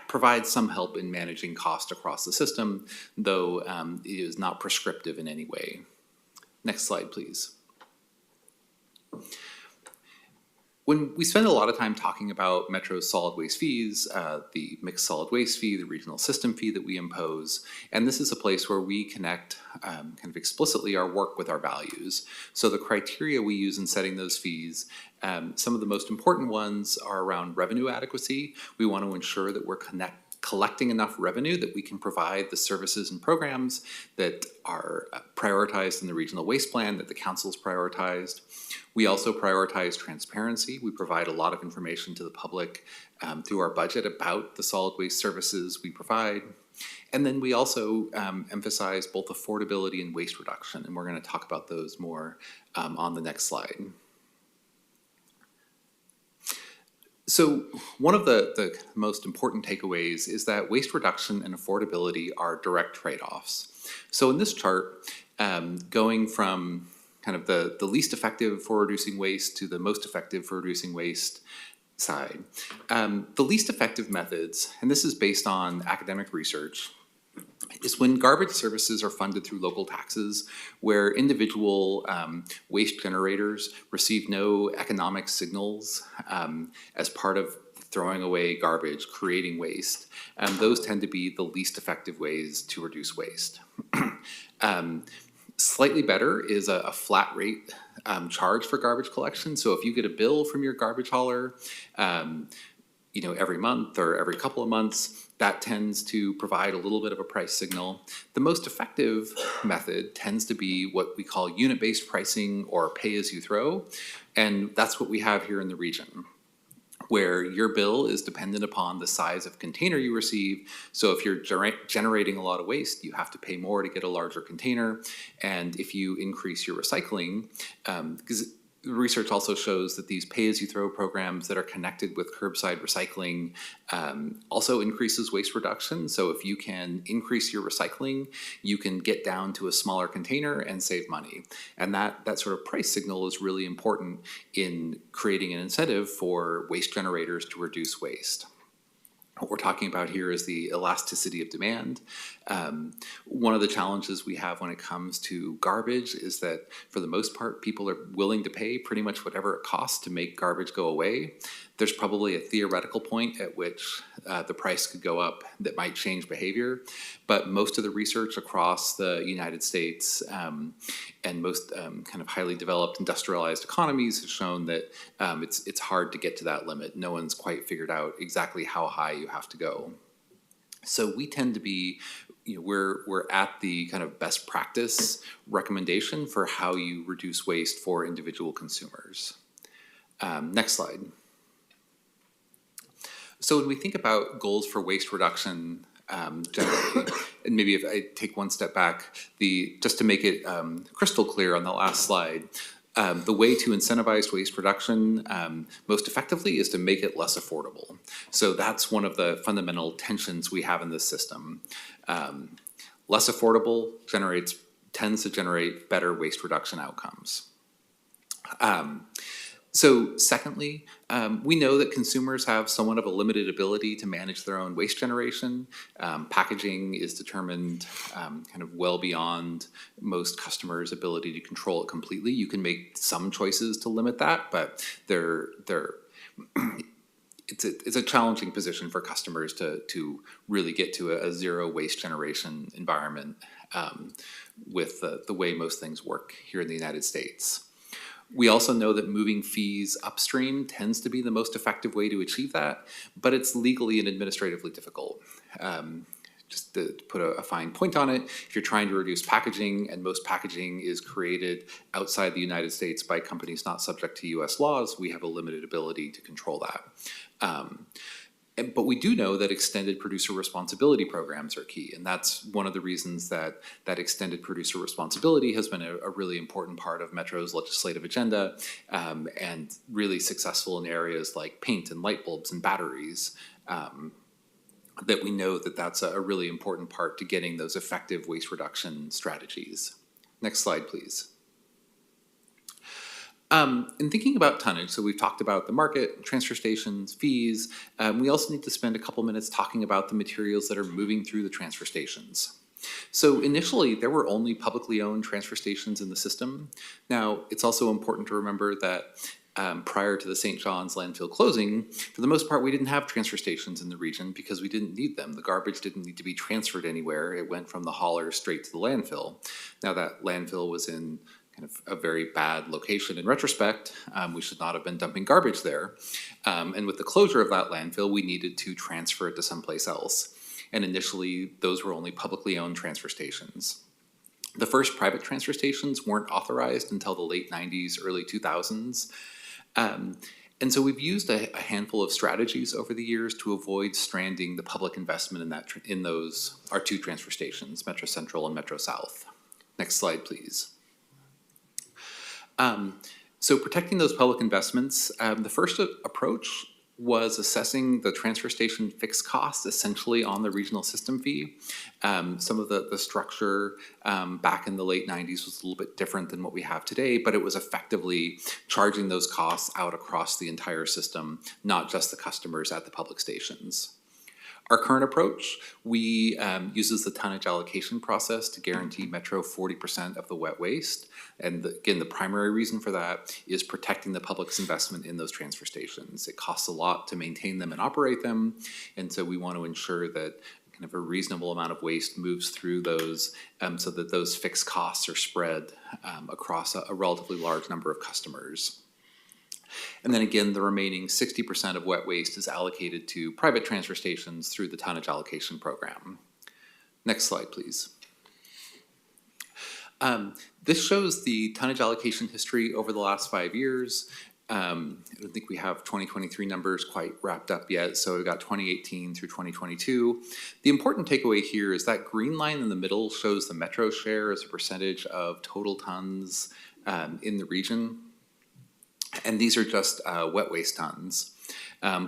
provides some help in managing cost across the system, though it is not prescriptive in any way. Next slide, please. When we spend a lot of time talking about Metro's solid waste fees, the mixed solid waste fee, the regional system fee that we impose, and this is a place where we connect kind of explicitly our work with our values. So the criteria we use in setting those fees, some of the most important ones are around revenue adequacy. We want to ensure that we're collecting enough revenue that we can provide the services and programs that are prioritized in the regional waste plan that the council's prioritized. We also prioritize transparency. We provide a lot of information to the public through our budget about the solid waste services we provide. And then we also emphasize both affordability and waste reduction, and we're going to talk about those more on the next slide. So one of the most important takeaways is that waste reduction and affordability are direct trade-offs. So in this chart, going from kind of the least effective for reducing waste to the most effective for reducing waste side. The least effective methods, and this is based on academic research, is when garbage services are funded through local taxes, where individual waste generators receive no economic signals as part of throwing away garbage, creating waste. Those tend to be the least effective ways to reduce waste. Slightly better is a flat rate charge for garbage collection. So if you get a bill from your garbage hauler, every month or every couple of months, that tends to provide a little bit of a price signal. The most effective method tends to be what we call unit-based pricing or pay-as-you-throw, and that's what we have here in the region, where your bill is dependent upon the size of container you receive. So if you're generating a lot of waste, you have to pay more to get a larger container. And if you increase your recycling, because research also shows that these pay-as-you-throw programs that are connected with curbside recycling also increases waste reduction. So if you can increase your recycling, you can get down to a smaller container and save money. And that sort of price signal is really important in creating an incentive for waste generators to reduce waste. What we're talking about here is the elasticity of demand. One of the challenges we have when it comes to garbage is that for the most part, people are willing to pay pretty much whatever it costs to make garbage go away. There's probably a theoretical point at which the price could go up that might change behavior, but most of the research across the United States and most kind of highly developed industrialized economies has shown that it's hard to get to that limit. No one's quite figured out exactly how high you have to go. So we tend to be, we're at the kind of best practice recommendation for how you reduce waste for individual consumers. Next slide. So when we think about goals for waste reduction generally, and maybe if I take one step back, just to make it crystal clear on the last slide, the way to incentivize waste reduction most effectively is to make it less affordable. So that's one of the fundamental tensions we have in this system. Less affordable tends to generate better waste reduction outcomes. So secondly, we know that consumers have somewhat of a limited ability to manage their own waste generation. Packaging is determined kind of well beyond most customers' ability to control it completely. You can make some choices to limit that, but it's a challenging position for customers to really get to a zero waste generation environment with the way most things work here in the United States. We also know that moving fees upstream tends to be the most effective way to achieve that, but it's legally and administratively difficult. just to put a fine point on it, if you're trying to reduce packaging, and most packaging is created outside the United States by companies not subject to US laws, we have a limited ability to control that. But we do know that extended producer responsibility programs are key, and that's one of the reasons that extended producer responsibility has been a really important part of Metro's legislative agenda, and really successful in areas like paint and light bulbs and batteries. That we know that that's a really important part to getting those effective waste reduction strategies. Next slide, please. In thinking about tonnage, so we've talked about the market, transfer stations, fees. We also need to spend a couple minutes talking about the materials that are moving through the transfer stations. So initially, there were only publicly owned transfer stations in the system. Now, it's also important to remember that prior to the St. John's landfill closing, for the most part, we didn't have transfer stations in the region because we didn't need them. The garbage didn't need to be transferred anywhere. It went from the hauler straight to the landfill. Now, that landfill was in kind of a very bad location in retrospect. We should not have been dumping garbage there. And with the closure of that landfill, we needed to transfer it to someplace else. And initially, those were only publicly owned transfer stations. The first private transfer stations weren't authorized until the late 90s, early 2000s. And so we've used a handful of strategies over the years to avoid stranding the public investment in those, our two transfer stations, Metro Central and Metro South. Next slide, please. So protecting those public investments, the first approach was assessing the transfer station fixed costs essentially on the regional system fee. Some of the structure back in the late 90s was a little bit different than what we have today, but it was effectively charging those costs out across the entire system, not just the customers at the public stations. Our current approach, we uses the tonnage allocation process to guarantee Metro 40% of the wet waste. And again, the primary reason for that is protecting the public's investment in those transfer stations. It costs a lot to maintain them and operate them. And so we want to ensure that kind of a reasonable amount of waste moves through those so that those fixed costs are spread across a relatively large number of customers. And then again, the remaining 60% of wet waste is allocated to private transfer stations through the tonnage allocation program. Next slide, please. This shows the tonnage allocation history over the last 5 years. I don't think we have 2023 numbers quite wrapped up yet, so we've got 2018 through 2022. The important takeaway here is that green line in the middle shows the Metro share as a percentage of total tons in the region. And these are just wet waste tons.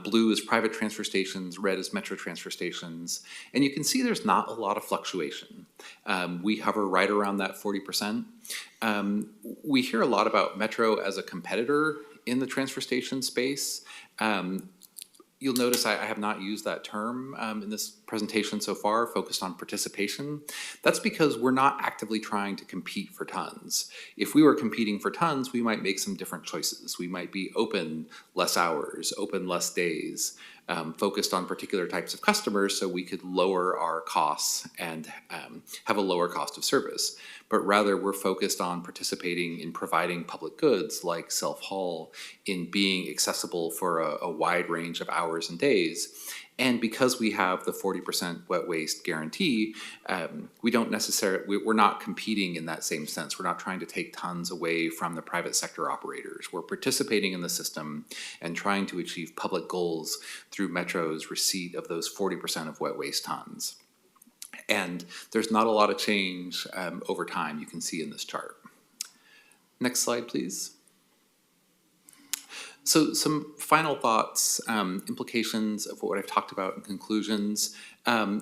Blue is private transfer stations, red is Metro transfer stations. And you can see there's not a lot of fluctuation. We hover right around that 40%. We hear a lot about Metro as a competitor in the transfer station space. You'll notice I have not used that term in this presentation so far, focused on participation. That's because we're not actively trying to compete for tons. If we were competing for tons, we might make some different choices. We might be open less hours, open less days, focused on particular types of customers so we could lower our costs and have a lower cost of service. But rather we're focused on participating in providing public goods like self-haul, in being accessible for a wide range of hours and days. And because we have the 40% wet waste guarantee, we're not competing in that same sense. We're not trying to take tons away from the private sector operators. We're participating in the system and trying to achieve public goals through Metro's receipt of those 40% of wet waste tons. And there's not a lot of change over time, you can see in this chart. Next slide, please. So some final thoughts, implications of what I've talked about in conclusions.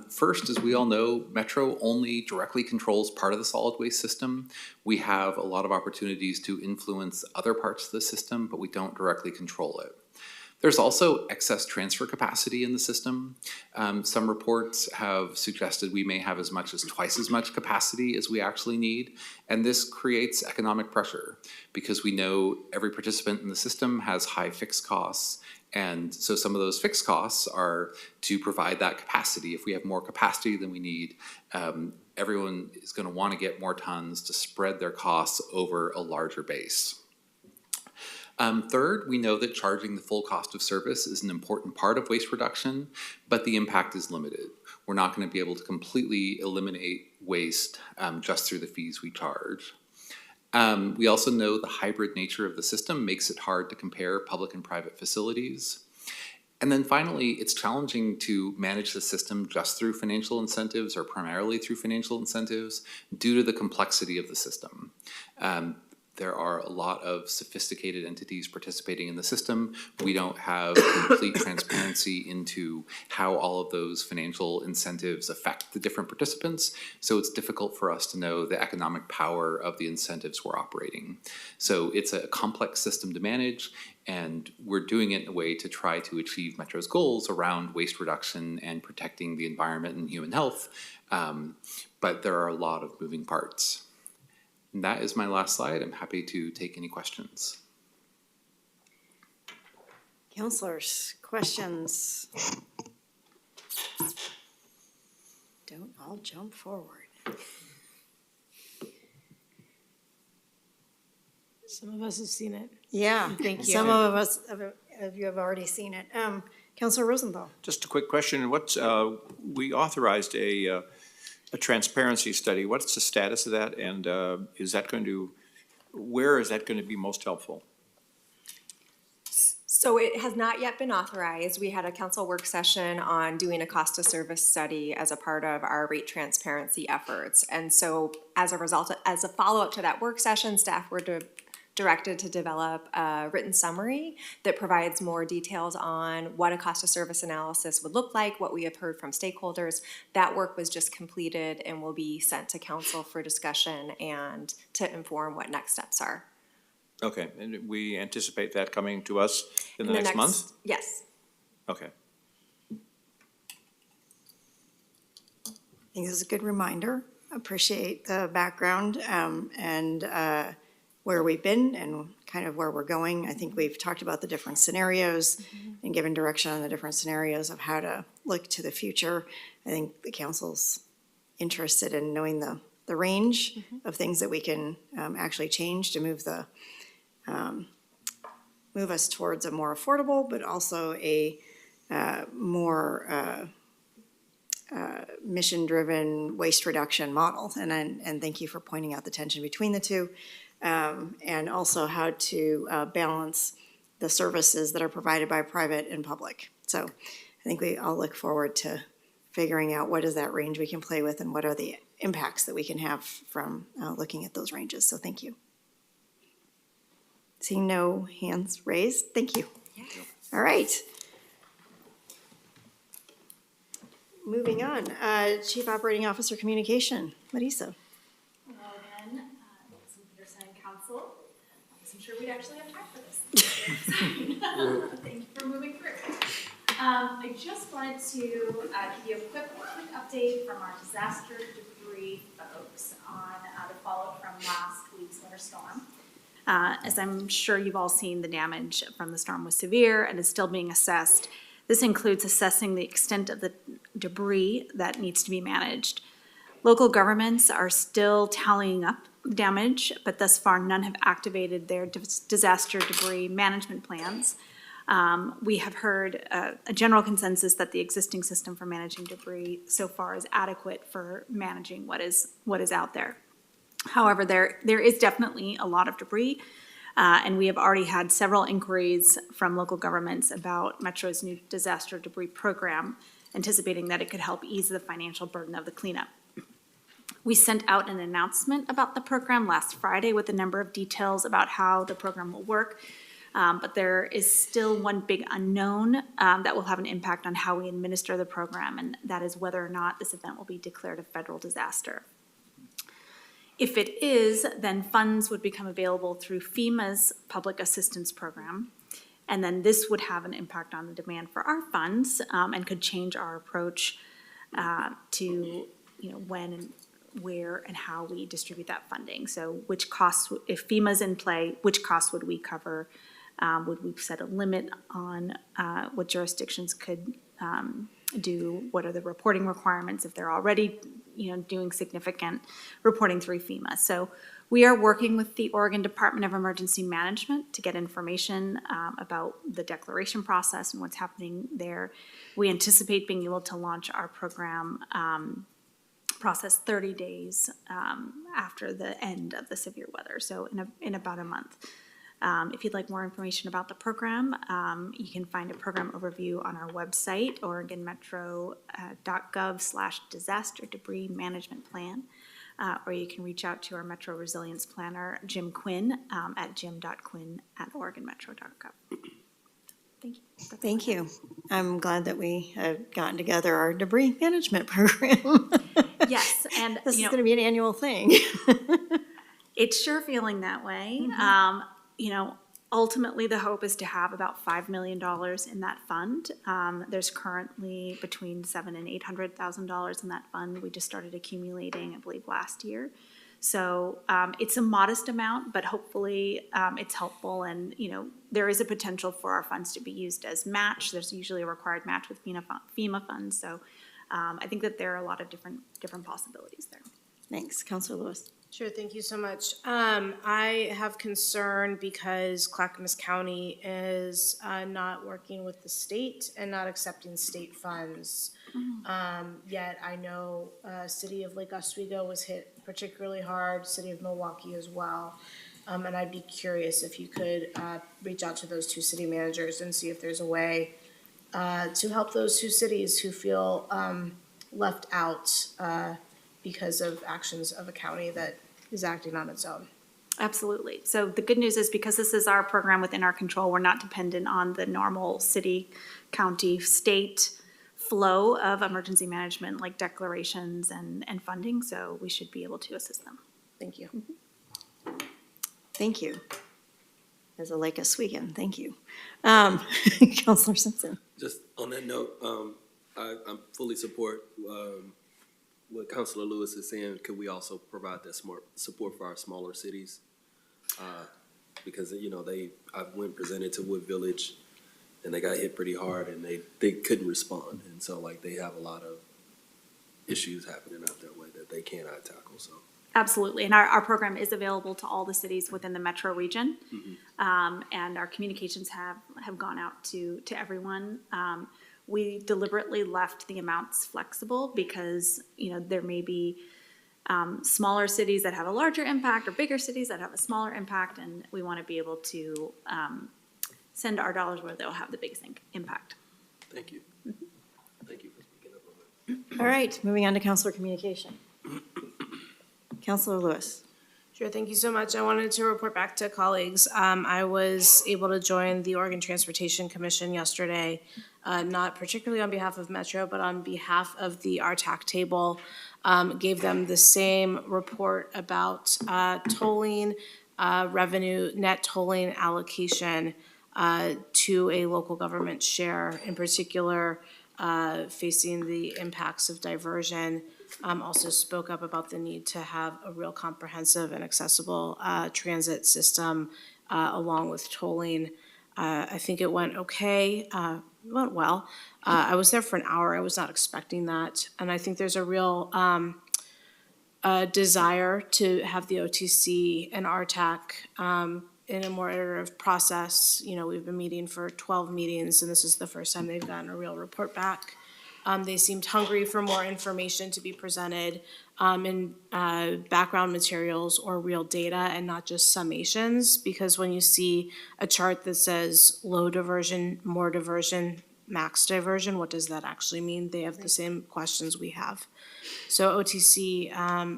First, as we all know, Metro only directly controls part of the solid waste system. We have a lot of opportunities to influence other parts of the system, but we don't directly control it. There's also excess transfer capacity in the system. Some reports have suggested we may have as much as twice as much capacity as we actually need, and this creates economic pressure because we know every participant in the system has high fixed costs, and so some of those fixed costs are to provide that capacity. If we have more capacity than we need, everyone is going to want to get more tons to spread their costs over a larger base. Third, we know that charging the full cost of service is an important part of waste reduction, but the impact is limited. we're not going to be able to completely eliminate waste just through the fees we charge. We also know the hybrid nature of the system makes it hard to compare public and private facilities. And then finally, it's challenging to manage the system just through financial incentives or primarily through financial incentives due to the complexity of the system. There are a lot of sophisticated entities participating in the system. We don't have complete transparency into how all of those financial incentives affect the different participants, so it's difficult for us to know the economic power of the incentives we're operating. So it's a complex system to manage, and we're doing it in a way to try to achieve Metro's goals around waste reduction and protecting the environment and human health, but there are a lot of moving parts. And that is my last slide. I'm happy to take any questions. Counselors, questions? Don't all jump forward. Some of us have seen it. Yeah, Thank you. some of you have already seen it. Counselor Rosenthal. Just a quick question. We authorized a transparency study. What's the status of that? And where is that going to be most helpful? So it has not yet been authorized. We had a council work session on doing a cost of service study as a part of our rate transparency efforts. And so as a result, as a follow-up to that work session, staff were directed to develop a written summary that provides more details on what a cost of service analysis would look like, what we have heard from stakeholders. That work was just completed and will be sent to council for discussion and to inform what next steps are. Okay, and we anticipate that coming to us in the next month? Yes. Okay. I think this is a good reminder. Appreciate the background and where we've been and kind of where we're going. I think we've talked about the different scenarios and given direction on the different scenarios of how to look to the future. I think the council's interested in knowing the range of things that we can actually change to move us towards a more affordable, but also a more mission-driven waste reduction model. And thank you for pointing out the tension between the two. And also how to balance the services that are provided by private and public. So I think we all look forward to figuring out what is that range we can play with and what are the impacts that we can have from looking at those ranges. So thank you. Seeing no hands raised, thank you. All right. Moving on, Chief Operating Officer Communication, Marisa. Hello again, Councilman Peterson and Council. I wasn't sure we'd actually have time for this. Thank you for moving through. I just wanted to give you a quick update from our disaster debris folks on the fallout from last week's winter storm. As I'm sure you've all seen, the damage from the storm was severe and is still being assessed. This includes assessing the extent of the debris that needs to be managed. Local governments are still tallying up damage, but thus far none have activated their disaster debris management plans. We have heard a general consensus that the existing system for managing debris so far is adequate for managing what is out there. However, there is definitely a lot of debris, and we have already had several inquiries from local governments about Metro's new disaster debris program, anticipating that it could help ease the financial burden of the cleanup. We sent out an announcement about the program last Friday with a number of details about how the program will work, but there is still one big unknown that will have an impact on how we administer the program, and that is whether or not this event will be declared a federal disaster. If it is, then funds would become available through FEMA's public assistance program, and then this would have an impact on the demand for our funds and could change our approach to when and where and how we distribute that funding. So which costs, if FEMA's in play, which costs would we cover? Would we set a limit on what jurisdictions could do, what are the reporting requirements if they're already, doing significant reporting through FEMA. So we are working with the Oregon Department of Emergency Management to get information about the declaration process and what's happening there. We anticipate being able to launch our program process 30 days after the end of the severe weather, so in about a month. If you'd like more information about the program, you can find a program overview on our website, oregonmetro.gov/disaster debris management plan, or you can reach out to our Metro Resilience Planner, Jim Quinn, at jim.quinn@oregonmetro.gov. Thank you. Thank you. I'm glad that we have gotten together our debris management program. Yes, and This is going to be an annual thing. It's sure feeling that way. Ultimately, the hope is to have about $5 million in that fund. There's currently between $700,000 and $800,000 in that fund. We just started accumulating, I believe, last year. So it's a modest amount, but hopefully it's helpful. And, there is a potential for our funds to be used as match. There's usually a required match with FEMA funds. So I think that there are a lot of different possibilities there. Thanks. Councilor Lewis. Sure, thank you so much. I have concern because Clackamas County is not working with the state and not accepting state funds. Yet I know City of Lake Oswego was hit particularly hard, City of Milwaukee as well. And I'd be curious if you could reach out to those two city managers and see if there's a way to help those two cities who feel left out because of actions of a county that is acting on its own. Absolutely. So the good news is because this is our program within our control, we're not dependent on the normal city, county, state flow of emergency management like declarations and funding. So we should be able to assist them. Thank you. Thank you. As a Lake Oswegan, thank you. Councilor Simpson. Just on that note, I fully support what Councilor Lewis is saying. Could we also provide that support for our smaller cities? Because, I went presented to Wood Village and they got hit pretty hard and they couldn't respond. And so they have a lot of issues happening out their way that they cannot tackle, so. Absolutely. And our program is available to all the cities within the metro region. And our communications have gone out to everyone. We deliberately left the amounts flexible because, there may be smaller cities that have a larger impact or bigger cities that have a smaller impact, and we want to be able to send our dollars where they'll have the biggest impact. Thank you. Thank you for speaking up on that. All right, moving on to Councilor Communication. Councilor Lewis. Sure, thank you so much. I wanted to report back to colleagues. I was able to join the Oregon Transportation Commission yesterday, not particularly on behalf of Metro, but on behalf of the RTAC table. Gave them the same report about tolling revenue, net tolling allocation to a local government share, in particular facing the impacts of diversion. Also spoke up about the need to have a real comprehensive and accessible transit system along with tolling. I think it went okay, it went well. I was there for an hour. I was not expecting that. And I think there's a real desire to have the OTC and RTAC in a more iterative process. We've been meeting for 12 meetings, and this is the first time they've gotten a real report back. They seemed hungry for more information to be presented in background materials or real data and not just summations, because when you see a chart that says low diversion, more diversion, max diversion, what does that actually mean? They have the same questions we have. So OTC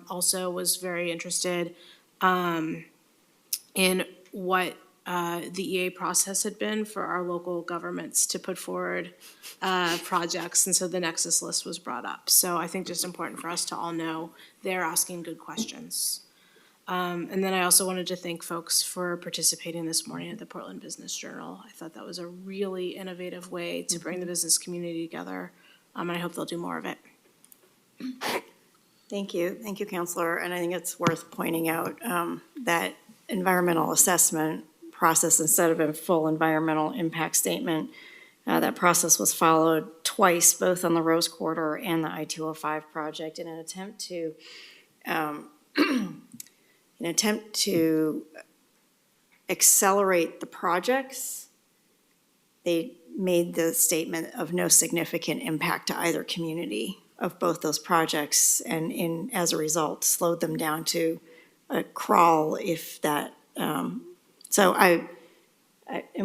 also was very interested in what the EA process had been for our local governments to put forward projects, and so the Nexus list was brought up. So I think just important for us to all know they're asking good questions. And then I also wanted to thank folks for participating this morning at the Portland Business Journal. I thought that was a really innovative way to bring the business community together, and I hope they'll do more of it. Thank you, Councilor. And I think it's worth pointing out that environmental assessment process, instead of a full environmental impact statement, That process was followed twice, both on the Rose Quarter and the I-205 project, in an attempt to accelerate the projects. They made the statement of no significant impact to either community of both those projects, and as a result, slowed them down to a crawl, if that. And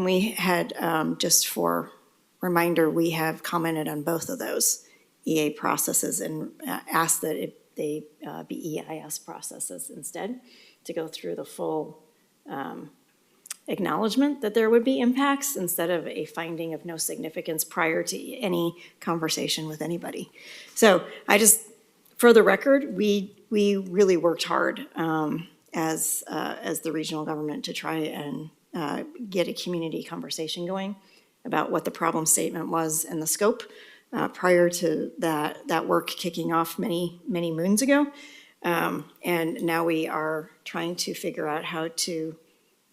we had, just for reminder, we have commented on both of those EA processes and asked that they be EIS processes instead, to go through the full acknowledgement that there would be impacts instead of a finding of no significance prior to any conversation with anybody. So for the record, we really worked hard as the regional government to try and get a community conversation going about what the problem statement was and the scope prior to that work kicking off many moons ago. And now we are trying to figure out how to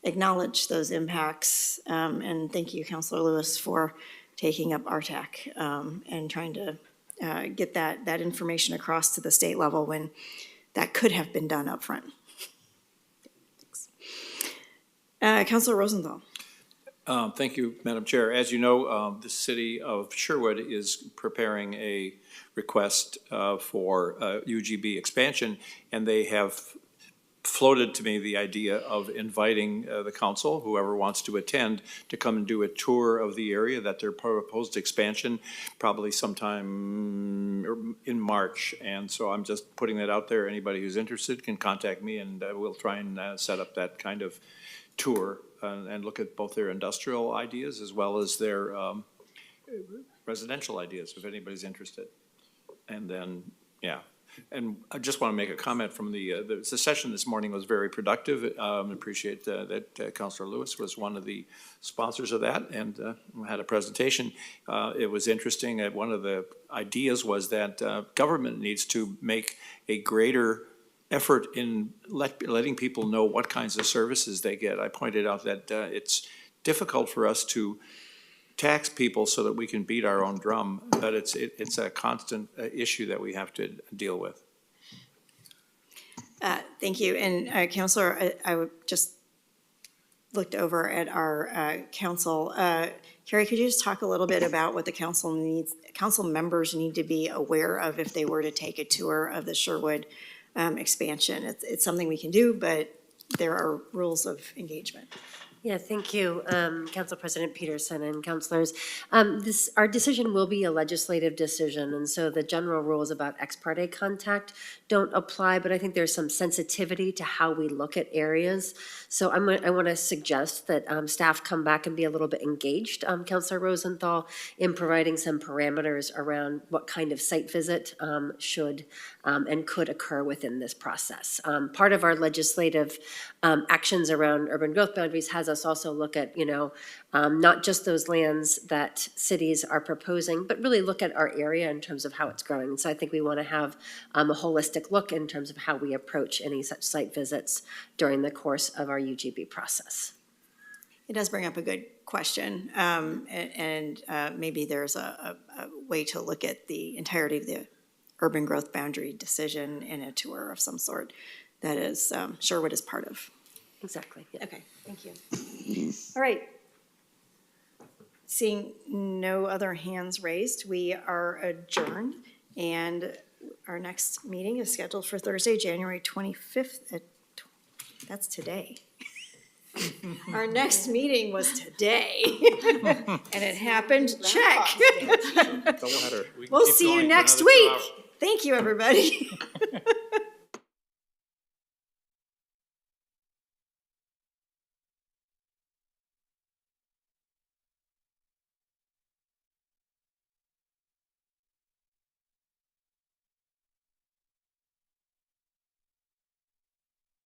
acknowledge those impacts. And thank you, Councilor Lewis, for taking up RTAC and trying to get that information across to the state level when that could have been done up front. Councilor Rosenthal. Thank you, Madam Chair. As you know, the city of Sherwood is preparing a request for UGB expansion, and they have floated to me the idea of inviting the council, whoever wants to attend, to come and do a tour of the area that their proposed expansion, probably sometime in March. And so I'm just putting that out there. Anybody who's interested can contact me, and we'll try and set up that kind of tour and look at both their industrial ideas as well as their residential ideas, if anybody's interested. And then, yeah. And I just want to make a comment from the session this morning was very productive. Appreciate that Councilor Lewis was one of the sponsors of that and had a presentation. It was interesting. One of the ideas was that government needs to make a greater effort in letting people know what kinds of services they get. I pointed out that it's difficult for us to tax people so that we can beat our own drum, but it's a constant issue that we have to deal with. Thank you. And Councilor, I just looked over at our council. Carrie, could you just talk a little bit about what the council members need to be aware of if they were to take a tour of the Sherwood expansion? It's something we can do, but there are rules of engagement. Yeah, thank you, Council President Peterson and councilors. Our decision will be a legislative decision, and so the general rules about ex parte contact don't apply, but I think there's some sensitivity to how we look at areas. So I want to suggest that staff come back and be a little bit engaged, Councilor Rosenthal, in providing some parameters around what kind of site visit should and could occur within this process. Part of our legislative actions around urban growth boundaries has us also look at, not just those lands that cities are proposing, but really look at our area in terms of how it's growing. And so I think we want to have a holistic look in terms of how we approach any such site visits during the course of our UGB process. It does bring up a good question, and maybe there's a way to look at the entirety of the urban growth boundary decision in a tour of some sort that is Sherwood is part of. Exactly. Yeah. Okay, thank you. All right. Seeing no other hands raised, we are adjourned, and our next meeting is scheduled for Thursday, January 25th. That's today. Our next meeting was today, and it happened, check. We'll We'll see you next week. Thank you, everybody.